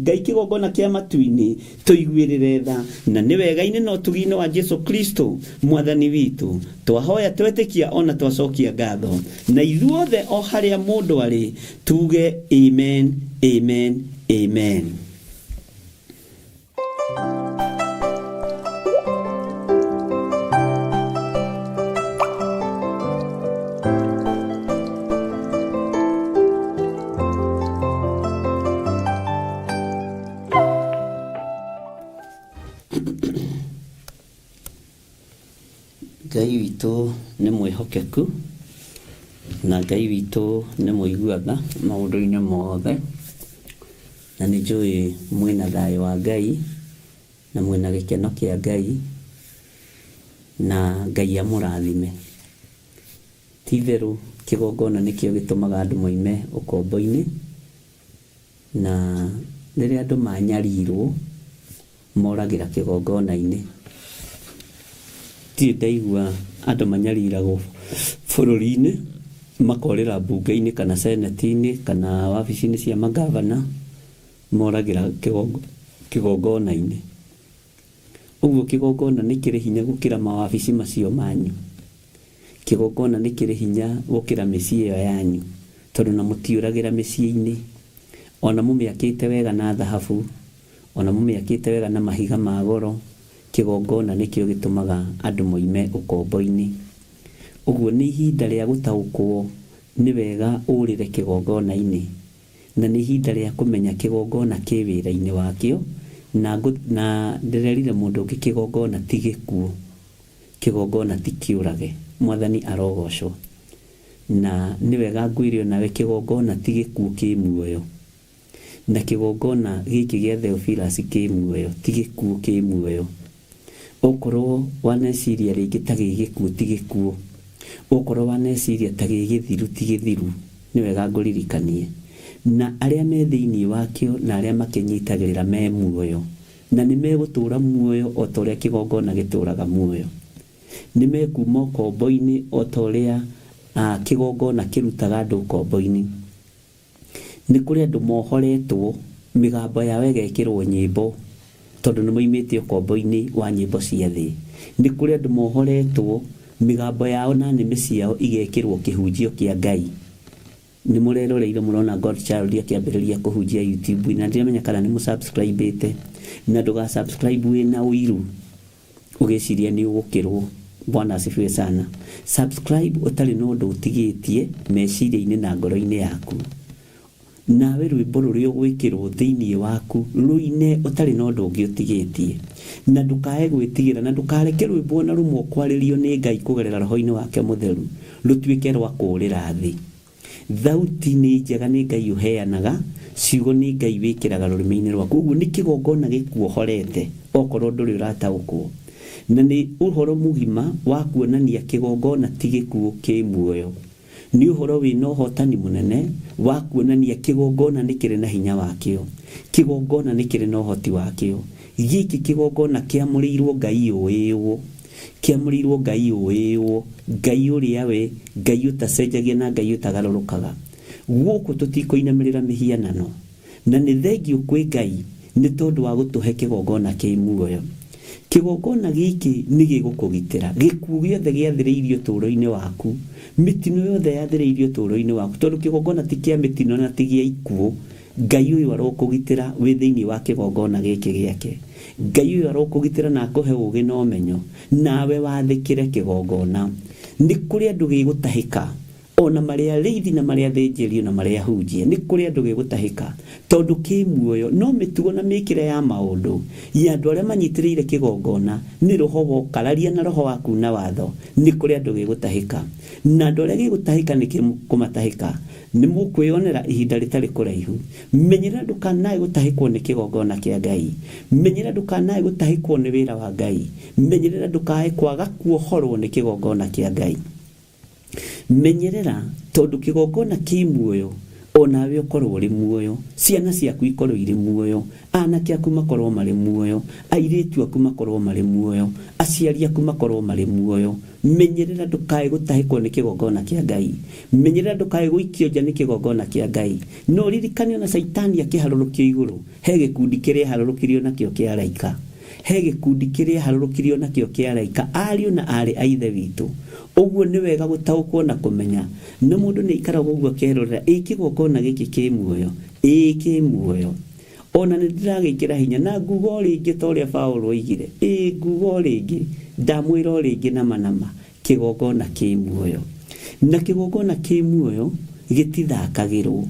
Ngai kĩgongona kĩa matu-inĩ, tũiguĩrĩre tha. Na nĩ wega-inĩ na ũtugi-inĩ wa Jesu Kristo Mwathani witũ twahoya twetĩkia ona twacokia ngatho. Na ithuothe o harĩa mũndũ arĩ tuge amen, amen, amen. Ngai witũ nĩ mwĩhokeku na Ngai witũ nĩ mũiguaga maũndũ-inĩ mothe, na nĩ njũĩ mwĩna thayũ wa Ngai na mwĩna gĩkeno kĩa Ngai, na Ngai amũrathime. Ti-itherũ kĩgongona nĩkĩo gĩtũmaga andũ moime ũkombo-inĩ, na rĩrĩa andũ manyarirwo moragira kĩgongona-inĩ. Ti ndaigua andũ manyariragwo bũrũri-inĩ makorĩra mbunge-inĩ kana seneti-inĩ kana wabici-inĩ cia magavana moragira kĩgongona-inĩ. Ũguo kĩgongona nĩ kĩrĩ hinya gũkĩra mawabici macio manyu. Kĩgongona nĩ kĩrĩ hinya gũkĩra mĩciĩ ĩyo yanyu, tondũ na mũtiũragĩra mĩciĩ-inĩ, ona mũmĩakĩte wega na thahabu, ona mũmĩakĩte wega na mahiga ma goro. Kĩgongona nĩkĩo gĩtũmaga andũ moime ũkombo-inĩ. Ũguo nĩ ihinda rĩa gũtaũkwo nĩ wega ũrĩre kĩgongona-inĩ, na nĩ ihinda rĩa kũmenya kĩgongona kĩ wĩra-inĩ wakĩo, na ndĩrerire mũndũ ũngĩ kĩgongona ti gĩkuũ, kĩgongona ti kĩũrage. Mwathani arogocwo. Na nĩ wega ngwĩre nawe kĩgongona ti gĩkuũ kĩ muoyo, na kĩgongona gĩkĩ gĩa Theophilus kĩ muoyo, ti gĩkuũ kĩ muoyo. Okorwo waneciria rĩngĩ ta gĩgĩkuũ ti gĩkuũ, okorwo waneciria ta gĩgĩthiru ti gĩthiru, nĩ wega ngũririkanie. Na arĩa me thĩinĩ wakĩo na arĩa makĩnyitagĩrĩra me muoyo, na nĩ megũtũra muoyo o ta ũrĩa kĩgongona gĩtũraga muoyo. Nĩ mekuma ũkombo-inĩ o ta ũrĩa kĩgongona kĩrutaga andũ ũkombo-inĩ. Nĩ kũrĩ andũ mohoretwo, mĩgambo yao ĩgekĩrwo nyĩmbo, tondũ nĩ moimĩte ũkombo-inĩ wa nyĩmbo cia thĩ. Nĩ kũrĩ andũ mohoretwo, mĩgambo yao na nĩmĩ ciao igekĩrwo kĩhunjio kĩa Ngai. Nĩ mũreroreire mũrona Godchild akĩambĩrĩria kũhunjia YouTube, na ndiramenya kana nĩ mũsubscribe-ĩte, na ndũgasubscribe wĩna ũiru ũgĩciria nĩ ũgũkĩrwo. Bwana asifiwe sana. Subscribe ũtarĩ na ũndũ ũtigĩtie meciria-inĩ na ngoro-inĩ yaku. Nawe rwĩmbo rũrĩa ũgwĩkĩrwo thĩinĩ waku rũine ũtarĩ na ũndũ ũngĩ ũtigĩtie, na ndũkae gwĩtigĩra, na ndũkareke rwĩmbo ona rũmwe kwarĩrio nĩ Ngai kũgerera roho-inĩ wake mũtheru rũtuĩke rwa kũũrĩra thĩ. Thauti nĩ njega, nĩ Ngai ũheanaga, ciugo nĩ Ngai wĩkĩraga rũrĩmĩ-inĩ rwaku. Ũguo nĩ kĩgongona gĩkuohorete okorwo ndũrĩ ũrataũkwo, na nĩ ũhoro mũgima wa kuonania kĩgongona ti gĩkuũ kĩ muoyo. Nĩ ũhoro wĩna ũhotani mũnene wa kuonania kĩgongona nĩ kĩrĩ na hinya wakĩo, kĩgongona nĩ kĩrĩ na ũhoti wakĩo. Gĩkĩ kĩgongona kĩamũrĩirwo Ngai ũĩywo, kĩamũrĩirwo Ngai ũĩywo, Ngai ũrĩa we, Ngai ũtacenjagia na Ngai ũtagarũrũkaga. Gũkũ tũtikũinamĩrĩra mĩhianano, na nĩ thengiũ kwĩ Ngai nĩ tondũ wa gũtũhe kĩgongona kĩ muoyo. Kĩgongona gĩkĩ nĩ gĩgũkũgitĩra gĩkuũ gĩothe gĩathĩrĩirio ũtũũro-inĩ waku, mĩtino yothe yathĩrĩirio ũtũũro-inĩ waku, tondũ kĩgongona ti kĩa mĩtino na ti gĩa ikuũ. Ngai ũyũ arokũgitĩra wĩ thĩinĩ wa kĩgongona gĩkĩ gĩake. Ngai ũyũ arokũgitĩra na akũhe ũũgĩ na ũmenyo, nawe wathĩkĩre kĩgongona. Nĩ kũrĩ andũ gĩgũtahĩka, ona marĩa arĩithi na marĩa athĩnjĩri na marĩa ahunjia, nĩ kũrĩ andũ gĩgũtahĩka tondũ kĩ muoyo. No mĩtugo na mĩkĩre ya maũndũ ya andũ arĩa manyitĩrĩire kĩgongona nĩ roho wokararia na roho waku na watho. Nĩ kũrĩ andũ gĩgũtahĩka, na andũ arĩa gĩgũtahĩka nĩ kũmatahĩka nĩ mũkwĩonera ihinda rĩtarĩ kũraihu. Menyerera ndũkanae gũtahĩkwo nĩ kĩgongona kĩa Ngai, menyerera ndũkanae gũtahĩkwo nĩ wĩra wa Ngai, menyerera ndũkae kwaga kuohorwo nĩ kĩgongona kĩa Ngai. Menyerera tondũ kĩgongona kĩ muoyo, onawe ũkorwo ũrĩ muoyo, ciana ciaku ikorwo irĩ muoyo, anake aku makorwo marĩ muoyo, airĩtu aku makorwo marĩ muoyo, aciari aku makorwo marĩ muoyo. Menyerera ndũkae gũtahĩkwo nĩ kĩgongona kĩa Ngai, menyerera ndũkae gũikio nja nĩ kĩgongona kĩa Ngai. No ririkane ona Saitani akĩharũrũkio igũrũ, he gĩkundi kĩrĩa harũrũkirio nakĩo kĩa araika, he gĩkundi kĩrĩa harũrũkirio nakĩo kĩa araika, ariũ na arĩ a Ithe witũ. Ũguo nĩ wega gũtaũkwo na kũmenya, na mũndũ nĩ aikaraga ũguo akĩrorera, kĩgongona gĩkĩ kĩ muoyo, kĩ muoyo. Ona nĩ ndĩragĩkĩra hinya na ngugo rĩngĩ ta ũrĩa Paulo oigire, ngugo rĩngĩ, ndamwĩra rĩngĩ nama, kĩgongona kĩ muoyo. Na kĩgongona kĩ muoyo gĩtithakagĩrwo.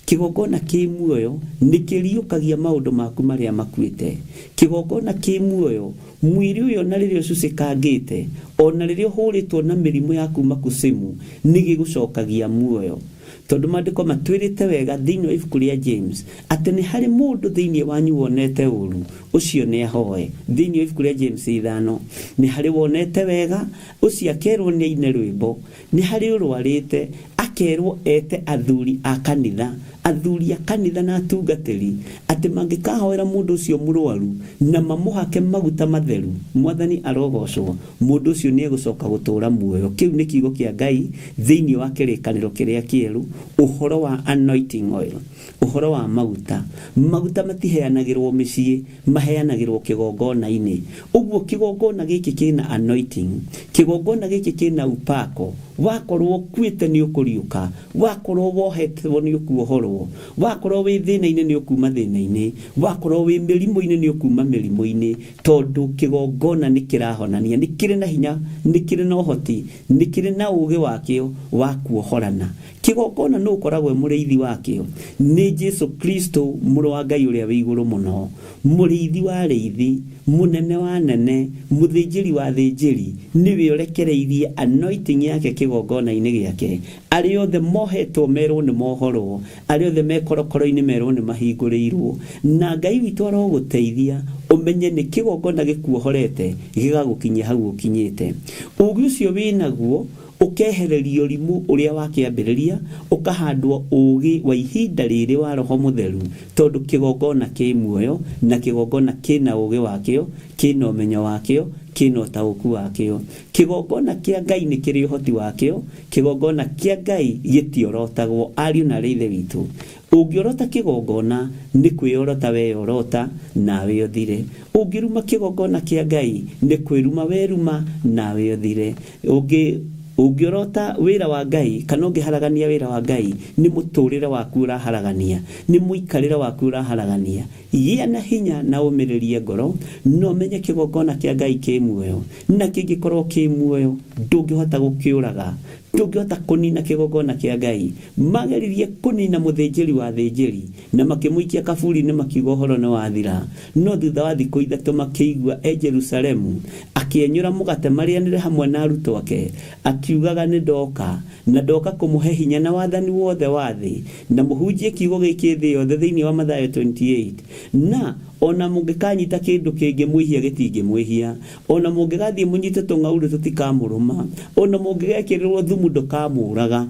Kĩgongona kĩ muoyo nĩ kĩriũkagia maũndũ maku marĩa makuĩte. Kĩgongona kĩ muoyo, mwĩrĩ ũyũ na rĩrĩa ũcucĩkangĩte, ona rĩrĩa ũhũrĩtwo na mĩrimũ ya kuma kusimu, nĩ gĩgũcokagia muoyo. Tondũ maandĩko matwĩrĩte wega thĩinĩ wa ibuku rĩa James atĩ nĩ harĩ mũndũ thĩinĩ wanyu wonete ũru, ũcio nĩ ahoe. Thĩinĩ wa ibuku rĩa James 5, nĩ harĩ wonete wega, ũcio akerwo nĩ aine rwĩmbo. Nĩ harĩ ũrwarĩte, akerwo ete athuri a kanitha athuri a kanitha na atungatĩri atĩ mangĩkahoera mũndũ ũcio mũrwaru na mamũhake maguta matheru, Mwathani arogocwo, mũndũ ũcio nĩ egũcoka gũtũũra muoyo. Kĩu nĩ kiugo kĩa Ngai thĩinĩ wa kĩrĩkanĩro kĩrĩa kĩerũ, ũhoro wa anointing oil, ũhoro wa maguta. Maguta matiheanagĩrwo mĩciĩ, maheanagĩrwo kĩgongona-inĩ. Ũguo kĩgongona gĩkĩ kĩna anointing, kĩgongona gĩkĩ kĩna upako. Wakorwo kuĩte nĩ ũkũriũka, wakorwo wohetwo nĩ ũkuohorwo, wakorwo wĩ thĩna-inĩ nĩ ũkuma thĩna-inĩ, wakorwo wĩ mĩrimũ-inĩ nĩ ũkuma mĩrimũ-inĩ, tondũ kĩgongona nĩ kĩrahonania, nĩ kĩrĩ na hinya, nĩ kĩrĩ na ũhoti, nĩ kĩrĩ na ũũgĩ wakĩo wa kuohorana. Kĩgongona nĩ ũkoragwo mũrĩithi wakĩo nĩ Jesu Kristo, mũrũ wa Ngai ũrĩa wĩ igũrũ mũno, mũrĩithi wa arĩithi, mũnene wa nene, mũthĩnjĩri wa thĩnjĩri, nĩwe ũrekereirie anointing yake kĩgongona-inĩ gĩake. Arĩa othe mohetwo merwo nĩ mohorwo, arĩa othe mekorokoro-inĩ merwo nĩ mahingũrĩirwo. Na Ngai witũ arogũteithia ũmenye nĩ kĩgongona gĩkuohorete gĩgagũkinyia hau ũkinyĩte. Ũũgĩ ũcio wĩnaguo ũkehererio ũrimũ ũrĩa wakĩambĩrĩria, ũkahandwo ũũgĩ wa ihinda rĩrĩ wa Roho Mũtheru, tondũ kĩgongona kĩ muoyo na kĩgongona kĩna ũũgĩ wakĩo, kĩna ũmenyo wakĩo, kĩna ũtaũku wakĩo. Kĩgongona kĩa Ngai nĩ kĩrĩ ũhoti wakĩo, kĩgongona kĩa Ngai gĩtiorotagwo. Ariũ na aarĩ a Ithe witũ, ũngĩorota kĩgongona nĩ kwĩyorota weyorota nawe ũthire. Ũngĩruma kĩgongona kĩa Ngai nĩ kwĩruma weruma nawe ũthire. Ũngĩorota wĩra wa Ngai kana ũngĩharagania wĩra wa Ngai, nĩ mũtũrĩre waku ũraharagania, nĩ mũikarĩre waku ũraharagania. Gĩa na hinya na ũmĩrĩrie ngoro, no ũmenye kĩgongona kĩa Ngai kĩ muoyo, na kĩngĩkorwo kĩ muoyo ndũngĩhota gũkĩũraga, ndũngĩhota kũnina kĩgongona kĩa Ngai. Mageririe kũnina mũthĩnjĩri wa thĩnjĩri na makĩmũikia kaburi-inĩ makiuga ũhoro nĩ wathira, no thutha wa thikũ ithatũ makĩigua Jerusalemu akĩenyũra mũgate marĩanĩre hamwe na arutwo ake, akiugaga nĩ ndoka, na ndoka kũmũhe hinya na wathani wothe wa thĩ, na mũhunjie kiugo gĩkĩ thĩ yothe thĩinĩ wa Mathayo 28. Na ona mũngĩkanyita kĩndũ kĩngĩmwĩhia gĩtingĩmwĩhia, ona mũngĩgathiĩ mũnyite tũng'aurũ tũtikamũrũma, ona mũngĩgekĩrĩrwo thumu ndũkamũraga.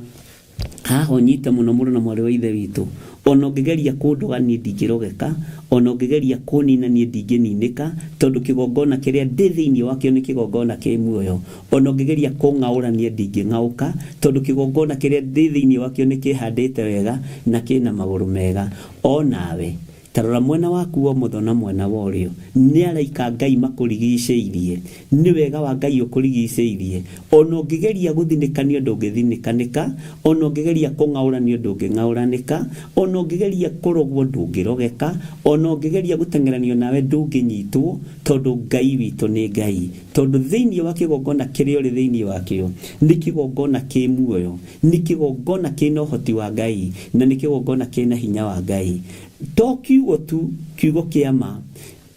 Haha ũnyite mũno mũrũ na mwarĩ wa Ithe witũ, ona ũngĩgeria kũndũga niĩ ndingĩrogeka, ona ũngĩgeria kũnina niĩ ndingĩninĩka, tondũ kĩgongona kĩrĩa ndĩ thĩinĩ wakĩo nĩ kĩgongona kĩ muoyo. Ona ũngĩgeria kũng'aũra niĩ ndingĩng'aũka, tondũ kĩgongona kĩrĩa ndĩ thĩinĩ wakĩo nĩ kĩhandĩte wega na kĩna magũrũ mega. O nawe tarora mwena waku wa ũmotho na mwena wa ũrĩo, nĩ araika Ngai makũrigicĩirie, nĩ wega wa Ngai ũkũrigicĩirie. Ona ũngĩgeria gũthinĩkanio ndũngĩthinĩkanĩka, ona ũngĩgeria kũng'aũranio ndũngĩng'aũranĩka, ona ũngĩgeria kũrogwo ndũngĩrogeka, ona ũngĩgeria gũteng'eranio nawe ndũngĩnyitwo, tondũ Ngai witũ nĩ Ngai. Tondũ thĩinĩ wa kĩgongona kĩrĩa ũrĩ thĩinĩ wakĩo nĩ kĩgongona kĩ muoyo, nĩ kĩgongona kĩna ũhoti wa Ngai, na nĩ kĩgongona kĩna hinya wa Ngai. To kiugo tu, kiugo kĩama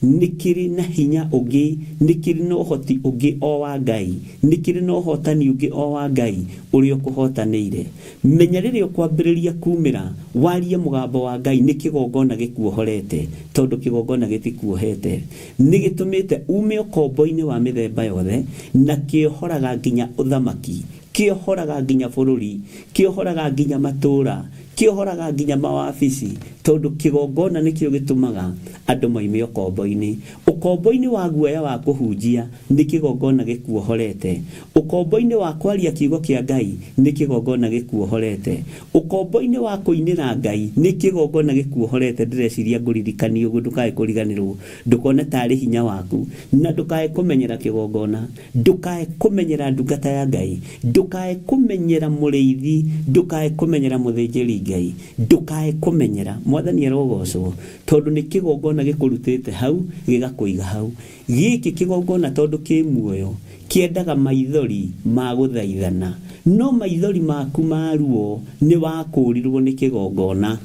nĩ kĩrĩ na hinya ũngĩ, nĩ kĩrĩ na ũhoti ũngĩ o wa Ngai, nĩ kĩrĩ na ũhotani ũngĩ o wa Ngai ũrĩa ũkũhotanĩire. Menya rĩrĩa ũkwambĩrĩria kumĩra warie mũgambo wa Ngai, nĩ kĩgongona gĩkuohorete, tondũ kĩgongona gĩtikuohete. Nĩ gĩtũmĩte ume ũkombo-inĩ wa mĩthemba yothe, na kĩohoraga nginya ũthamaki, kĩohoraga nginya bũrũri, kĩohoraga nginya matũũra, kĩohoraga nginya mawabici, tondũ kĩgongona nĩkĩo gĩtũmaga andũ maime ũkombo-inĩ. Ũkombo-inĩ wa guoya wa kũhunjia nĩ kĩgongona gĩkuohorete. Ũkombo-inĩ wa kwaria kiugo kĩa Ngai nĩ kĩgongona gĩkuohorete. Ũkombo-inĩ wa kũinĩra Ngai nĩ kĩgongona gĩkuohorete. Ndĩreciria ngũririkanie ũguo ndũkae kũriganĩrwo, ndũkone tarĩ hinya waku, na ndũkae kũmenyera kĩgongona, ndũkae kũmenyera ndungata ya Ngai, ndũkae kũmenyera mũrĩithi, ndũkae kũmenyera mũthĩnjĩri Ngai, ndũkae kũmenyera. Mwathani arogocwo, tondũ nĩ kĩgongona gĩkũrutĩte hau gĩgakũiga hau. Gĩkĩ kĩgongona tondũ kĩ muoyo kĩendaga maithori ma gũthaithana, no maithori maku ma ruo nĩ wakũrirwo nĩ kĩgongona.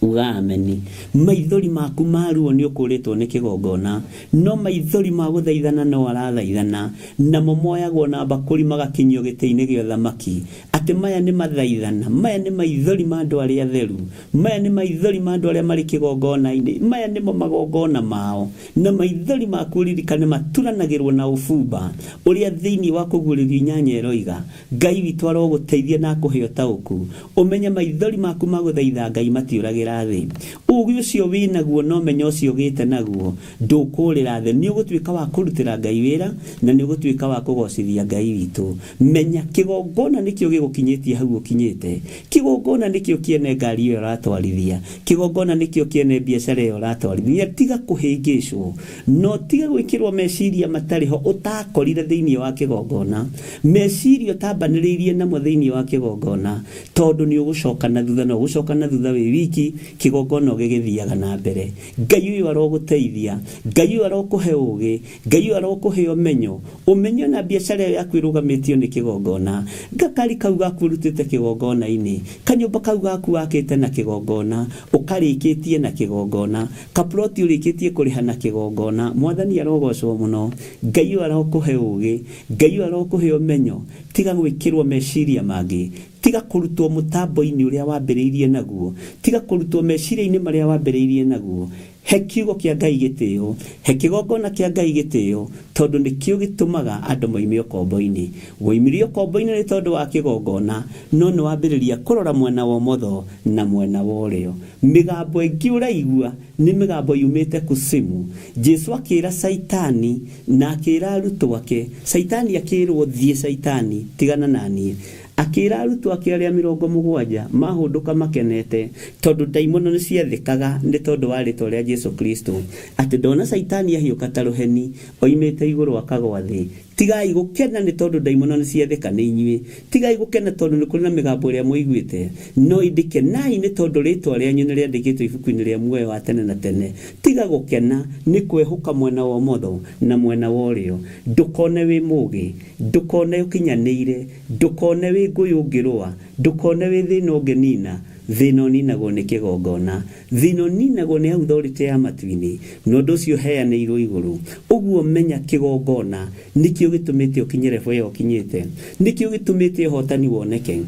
uga ameni. Maithori maku maruo ni ukuritwo ni kigongona, no maithori ma guthaithana no arathaithana, namo moyagwo na bakuri magakinyio giti-ini gĩa thamaki. Ati maya ni mathaithana, maya ni maithori ma andu aria atheru, maya ni maithori ma andu aria mari kigongona-ini, maya nimo magongona mao. Na maithori maku ririkane maturanagirwo na ufumba uria thiini wa kuguriria inyanya eroiga. Ngai witu aroguteithia na kuhe utauku, umenye maithori maku maguthaitha Ngai matiuragira thi. Ugi ucio winaguo no menyo ucio gite naguo ndukurira thi, ni ugutwika wa kurutira Ngai wira na ni ugutwika wa kugocithia Ngai witu. Menya kigongona nikio gigukinyitie hau ukinyite, kigongona nikio kiene ngari iyo ratwarithia, kigongona nikio kiene biacara iyo ratwarithia. Tiga kuhingicwo, no tiga gwikirwo meciria matariho utakorire thiini wa kigongona, meciria utambaniriirie namo thiini wa kigongona, tondu ni ugucoka na thutha, no ugucoka na thutha wi wiki, kigongona gigithiaga na mbere. Ngai uyu aroguteithia, Ngai uyu arokuhe ugi, Ngai uyu arokuhe umenyo, umenyo na biacara yaku irugamitio ni kigongona. Gakari kau gaku urutite kigongona-ini, kanyumba kau gaku wakite na kigongona, ukarikitie na kigongona, kaploti urikitie kuriha na kigongona. Mwathani arogocwo muno. Ngai uyu arokuhe ugi, Ngai uyu arokuhe umenyo. Tiga gwikirwo meciria mangi, tiga kurutwo mutambo-ini uria wambiriirie naguo, tiga kurutwo meciria-ini maria wambiriirie naguo. He kiugo kia Ngai gitio, he kigongona kia Ngai gitio, tondu nikio gitumaga andu moime ukombo-ini. Woimirio ukombo-ini ni tondu wa kigongona, no ni wambiriria kurora mwena wa motho na mwena wa urio. Migambo ingi uraigua ni migambo yumite kusimu. Jesu akira Saitani na akira arutwo ake, Saitani akirwo thie Saitani tigana nani, akira arutwo ake aria 70 mahunduka makenete tondu daimono ni ciathikaga ni tondu wa ritwa ria Jesu Kristo. Ati ndona Saitani ahiuka ta ruheni oimite iguru akagwa thi. Tigai gukena ni tondu daimono ni ciathika ni inyui, tigai gukena tondu ni kuri na migambo ria muiguite, no indikenai ni tondu ritwa ria nyu ni riandikitwo ibuku-ini ria muoyo wa tene na tene. Tiga gukena ni kwehuka mwena wa motho na mwena wa urio. Ndukone wi mugi, ndukone ukinyaniire, ndukone wi nguyungirwa, ndukone wi thina ungenina. Thina ninagwo ni kigongona, thina ninagwo ni authority ya matu-ini, no nducio heanirwo iguru. Uguo menya kigongona nikio gitumite ukinyire boyo ukinyite, nikio gitumite hotani woneke,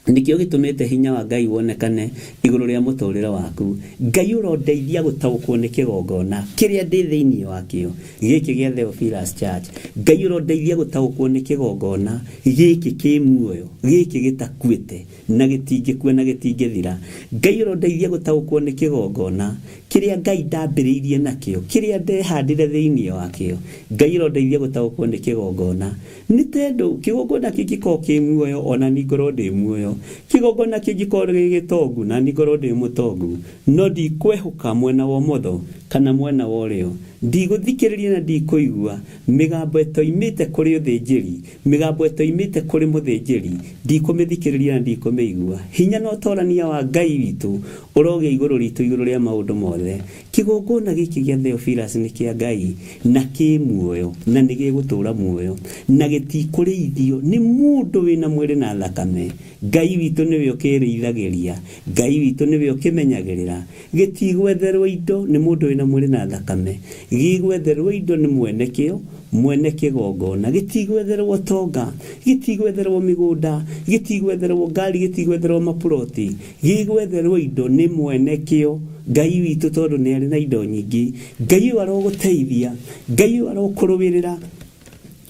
nikio gitumite hinya wa Ngai wonekane iguru ria muturira waku. Ngai urondeithia gutaukwo ni kigongona kiria ndi thiini wakio giki gia Theophilus Church. Ngai urondeithia gutaukwo ni kigongona giki ki muoyo, giki gitakuite na gitingikua na gitingithira. Ngai urondeithia gutaukwo ni kigongona kiria Ngai ndambiriirie nakio, kiria ndehandire thiini wakio. Ngai urondeithia gutaukwo ni kigongona ni tendo kigongona kingiko ki muoyo, ona ni ngoro ndi muoyo. Kigongona kingiko gigitongu na ni ngoro ndi mutongu, no ndikwehuka mwena wa motho kana mwena wa urio. Ndiguthikiriria na ndikuigua migambo etoimite kuri uthinjiri, migambo etoimite kuri muthinjiri, ndikumithikiriria na ndikumeigua. Hinya no torania wa Ngai witu uroge iguru ritu, iguru ria maundu mothe. Kigongona giki gia Theophilus ni kia Ngai na ki muoyo na ni gigutura muoyo na gitikurithio ni mundu wina mwiri na thakame. Ngai witu niwe ukirithagiriria, Ngai witu niwe ukimenyagirira. Gitigwetherwo indo ni mundu wina mwiri na thakame, gigwetherwo indo ni mwenekio, mwene kigongona. Gitigwetherwo tonga, gitigwetherwo migunda, gitigwetherwo ngari, gitigwetherwo mapuroti, gigwetherwo indo ni mwenekio. Ngai witu tondu ni ari na indo nyingi. Ngai aroguteithia, Ngai arokurubirira,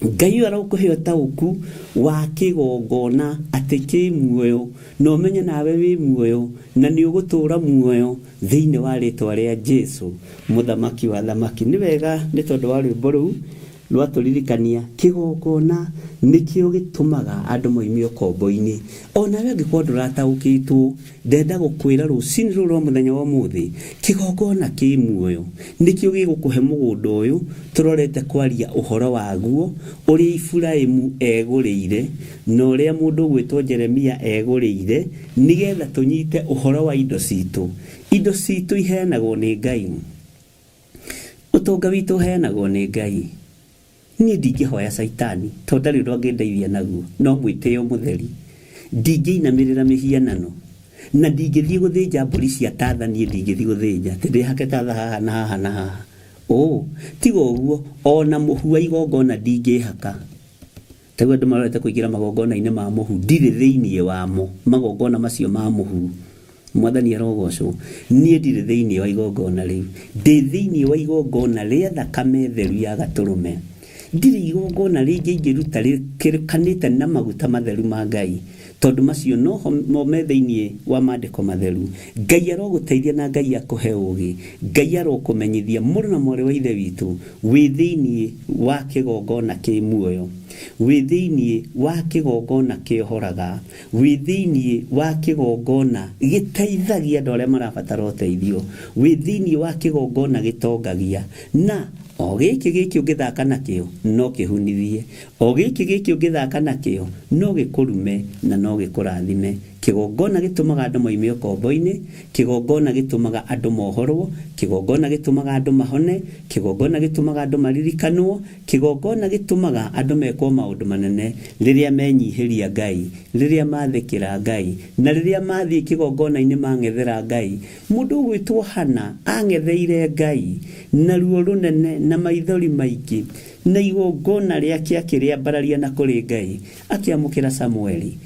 Ngai arokuhe utauku wa kigongona ati ki muoyo, no menye nawe wi muoyo na ni ugutura muoyo thiini wa ritwa ria Jesu muthamaki wa thamaki. Ni wega ni tondu wa rwimbo ruu rwaturirikania kigongona nikio gitumaga andu moime ukombo-ini. Ona we ngikorwo ndurataukitwo, ndenda gukwira rucini ruru rwa muthenya wa muthi, kigongona ki muoyo nikio gigukuhe mugunda uyu turorete kwaria uhoro waguo, uri Iburaimu eguriire na uria mundu gwitwo Jeremia eguriire, nigetha tunyite uhoro wa indo citu. Indo citu iheanagwo ni Ngai, utonga witu uheanagwo ni Ngai. Ni ndingihoya Saitani tondu ndari undu angindeithia naguo, no mwitio mutheri. Ndingiinamirira mihianano, na ndingĩthiĩ gũthĩnja mbũri cia tatha, niĩ ndingĩthiĩ gũthĩnja atĩ ndĩhake tatha haha na haha na haha. Tiga ũguo, ona mũhu wa igongona ndingĩhaka. Taguo andũ marorete kũingĩra magongona-inĩ ma mũhu, ndirĩ thĩiniĩ wamo magongona macio ma mũhu. Mwathani arogocwo. Niĩ ndirĩ thĩiniĩ wa igongona rĩu, ndĩ thĩiniĩ wa igongona rĩa thakame theru ya Gatũrũme. Ndirĩ igongona rĩngĩ ingĩruta rĩkanĩte na maguta matheru ma Ngai, tondũ macio no me thĩiniĩ wa maandĩko matheru. Ngai arogũteithia na Ngai akũhe ũũgĩ, Ngai arokũmenyithia mũrũ na mwarĩ wa ithe witũ, wĩ thĩiniĩ wa kĩgongona kĩ muoyo, wĩ thĩiniĩ wa kĩgongona kĩohoraga, wĩ thĩiniĩ wa kĩgongona gĩteithagia andũ arĩa marabatara ũteithio, wĩ thĩiniĩ wa kĩgongona gĩtongagia. Na o gĩkĩ ũngĩthaka nakĩo no kĩhunithie, o gĩkĩ ũngĩthaka nakĩo no gĩkũrume na no gĩkũrathime. Kĩgongona gĩtũmaga andũ moime ũkombo-inĩ, kĩgongona gĩtũmaga andũ mohorwo, kĩgongona gĩtũmaga andũ mahone, kĩgongona gĩtũmaga andũ maririkanwo, kĩgongona gĩtũmaga andũ mekwo maũndũ manene rĩrĩa menyihĩria Ngai, rĩrĩa mathĩkĩra Ngai, na rĩrĩa mathiĩ kĩgongona-inĩ mang'ethera Ngai. Mũndũ ũgwĩtwo Hana ang'etheire Ngai na ruo rũnene na maithori maingĩ, na igongona rĩake akĩrĩambararia na kũrĩ Ngai, akĩamũkĩra Samueli.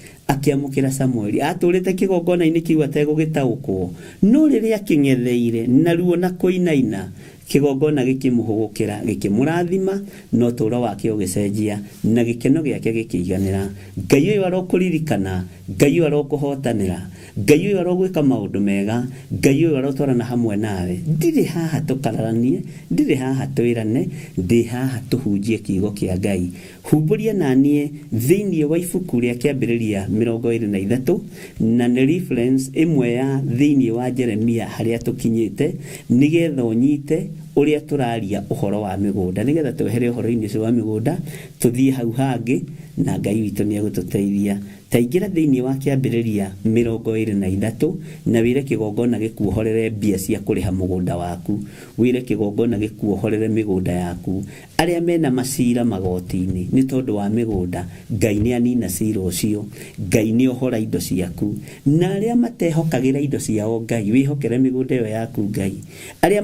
Atũrĩte kĩgongona-inĩ kĩu ategũgĩtaũkwo, no rĩrĩa akĩng'etheire na ruo na kũinaina, kĩgongona gĩkĩmũhũgũkĩra, gĩkĩmũrathima, no ũtũũro wake ũgĩcenjia na gĩkeno gĩake gĩkĩiganĩra. Ngai ũyũ arokũririkana, Ngai ũyũ arokũhotanĩra, Ngai ũyũ arogwĩka maũndũ mega, Ngai ũyũ arotwarana hamwe nawe. Ndirĩ haha tũkararanie, ndirĩ haha twĩrane, ndĩ haha tũhunjie kiugo kĩa Ngai. Humbũria naniĩ thĩiniĩ wa ibuku rĩa Kĩambĩrĩria 23 na nĩ reference ĩmwe ya thĩiniĩ wa Jeremia harĩa tũkinyĩte, nĩgetha ũnyite ũrĩa tũraria ũhoro wa mĩgũnda, nĩgetha twehere ũhoro-inĩ ũcio wa mĩgũnda tũthiĩ hau hangĩ, na Ngai witũ nĩegũtũteithia. Ta ingĩra thĩiniĩ wa Kĩambĩrĩria 23 na wĩre kĩgongona gĩkuohorere mbia cia kũrĩha mũgũnda waku, wĩre kĩgongona gĩkuohorere mĩgũnda yaku. Arĩa mena macira magoti-inĩ nĩ tondũ wa mĩgũnda, Ngai nĩ anina cira ũcio, Ngai nĩ ohora indo ciaku. Na arĩa matehokagĩra indo ciao Ngai, wĩhokere mĩgũnda ĩyo yaku Ngai. Arĩa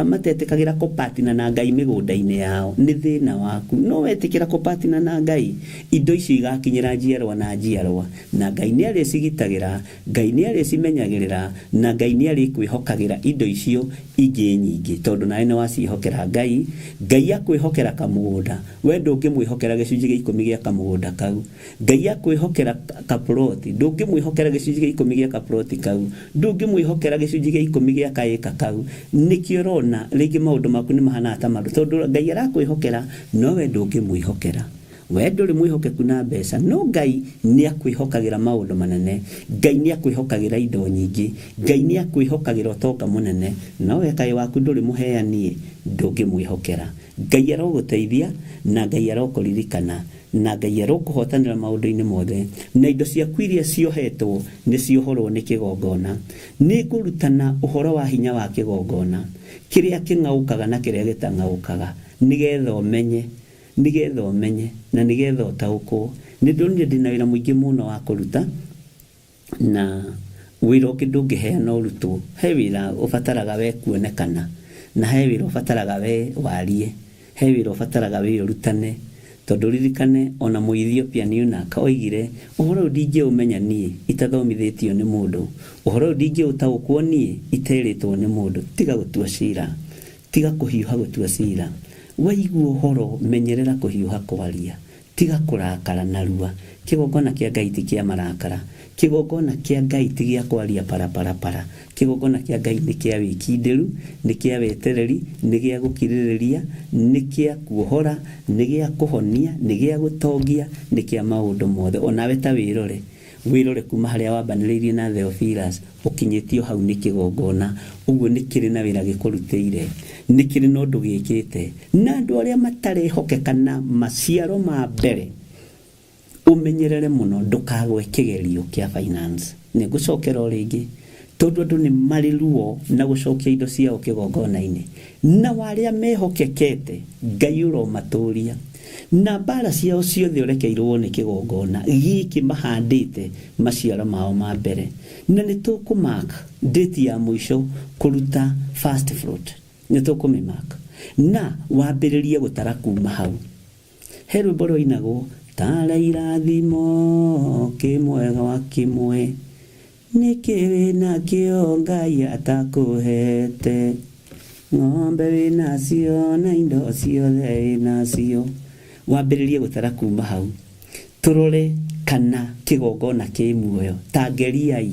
matetĩkagĩra kũpatina na Ngai mĩgũnda-inĩ yao, nĩ thĩna waku. No wetĩkĩra kũpatina na Ngai, indo icio igakinyĩra njiarwa na njiarwa, na Ngai nĩ arĩcigitagĩra, Ngai nĩ arĩcimenyagĩrĩra, na Ngai nĩ arĩkwĩhokagĩra indo icio ingĩ nyingĩ, tondũ nawe nĩ waciĩhokera Ngai. Ngai akwĩhokera kamũgũnda, we ndũngĩmwĩhokera gĩcunjĩ gĩa 10 gĩa kamũgũnda kau. Ngai akwĩhokera kaploti, ndũngĩmwĩhokera gĩcunjĩ gĩa 10 gĩa kaploti kau, ndũngĩmwĩhokera gĩcunjĩ gĩa 10 gĩa kaĩka kau. Nĩkĩo ũrona rĩngĩ maũndũ maku nĩ mahana ta maru, tondũ Ngai arakwĩhokera no we ndũngĩmwĩhokera. We ndũrĩ mwĩhokeku na mbeca, no Ngai nĩ akwĩhokagĩra maũndũ manene, Ngai nĩ akwĩhokagĩra indo nyingĩ, Ngai nĩ akwĩhokagĩra ũtonga mũnene, no we kaĩ waku ndũrĩ mũheani, ndũngĩmwĩhokera. Ngai arogũteithia na Ngai arokũririkana, na Ngai arokũhotanĩra maũndũ-inĩ mothe, na indo ciaku iria ciohetwo nĩ ciohorwo nĩ kĩgongona. Nĩ ngũrutana ũhoro wa hinya wa kĩgongona, kĩrĩa kĩng'aũkaga na kĩrĩa gĩtang'aũkaga, nĩgetha ũmenye na nĩgetha ũtaũkwo. Nĩ ndonire ndĩna wĩra mũingĩ mũno wa kũruta, na wĩra ũngĩ ndũngĩheana ũrutwo. He wĩra ũbataraga we kuonekana, na he wĩra ũbataraga we warie, he wĩra ũbataraga we ũrutane. Tondũ ririkane ona Mũethiopia nĩonaka oigire, ũhoro ũyũ ndingĩũmenya niĩ itathomithĩtio nĩ mũndũ, ũhoro ũyũ ndingĩũtaũkwo niĩ iterĩtwo nĩ mũndũ. Tiga gũtua cira, tiga kũhiũha gũtua cira. Waigua ũhoro menyerera kũhiũha kwaria, tiga kũrakara narua. Kĩgongona kĩa Ngai ti kĩa marakara, kĩgongona kĩa Ngai ti gĩa kwaria para. Kĩgongona kĩa Ngai nĩ kĩa wĩkindĩru, nĩ kĩa wetereri, nĩ gĩa gũkirĩrĩria, nĩ kĩa kuohora, nĩ gĩa kũhonia, nĩ gĩa gũtongia, nĩ kĩa maũndũ mothe. Onawe ta wĩrore kuma harĩa wambanĩrĩirie na Theophilus ũkinyĩtio hau nĩ kĩgongona. Ũguo nĩ kĩrĩ na wĩra gĩkũrutĩire, nĩ kĩrĩ na ũndũ gĩkĩte. Na andũ arĩa matarehokeka na maciaro ma mbere, ũmenyerere mũno ndũkagwe kĩgerio kĩa finance. Nĩ ngũcokera o rĩngĩ, tondũ andũ nĩ marĩ ruo na gũcokia indo ciao kĩgongona-inĩ, na warĩa mehokekete Ngai ũromatũria. na mbara ciao ciothe ũrekeirwo nĩ kĩgongona gĩkĩ mahandĩte maciaro mao ma mbere, na nĩ tũkũmaka date ya mũico kũruta first fruit, nĩ tũkũmĩmaka na wambĩrĩrie gũtara kuma hau. He rwĩmbo rũinagwo tara irathimo kĩmwega wa kĩmwe nĩkĩ wĩna kĩo Ngai atakũhete, ng'ombe wĩnacio na indo ciothe wĩnacio. Wambĩrĩrie gũtara kuma hau, tũrore kana kĩgongona kĩ muoyo. Tangeriai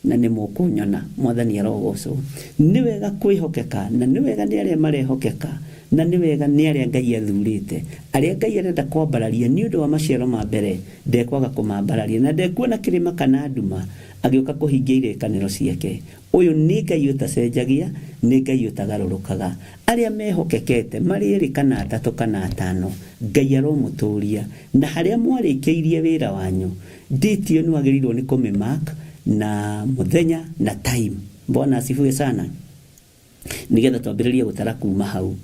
na nĩ mũkũnyona. Mwathani arogocwo. Nĩ wega kwĩhokeka na nĩ wega nĩ arĩa marehokeka na nĩ wega nĩ arĩa Ngai athurĩte, arĩa Ngai arenda kwambararia nĩ ũndũ wa maciaro ma mbere, ndekwaga kũmambararia na ndekuona kĩrĩma kana nduma agĩũka kũhingia irekanĩro ciake. Ũyũ nĩ Ngai ũtacenjagia, nĩ Ngai ũtagarũrũkaga. Arĩa mehokekete marĩ erĩ kana atatũ kana atano, Ngai aromũtũria, na harĩa mwarĩkĩirie wĩra wanyu, date ĩyo nĩwagĩrĩirwo nĩ kũmĩmark na mũthenya na time. Bwana asifiwe sana. Nĩgetha twambĩrĩrie gũtara kuma hau,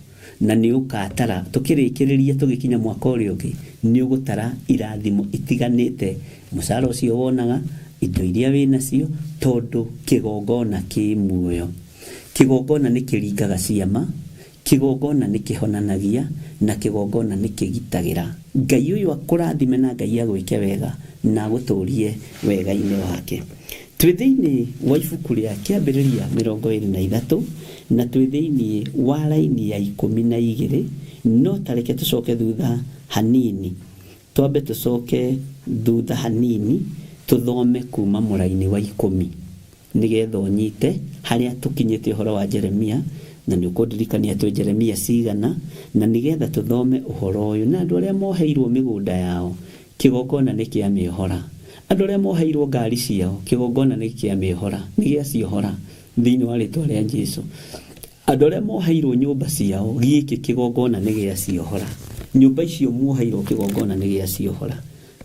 na nĩ ũkatara tũkĩrĩkĩrĩria tũgĩkinya mwaka ũrĩa ũngĩ, nĩ ũgũtara irathimo itiganĩte, mũcara ũcio wonaga, indo iria wĩnacio, tondũ kĩgongona kĩ muoyo. Kĩgongona nĩ kĩringaga ciama, kĩgongona nĩ kĩhonanagia, na kĩgongona nĩ kĩgitagĩra. Ngai ũyũ akũrathime na Ngai agwĩke wega na agũtũrie wega-inĩ wake. Twĩ thĩinĩ wa ibuku rĩa Kĩambĩrĩria 23 na twĩ thĩinĩ wa raini ya 12, no tareke tũcoke thutha hanini, twambe tũcoke thutha hanini tũthome kuma mũraini wa 10 nĩgetha ũnyite harĩa tũkinyĩte ũhoro wa Jeremia, na nĩ ũkũndirikania twĩ Jeremia cigana, na nĩgetha tũthome ũhoro ũyũ. Na andũ arĩa moheirwo mĩgũnda yao, kĩgongona nĩ kĩa mĩohora. Andũ arĩa moheirwo ngari ciao, kĩgongona nĩ kĩa mĩohora, nĩ gĩa ciohora thĩinĩ wa rĩtwa rĩa Jesũ. Andũ arĩa moheirwo nyũmba ciao, gĩkĩ kĩgongona nĩ gĩa ciohora. Nyũmba icio muoheirwo kĩgongona nĩ gĩa ciohora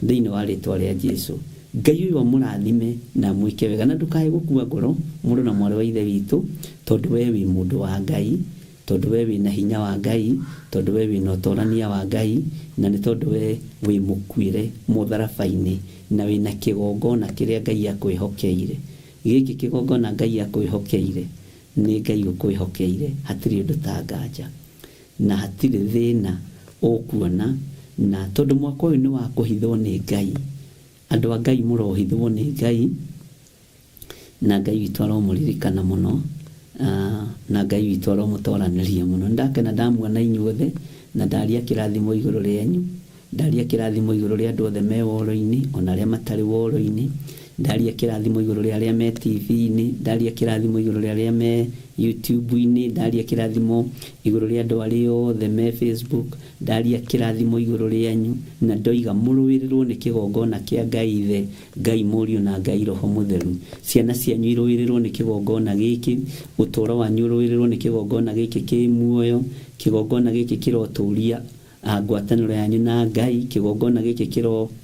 thĩinĩ wa rĩtwa rĩa Jesũ. Ngai ũyũ amũrathime na mwĩke wega, na ndũkae gũkua ngoro mũndũ na mwarĩ wa ithe witũ, tondũ we wĩ mũndũ wa Ngai, tondũ we wĩ na hinya wa Ngai, tondũ we wĩ na ũtorania wa Ngai, na nĩ tondũ we wĩ mũkuĩre mũtharaba-inĩ na wĩ na kĩgongona kĩrĩa Ngai akwĩhokeire. Gĩkĩ kĩgongona Ngai akwĩhokeire nĩ Ngai ũkwĩhokeire, hatirĩ ũndũ ta nganja na hatirĩ thĩna ũkuona. Na tondũ mwaka ũyũ nĩ wa kũhithwo nĩ Ngai, andũ a Ngai mũrohithwo nĩ Ngai, na Ngai witũ aromũririkana mũno, na Ngai witũ aromũtoranĩria mũno. Ndakena ndamuona inyuothe, na ndaria kĩrathimo igũrũ rĩanyu, ndaria kĩrathimo igũrũ rĩa andũ othe me woro-inĩ, ona arĩa matarĩ woro-inĩ, ndaria kĩrathimo igũrũ rĩa arĩa me TV-inĩ, ndaria kĩrathimo igũrũ rĩa arĩa me YouTube-inĩ, ndaria kĩrathimo igũrũ rĩa andũ arĩa othe me Facebook, ndaria kĩrathimo igũrũ rĩanyu, na ndoiga mũrũĩrĩrwo nĩ kĩgongona kĩa Ngai Ithe, Ngai Mũriũ na Ngai Roho Mũtheru. Ciana cianyu irũĩrĩrwo nĩ kĩgongona gĩkĩ, ũtũũro wanyu ũrũĩrĩrwo nĩ kĩgongona gĩkĩ kĩ muoyo, kĩgongona gĩkĩ kĩrotũũria ngwatanĩro yanyu na Ngai, kĩgongona gĩkĩ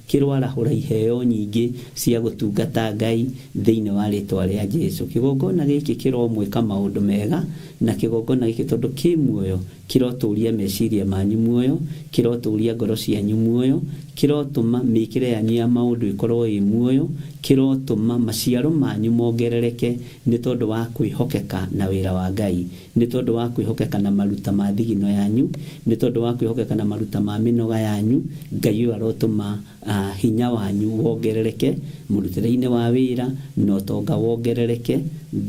kĩroarahũra iheo nyingĩ cia gũtungata Ngai thĩinĩ wa rĩtwa rĩa Jesũ. Kĩgongona gĩkĩ kĩromwĩka maũndũ mega, na kĩgongona gĩkĩ tondũ kĩ muoyo kĩrotũũria meciria manyu muoyo, kĩrotũũria ngoro cianyu muoyo, kĩrotũma mĩĩkĩre yanyu ya maũndũ ĩkorwo ĩ muoyo, kĩrotũma maciaro manyu mongerereke nĩ tondũ wa kwĩhokeka na wĩra wa Ngai, nĩ tondũ wa kwĩhokeka na maruta ma thigino yanyu, nĩ tondũ wa kwĩhokeka na maruta ma mĩnoga yanyu. Ngai ũyũ arotũma hinya wanyu wongerereke mũrutĩre-inĩ wa wĩra, na ũtonga wongerereke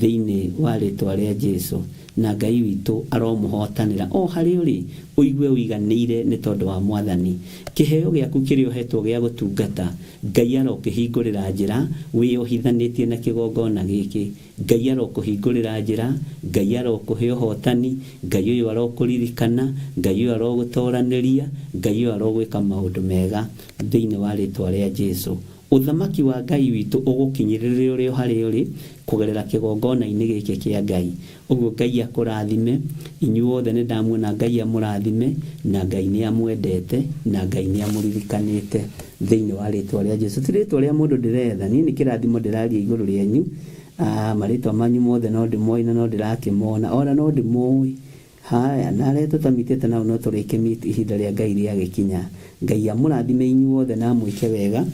thĩinĩ wa rĩtwa rĩa Jesũ. Na Ngai witũ aromũhotanĩra o harĩa ũrĩ, ũigue ũiganĩire nĩ tondũ wa Mwathani. Kĩheo gĩaku kĩrĩa ũhetwo gĩa gũtungata, Ngai arokĩhingũrĩra njĩra, wĩyohithanĩtie na kĩgongona gĩkĩ. Ngai arokũhingũrĩra njĩra, Ngai arokũhe ũhotani, Ngai ũyũ arokũririkana, Ngai ũyũ arogũtoranĩria, Ngai ũyũ arogwĩka maũndũ mega thĩinĩ wa rĩtwa rĩa Jesũ. Ũthamaki wa Ngai witũ ũgũkinyĩrĩra ũrĩ o harĩa ũrĩ kũgerera kĩgongona-inĩ gĩkĩ kĩa Ngai. Ũguo Ngai akũrathime, inyuothe nĩ ndamuona Ngai amũrathime, na Ngai nĩ amwendete, na Ngai nĩ amũririkanĩte thĩinĩ wa rĩtwa rĩa Jesũ. Ti rĩtwa rĩa mũndũ ndĩretha, niĩ nĩ kĩrathimo ndĩraria igũrũ rĩanyu. Marĩtwa manyu mothe no ndĩmoĩ na no ndĩrakĩmona, ona no ndĩmoĩ, haya nare tutamitete nao no turike meet ihinda rĩa Ngai rĩagĩkinya. Ngai amũrathime inyuothe na mwĩke wega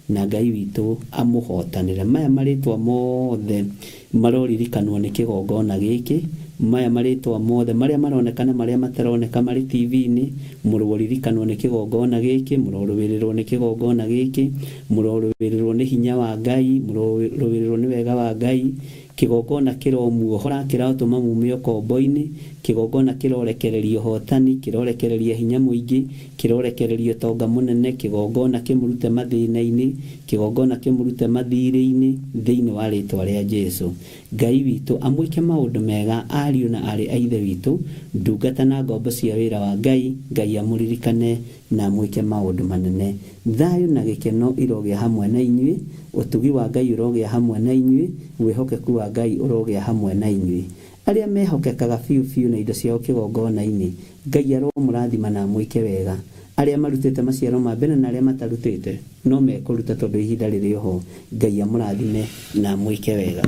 na Ngai witũ amũhotanĩre. Maya marĩtwa mothe maroririkanwo nĩ kĩgongona gĩkĩ, maya marĩtwa mothe marĩa maronekana marĩa mataroneka marĩ TV-inĩ, mũroririkanwo nĩ kĩgongona gĩkĩ, mũrorũwĩrĩrwo nĩ kĩgongona gĩkĩ, mũrorũwĩrĩrwo nĩ hinya wa Ngai, mũrorũwĩrĩrwo nĩ wega wa Ngai. Kĩgongona kĩromuohora, kĩratũma mume ũkombo-inĩ, kĩgongona kĩrorekereria ũhotani, kĩrorekereria hinya mũingĩ, kĩrorekereria ũtonga mũnene, kĩgongona kĩmũrute mathĩna-inĩ, kĩgongona kĩmũrute mathirĩ-inĩ thĩinĩ wa rĩtwa rĩa Jesũ. Ngai witũ amwĩke maũndũ mega ariũ na arĩ a ithe witũ, ndungata na ngombo cia wĩra wa Ngai, Ngai amũririkane na amwĩke maũndũ manene. Thayũ na gĩkeno irogĩa hamwe na inyuĩ, ũtugi wa Ngai ũrogĩa hamwe na inyuĩ, wĩhokeku wa Ngai ũrogĩa hamwe na inyuĩ. Arĩa mehokekaga biũ na indo ciao kĩgongona-inĩ, Ngai aromũrathima na amwĩke wega. Arĩa marutĩte maciaro ma mbere na arĩa matarutĩte no mekũruta tondũ ihinda rĩrĩ oho. Ngai amũrathime na amwĩke wega.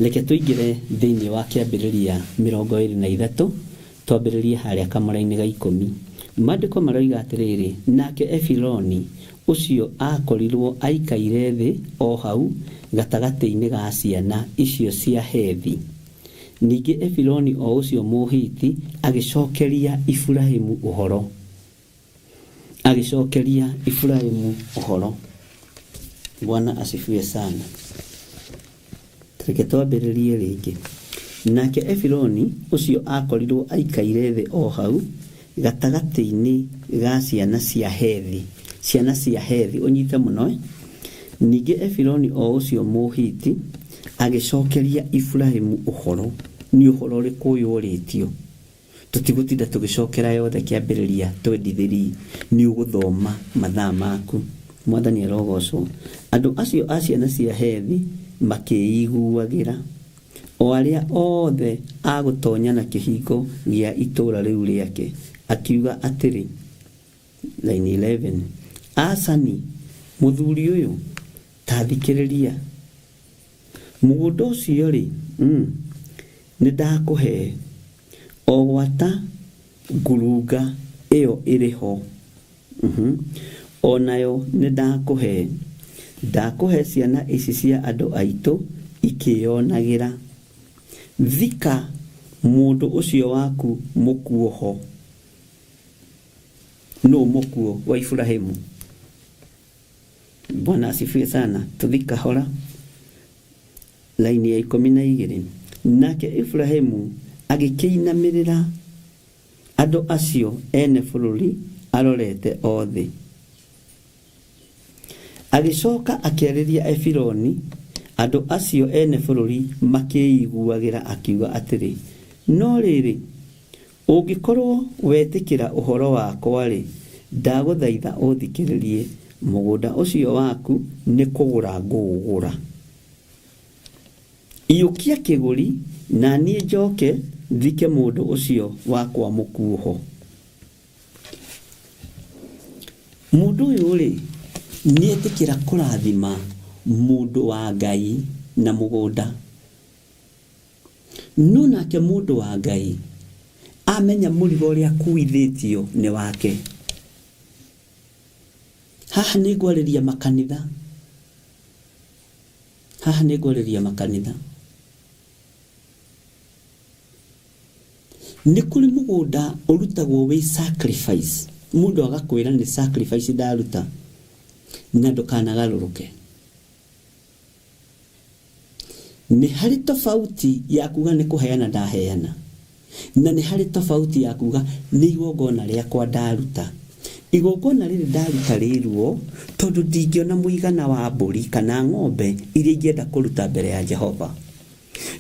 Reke tũingĩre thĩinĩ wa kĩambĩrĩria 23 twambĩrĩrie harĩa kamũra-inĩ ga 10. Maandĩko maroiga atĩrĩrĩ, nake Efironi ũcio akorirwo aikaire thĩ o hau gatagatĩ-inĩ ga ciana icio cia Hethi. Ningĩ Efironi o ũcio Mũhiti agĩcokeria Iburahĩmu ũhoro. Bwana asifiwe sana. Reke twambĩrĩrie rĩngĩ. Nake Efironi ũcio akorirwo aikaire thĩ o hau gatagatĩ-inĩ ga ciana cia Hethi. Ciana cia Hethi ũnyite mũno. Ningĩ Efironi o ũcio Mũhiti agĩcokeria Iburahĩmu ũhoro. Nĩ ũhoro ũrĩkũ ũyũ ũrĩtio? Tũtigũtinda tũgĩcokera yothe kĩambĩrĩria 23. Nĩ ũgũthoma mathaa maku. Mwathani arogocwo. Andũ acio a ciana cia Hethi makĩiguagĩra. O arĩa othe agũtonya na kĩhingo gĩa itũũra rĩu rĩake. Akiuga atĩrĩ, line 11, Asani, mũthuri ũyũ, tathikĩrĩria. Mũgũnda ũcio rĩ, nĩndakũhe o gwata ngurunga ĩyo ĩrĩ ho. O nayo nĩndakũhe. Ndakũhe ciana ici cia andũ aitũ ikĩonagĩra. Thika mũndũ ũcio waku mũkuo ho. No mũkuo wa Iburahĩmu. Bwana asifiwe sana. Tuthika hora. Laini ya 12. Nake Iburahĩmu agĩkĩinamĩrĩra andũ acio ene bũrũri arorete othe. Agĩcoka akĩarĩria Efironi, andũ acio ene bũrũri makĩiguagĩra akiuga atĩrĩ, no rĩrĩ, ũngĩkorwo wetĩkĩra ũhoro wakwa rĩ, ndagũthaitha ũthikĩrĩrie, mũgũnda ũcio waku nĩ kũgũra ngũgũra. Iyũkia kĩgũri na niĩ njoke thike mũndũ ũcio wakwa mũkuoho. Mũndũ ũyũ rĩ, nĩetĩkĩra kũrathima mũndũ wa Ngai na mũgũnda. No nake mũndũ wa Ngai amenya mũrigo ũrĩa akuithĩtio nĩ wake. Haha nĩ ngwarĩria makanitha. Nĩ kũrĩ mũgũnda ũrutagwo wĩ sacrifice. Mũndũ agakwĩra nĩ sacrifice ndaruta na ndũkanagarũrũke. Nĩ harĩ tofauti ya kuga nĩ kũheana ndaheana. Na nĩ harĩ tofauti ya kuga nĩ igongona rĩakwa ndaruta. Igongona rĩrĩ ndaruta rĩruo tondũ ndingĩona mũigana wa mbũri kana ng'ombe iria ingĩenda kũruta mbere ya Jehova.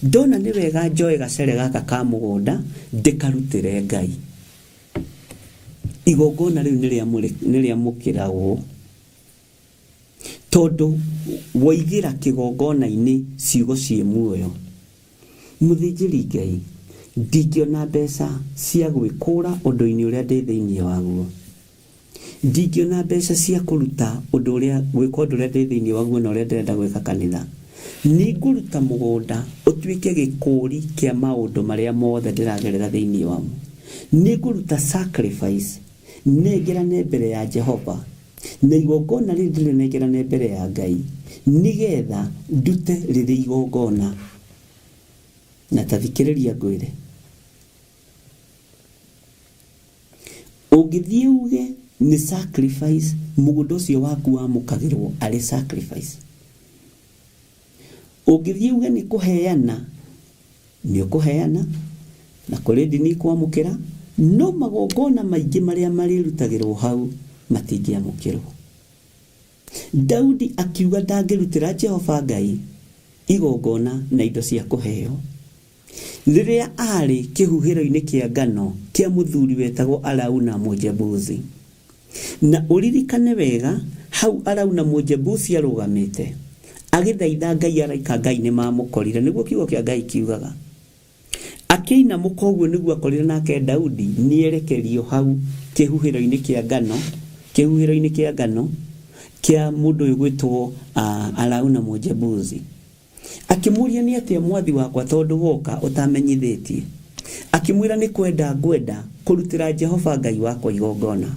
Ndona nĩ wega njoe gacere gaka ka mũgũnda ndĩkarutĩre Ngai. Igongona rĩu nĩ rĩamũkĩragwo tondũ waigĩra kĩgongona-inĩ ciugo ciĩ muoyo. Mũthĩnjĩri Ngai, ndingĩona mbeca cia gwĩkũra ũndũ-inĩ ũrĩa ndĩ thĩinĩ waguo. Ndingĩona mbeca cia kũruta gwĩka ũndũ ũrĩa ndĩ thĩinĩ waguo na ũrĩa ndĩrenda gwĩka kanitha. ningũruta mũgũnda ũtuĩke gĩkũri kĩa maũndũ marĩa mothe ndĩragerera thĩinĩ wamo. Ningũruta sacrifice nengerane mbere ya Jehova, na igongona rĩrĩ ndĩrĩnengerane mbere ya Ngai, nigetha ndute rĩrĩ igongona. Na tathikĩrĩria ngwĩre, ũngĩthiĩ uge nĩ sacrifice, mũgũnda ũcio waku wamũkagĩrwo arĩ sacrifice. Ũngĩthiĩ uge nĩ kũheana, nĩ ũkũheana, na kũrĩ ndini kwamũkĩra, no magongona maingĩ marĩa marĩrutagĩrwo hau matingĩamũkĩrwo. Daudi akiuga ndangĩrutĩra Jehova Ngai igongona na indo cia kũheo. Rĩrĩa arĩ kĩhuhĩro-inĩ kĩa ngano kĩa mũthuri wetagwo Arauna Mũjebusi. Na ũririkane wega, hau Arauna Mũjebusi arũgamĩte agĩthaitha Ngai, araika Ngai nĩ mamũkorire, nĩguo kiugo kĩa Ngai kiugaga. Akĩina mũkoguo nĩguo akorire nake Daudi nĩerekerio hau kĩhuhĩro-inĩ kĩa ngano, kĩhuhĩro-inĩ kĩa ngano kĩa mũndũ ũyũ gwĩtwo Arauna Mũjebusi. Akĩmũria nĩ atĩa mwathi wakwa tondũ woka ũtamenyithĩtie. Akĩmwĩra nĩ ngwenda kũrutĩra Jehova Ngai wakwa igongona.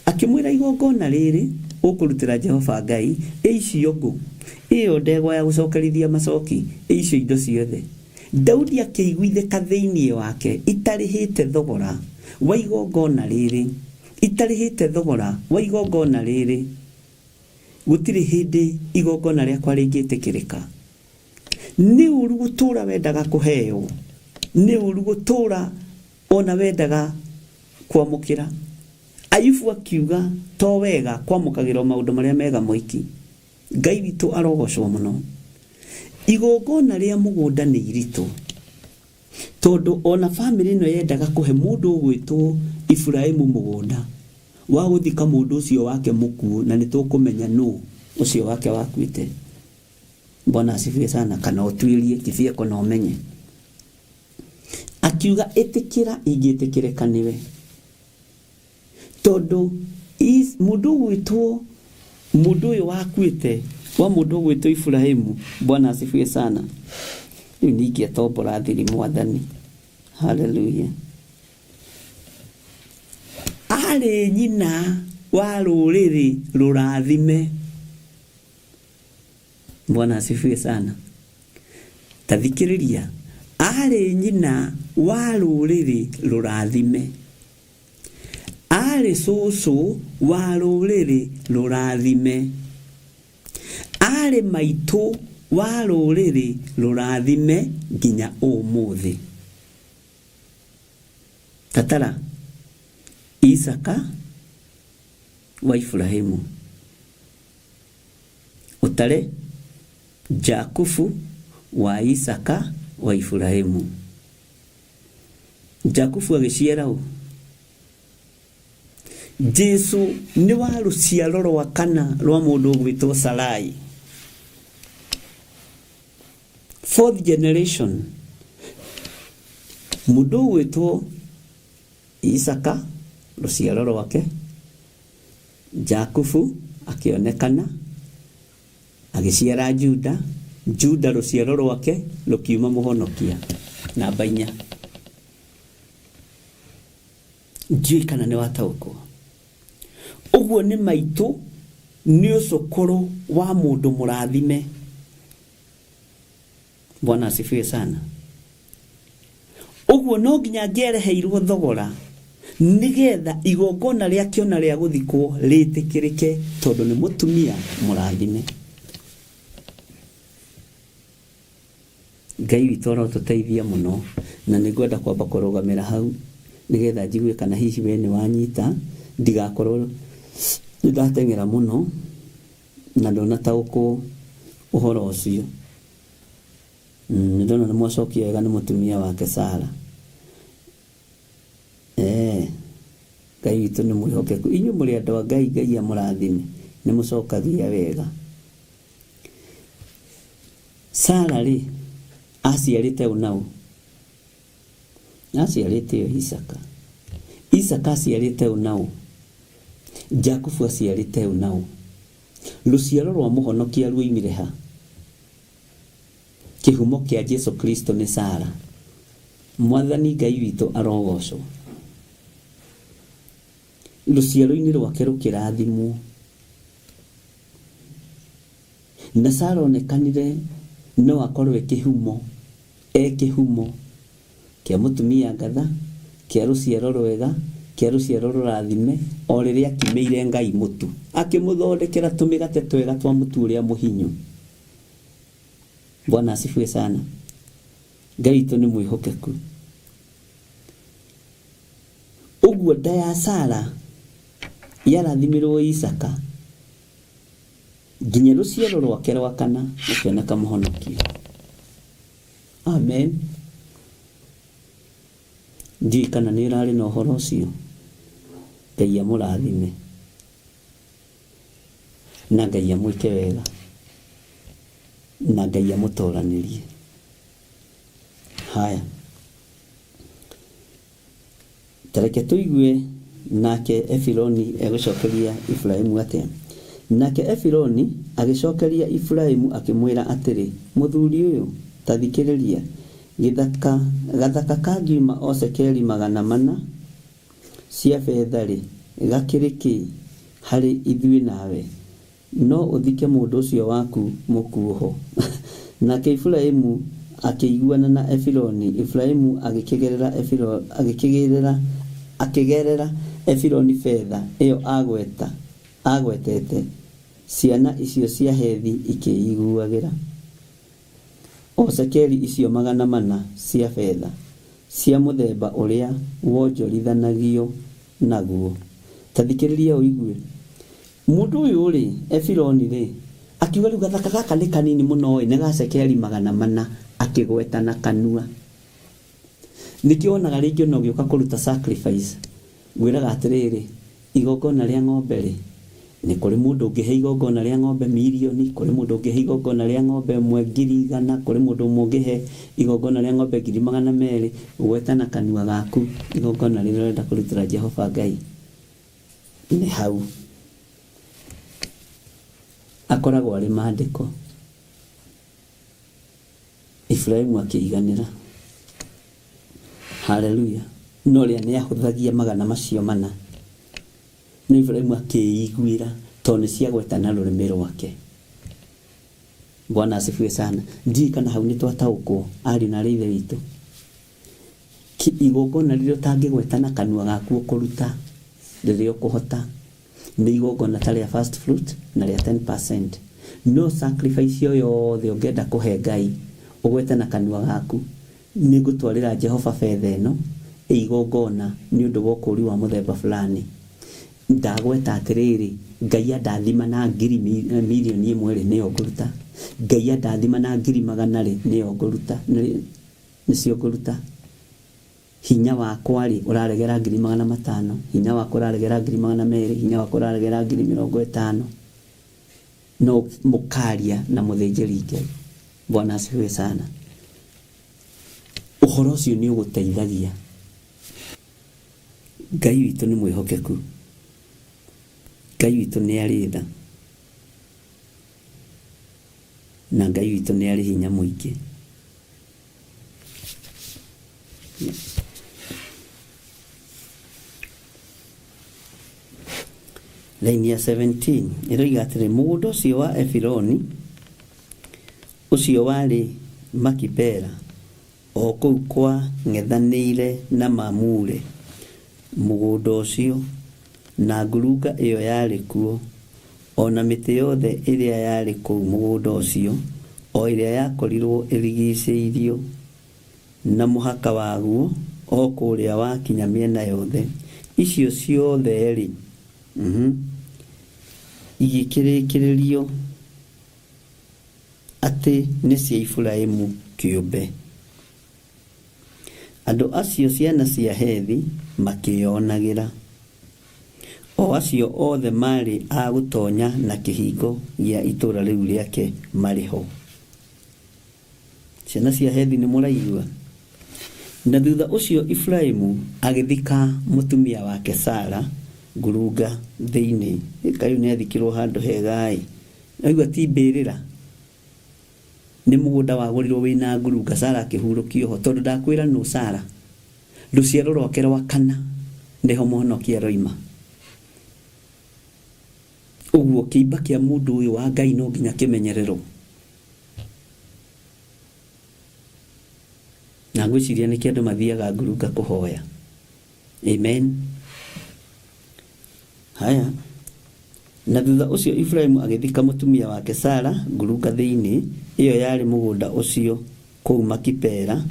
Akĩmwĩra igongona rĩrĩ ũkũrutĩra Jehova Ngai icio ngũ, ĩyo ndegwa ya gũcokerithia macoki, icio indo ciothe. Daudi akĩiguithĩka thĩinĩ wake itarĩhĩte thogora wa igongona rĩrĩ, itarĩhĩte thogora wa igongona rĩrĩ. Gũtirĩ hĩndĩ igongona rĩakwa rĩngĩtĩkĩrĩka. Nĩ ũru gũtũra wendaga kũheo, nĩ ũru gũtũra ona wendaga kwamũkĩra. Ayubu akiuga to wega kwamũkagĩrwo maũndũ marĩa mega moiki. Ngai witũ arogocwo mũno. Igongona rĩa mũgũnda nĩ iritũ, tondũ ona family ĩno yendaga kũhe mũndũ ũgwĩtwo Ibrahimu mũgũnda wa gũthika mũndũ ũcio wake mũkuũ, na nĩ tũkũmenya nũ ũcio wake wakuĩte. Bwana asifiwe sana, kana ũtuĩrie kĩbieko na ũmenye. Akiuga ĩtĩkĩra ingĩtĩkĩrĩka nĩwe, tondũ mũndũ ũgwĩtwo, mũndũ ũyũ wakuĩte wa mũndũ ũgwĩtwo Ibrahimu. Bwana asifiwe sana. Rĩu ningĩatombora thiri Mwathani. Hallelujah. Arĩ nyina wa rũrĩrĩ rũrathime. Bwana asifiwe sana. Tathikĩrĩria, arĩ nyina wa rũrĩrĩ rũrathime. Arĩ cũcũ wa rũrĩrĩ rũrathime. Arĩ maitũ wa rũrĩrĩ rũrathime nginya ũmũthĩ. Tatara, Isaka wa Ibrahimu, utare Jakubu wa Isaka wa Ibrahimu. Jakubu agĩciara ũ? Jesu nĩ wa rũciaro rwa kana rwa mũndũ ũgwĩtwo Sarai. 4th generation. Mũndũ ũgwĩtwo Isaka rũciaro rwake, Jakubu akĩonekana agĩciara Juda, Juda rũciaro rwake rũkiuma mũhonokia namba 4. Njui kana nĩ wataũkwo. Ũguo nĩ maitũ, nĩ ũcũkũrũ wa mũndũ mũrathime. Bwana asifiwe sana. Ũguo no nginya ngĩereheirwo thogora nigetha igongona rĩake ona rĩa gũthikwo rĩtĩkĩrĩke, tondũ nĩ mũtumia mũrathime. Ngai witũ arotũteithia mũno, na nĩngwenda kwamba kũrũgamĩra hau nigetha njigue kana hihi we nĩ wanyita, ndigakorwo nĩndateng'era mũno na ndonataũkwo ũhoro ũcio. Nĩndona nĩ mwacokia wega nĩ mũtumia wake Sara. Ngai witũ nĩ mwĩhokeku. Inyuĩ mũrĩ andũ a Ngai, Ngai amũrathime, nĩ mũcokagia wega. Sara rĩ aciarĩte ũnaũ? Aciarĩte Isaka. Isaka aciarĩte ũnaũ? Jakubu aciarĩte ũnaũ? Rũciaro rwa mũhonokia ruoimire ha? kihumo kia Jesu Kristo ni Sara. Mwathani Ngai witũ arogocwo. Ruciaro-inĩ rwake rũkĩrathimwo. Na Sara onekanire no akorwo kihumo kia mũtumia ngatha, kia ruciaro rwega, kia ruciaro rũrathime, o rĩrĩa akimeire Ngai mũtu, akĩmũthondekera tũmĩgate twega twa mũtu ũrĩa mũhinyu. Bwana asifiwe sana. Ngai witũ nĩ mwĩhokeku. Ũguo nda ya Sara yarathimirwo Isaka, nginya ruciaro rwake rwa kana rũkĩoneka mũhonokio. Amen. Ndiũĩ kana nĩ ũrarĩ na ũhoro ũcio. Ngai amũrathime na Ngai amwĩke wega na Ngai amũtoranĩrie. Haya, tareke tũigue nake Efironi egũcokeria Efiraimu atĩa. Nake Efironi agĩcokeria Efiraimu akĩmwĩra atĩrĩ, mũthuri ũyũ ta thikĩrĩria, gathaka kangiuma o cekeri 400 cia betha-rĩ, gakĩrĩ kĩ harĩ ithuĩ nawe? No ũthike mũndũ ũcio waku mũkuoho. Nake Efiraimu akĩiguana na Efironi. Efiraimu akĩgerera Efironi betha ĩyo agwetete. Ciana icio cia hethi ikĩiguagĩra o cekeri icio 400 cia betha cia mũthemba ũrĩa wonjorithanagio naguo. Ta thikĩrĩria ũigue. Mũndũ ũyũ rĩ, Efironi rĩ, akiuga rĩu gathaka gaka nĩ kanini mũno nĩ ga cekeri 400, akĩgweta na kanua. Nĩkĩo onaga rĩngĩ ona ũgĩũka kũruta sacrifice, gwĩraga atĩrĩrĩ, igongona rĩa ng'ombe rĩ, nĩ kũrĩ mũndũ ũngĩhe igongona rĩa ng'ombe milioni, kũrĩ mũndũ ũngĩhe igongona rĩa ng'ombe 100,000, kũrĩ mũndũ ũngĩhe igongona rĩa ng'ombe 200,000. Gweta na kanua gaku igongona rĩrĩa ũrenda kũrutĩra Jehova Ngai nĩ hau. Akoragwo arĩ maandĩko. Efiraimu akĩiganĩra. Haleluya. No rĩrĩa nĩ ahũthagia magana macio mana, no Efiraimu akĩiguĩra tondũ nĩ ciagweta na rũrĩmĩ rwake. Bwana asifiwe sana. Ndiũĩ kana hau nĩ twataũkwo ari na ithe witũ. Igongona rĩrĩa ũtangĩgweta na kanua gaku ũkũruta rĩrĩa ũkũhota nĩ igongona ta rĩa first fruit na rĩa 10%. No sacrifice yothe ũngĩenda kũhe Ngai ũgwete na kanua gaku, nĩ ngũtwarĩra Jehova betha ĩno igongona nĩ ũndũ wa ũkũri wa mũthemba fulani. Ndagweta atĩrĩrĩ, Ngai andathima na milioni 1 rĩ, nĩyo ngũruta. Ngai andathima na 100,000 rĩ, nĩyo ngũruta. Nĩcio ngũruta. Hinya wakwa rĩ, ũraregera 500,000, hinya wakwa ũraregera 200,000, hinya wakwa ũraregera 50,000. No mũkaria na mũthĩnjĩri Ngai. Bwana asifiwe sana. Ũhoro ũcio nĩ ũgũteithagia. Ngai witũ nĩ mwĩhokeku. Ngai witũ nĩ arĩ tha. Na Ngai witũ nĩ arĩ hinya mũingĩ. Laini ya 17 ĩroiga atĩrĩ, mũgũnda ũcio wa Efironi ũcio warĩ Makipela, o kũu kwa ng'ethanĩire na Mamure. Mũgũnda ũcio na ngurunga ĩyo yarĩ kuo, o na mĩtĩ yothe ĩrĩa yarĩ kũu mũgũnda ũcio, o ĩrĩa yakorirwo ĩrigicĩirio na mũhaka waguo, o kũrĩa wakinya mĩena yothe. Icio ciothe rĩ, igĩkĩrĩkĩrĩrio atĩ nĩ cia Efiraimu kĩũmbe. Andũ acio ciana cia hethi makĩyonagĩra. O acio othe marĩ a gũtonya na kĩhingo gĩa itũũra rĩu rĩake marĩ ho. Ciana cia hethi nĩ mũraigua. Na thutha ũcio Efiraimu agĩthika mũtumia wake Sara ngurunga thĩinĩ. Kaĩ nĩ athikirwo handũ hega ĩ. Naigua ti mbĩrĩra. nĩ mũgũnda wagũrirwo wĩna ngurunga, Sara akĩhurũkio ho, tondũ ndakwĩra nũ Sara, rũciaro rwake rwa kana nĩho mũhonokia roima. Ũguo kĩimba kĩa mũndũ ũyũ wa Ngai no nginya kĩmenyererwo. Na ngwĩciria nĩkĩo andũ mathiaga ngurunga kũhoya. Amen. Haya. Na thutha ũcio Ibrahimu agĩthika mũtumia wake Sara ngurunga thĩinĩ, ĩyo yarĩ mũgũnda ũcio kũu Makipela,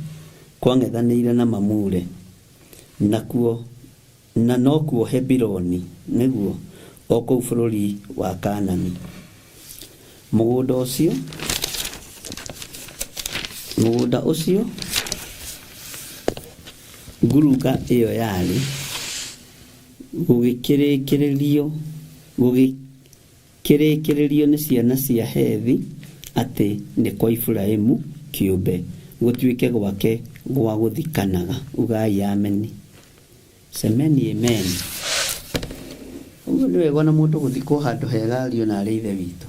kwang'ethanĩire na Mamure, na nokuo Hebironi, nĩguo o kũu bũrũri wa Kaanani. Mũgũnda ũcio ngurunga ĩyo yarĩ gũgĩkĩrĩkĩrĩrio nĩ ciana cia Hethi atĩ nĩ kwa Ibrahimu kĩũmbe gũtuĩke gwake gwa gũthikanaga. Ugai ameni. Semeni amen. Ũguo nĩ wega na mũndũ gũthikwo handũ hega ario na arĩ ithe witũ.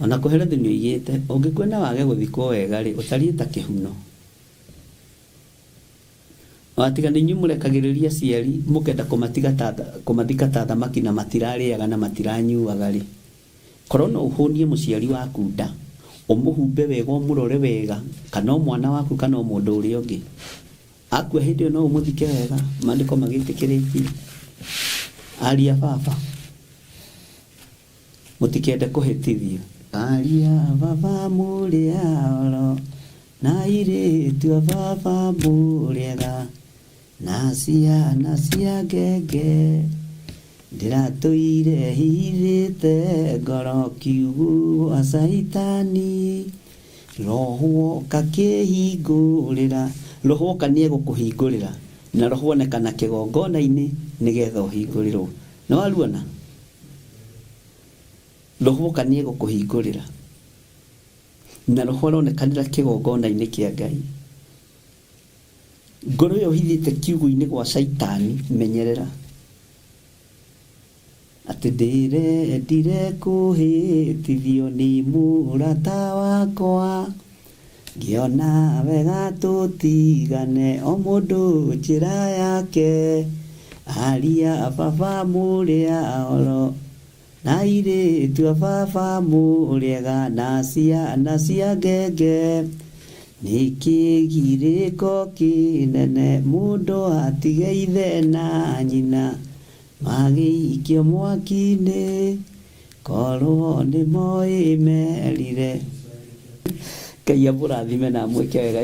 Ona kũherethu nĩ oigĩte ũngĩkwenda wage gũthikwo wega rĩ, ũtariĩ ta kĩhuno. Watiga nĩ inyuĩ mũrekagĩrĩria ciari mũkenda kũmathika ta thamaki na matirarĩaga na matiranyuaga rĩ. Korwo no ũhũnie mũciari waku nda, ũmũhumbe wega, ũmũrore wega, kana mwana waku kana mũndũ ũrĩa ũngĩ, akua hĩndĩ ĩyo no ũmũthike wega, maandĩko magĩtĩkĩrĩtie. Aria baba, mũtikende kũhĩtithio. Aria baba mũrĩa oro, na airĩtu a baba mũrĩega, na ciana cia ngenge, ndĩratũire hirĩte ngoro kiugu gwa Saitani, roho woka kĩhingũrĩra. Roho woka nĩ egũkũhingũrĩra, na roho wonekana kĩgongona-inĩ nĩgetha ũhingũrĩrwo. Nĩ waruona? Roho woka nĩ egũkũhingũrĩra, na roho aronekanĩra kĩgongona-inĩ kĩa Ngai. Ngoro ĩyo ũhithĩte kiugu-inĩ gwa Saitani, menyerera. Atĩ ndĩrendire kũhĩtithio nĩ mũrata wakwa, ngĩona wega tũtigane o mũndũ njĩra yake. Aria baba mũrĩa oro, na airĩtu a baba mũrĩega, na ciana cia ngenge, nĩ kĩgirĩko kĩnene mũndũ atige ithe na nyina, magĩikio mwaki-inĩ, korwo nĩ moĩ merire. Ngai amũrathime na amwĩke wega.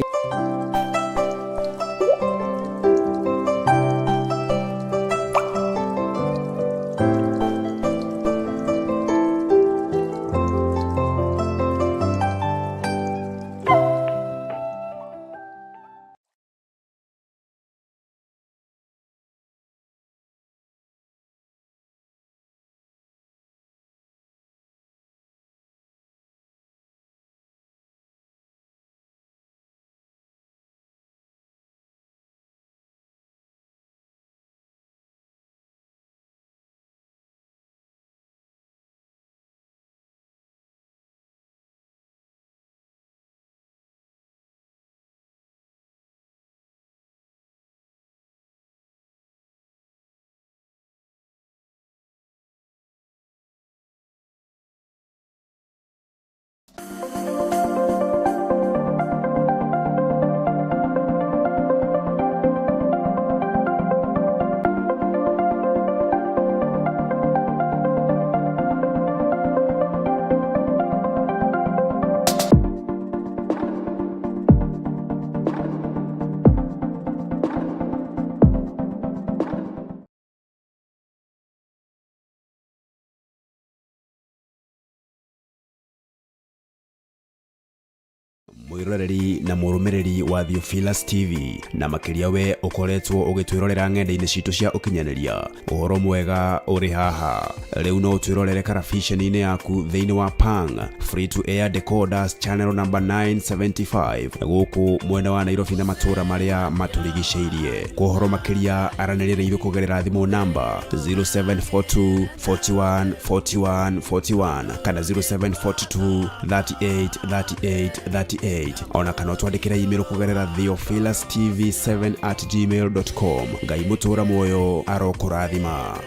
mwiroreri na murumiriri wa Theophilus TV na makiria we ukoretwo ugitwirorera ng'enda-ini citu cia ukinyaniria uhoro mwega uri haha riu no twirorere karabiceni-ini yaku thiini wa Pang free to air decoders channel number 975 guku mwena wa Nairobi na matura maria maturigiceirie kuhoro makiria aranirire ithu kugerera thimu namba 0742 41 41 41 kana 0742 38 38 38 ona kana twandikira email kugerera theophilustv7@gmail.com ngai mutura moyo arokurathima.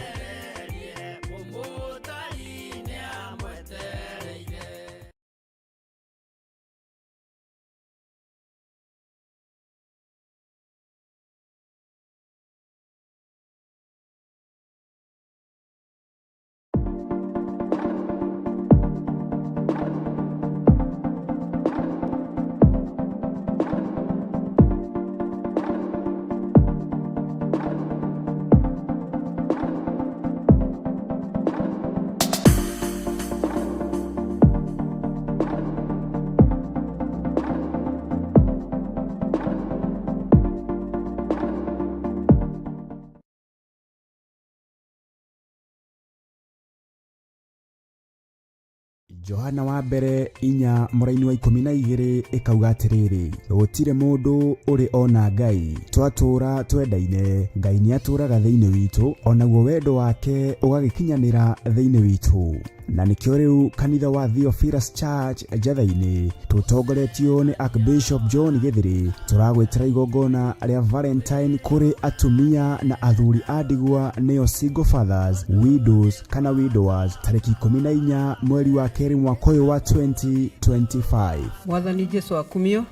Johana wa mbere inya muraini wa 12 ikauga atiriri gutire mundu uri ona Ngai twatura twendaine Ngai ni aturaga thiini witu onaguo wendo wake ugagikinyanira thiini witu na nikio riu kanitha wa Theophilus Church Jathaini tutongoretio ni Archbishop John Githiri turagwetera igongona ria Valentine kuri atumia na athuri adigwa neo single fathers widows kana widowers tariki 14 mweri wa keri mwaka wa 2025. Mwathani Jesu akumio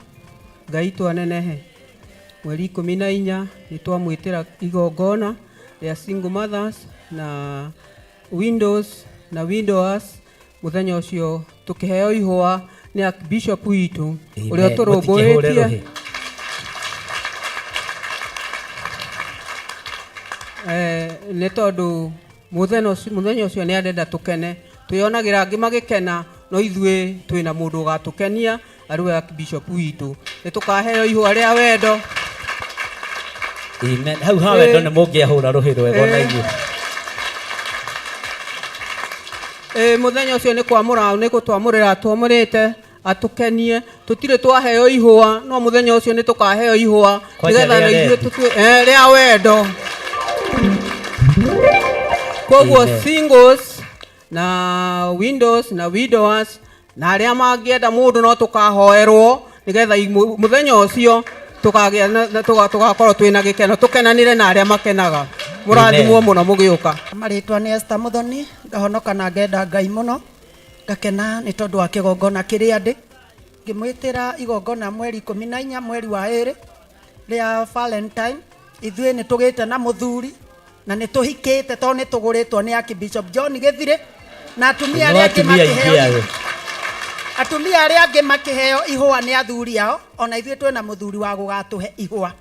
Ngai twanenehe mweri 14 nitwamwitira igongona ria single mothers na windows na widowers muthenya ucio tukiheo ihwa ni Archbishop witu uria turumbuitie ne tondu muthenya ucio ni arenda tukene tuyonagira angi magikena no ithue twina mundu gatukenia ariwe Archbishop witu ni tukaheo ihwa ria wendo. Amen. Hau ha wendo ni mungiahura ruhiro wega na iguru. Muthenya ucio ni kwamura ni gutwamurira twamurite atukenie tutire twaheo ihwa no muthenya ucio ni tukaheo ihwa nigetha na ithuĩ tutue ria wendo. Koguo singles na windows na widowers na aria mangienda mundu no tukahoerwo nigetha muthenya ucio tukagia tugakorwo twina gikeno tukenanire na aria makenaga. Murathimwo muno mugiuka. Maritwa ni Esther Muthoni ngahonoka na ngenda Ngai muno ngakena ni tondu wa kigongona kiria ndi ngimwitira igongona mweri 14 mweri wa 2 ria Valentine ithuĩ ni tugite na muthuri na ni tuhikite to ni tuguritwo ni Archbishop John Githiri na atumia aria angi makiheo ihwa ni athuri ao ona ithuĩ twina muthuri wa gugatuhe ihwa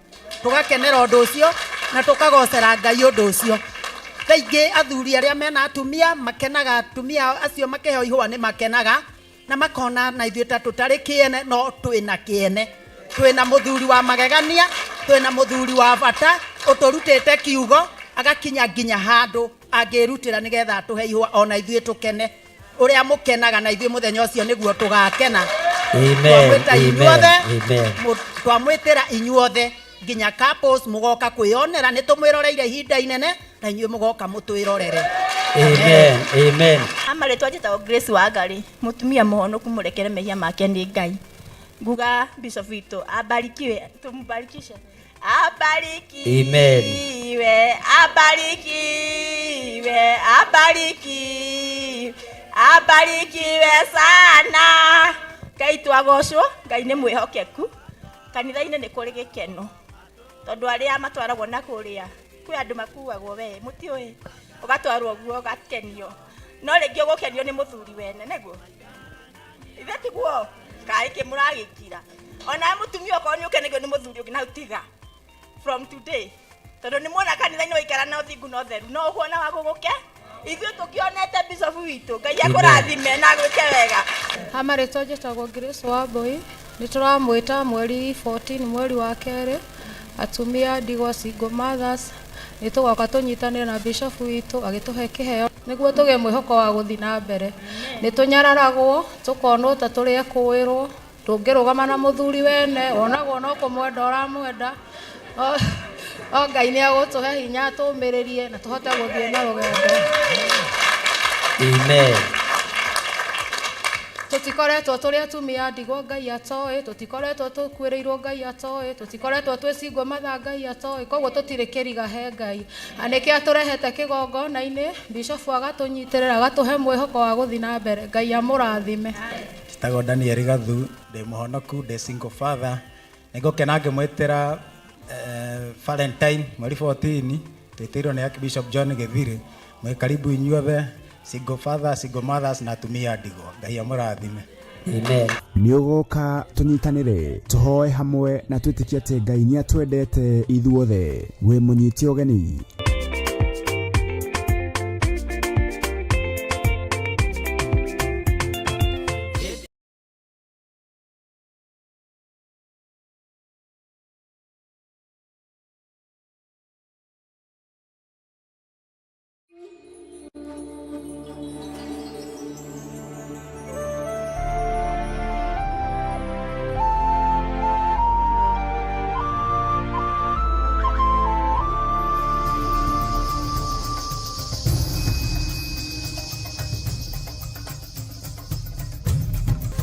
tugakenera undu ucio na tukagocera Ngai undu ucio. Thaingi athuri aria mena atumia makenaga atumia acio makiheo ihwa ni makenaga na makona na ithuĩ ta tutari kiene no twina kiene twina muthuri wa magegania twina muthuri wa bata uturutite kiugo agakinya nginya handu angirutira nigetha atuhe ihwa ona ithuĩ tukene uria mukenaga na ithuĩ muthenya ucio niguo tugakena. Amen. Amen. Twamwitira inyuothe nginya couples mugoka kwionera ni tumwiroreire ihinda inene na inyuĩ mugoka mutwirorere. Amen. Amen. Amaretwa njitagwo Grace Wangari mutumia muhonoku murekere mehia make ni Ngai nguga Bishop witũ abarikiwe tumbarikishe abarikiwe. Amen. Abarikiwe abarikiwe abarikiwe sana Ngai twagocwo Ngai ni mwihokeku kanitha-inĩ nĩ kũrĩ gĩkeno tondũ arĩa matwaragwo na kũrĩa kwĩ andũ makuagwo we mũtiũĩ ũgatwarwo guo ũgakenio no rĩngĩ ũgũkenio nĩ mũthuri wene nĩguo ithe tiguo kaĩ kĩmũragĩkira ona mũtumia okorwo nĩ ũkenagio nĩ mũthuri ũngĩ na utiga from today tondũ nĩ muona kanitha-inĩ waikara na ũthingu na ũtheru no ũkuona wa gũgũke ithuĩ tũkĩonete Bishop witũ Ngai akũrathime na gwĩke wega. Amaretwa njĩtagwo Grace Wambui nituramwita mweri 14 mweri wa kerĩ atumia ndigwa single mothers nitugoka tunyitanire na bishop witu agituhe kiheo niguo tuge mwihoko wa guthi na mbere nitunyararagwo tukonwo ta turi ekuwirwo tungirugama na muthuri wene onagwo no kumwenda uramwenda o Ngai ni agutuhe hinya tumiririe na tuhote guthie na rugendo. Amen. Tutikoretwo turi atumia ndigwa Ngai atoe tutikoretwo tukwirirwo Ngai atoe tutikoretwo twicingwo matha Ngai atoe koguo tutire kiriga he Ngai anike aturehete kigongona-ini bishop agatunyitirira agatuhe mwihoko wa guthi na mbere Ngai amurathime. Tago Daniel Gathu de muhonoku de single father nigokena ngimwitira Valentine mweri 14 twetirwo ni Archbishop John Githiri mwe karibu inyuothe single father single mothers na atumia ndigwa Ngai amurathime. Amen. Nĩũgũka tũnyitanĩre tũhoe hamwe na twĩtĩkie atĩ Ngai nĩatwendete ithuothe wĩ mũnyiti ũgeni.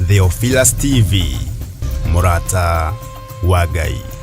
Theophilus TV, Murata wa Ngai.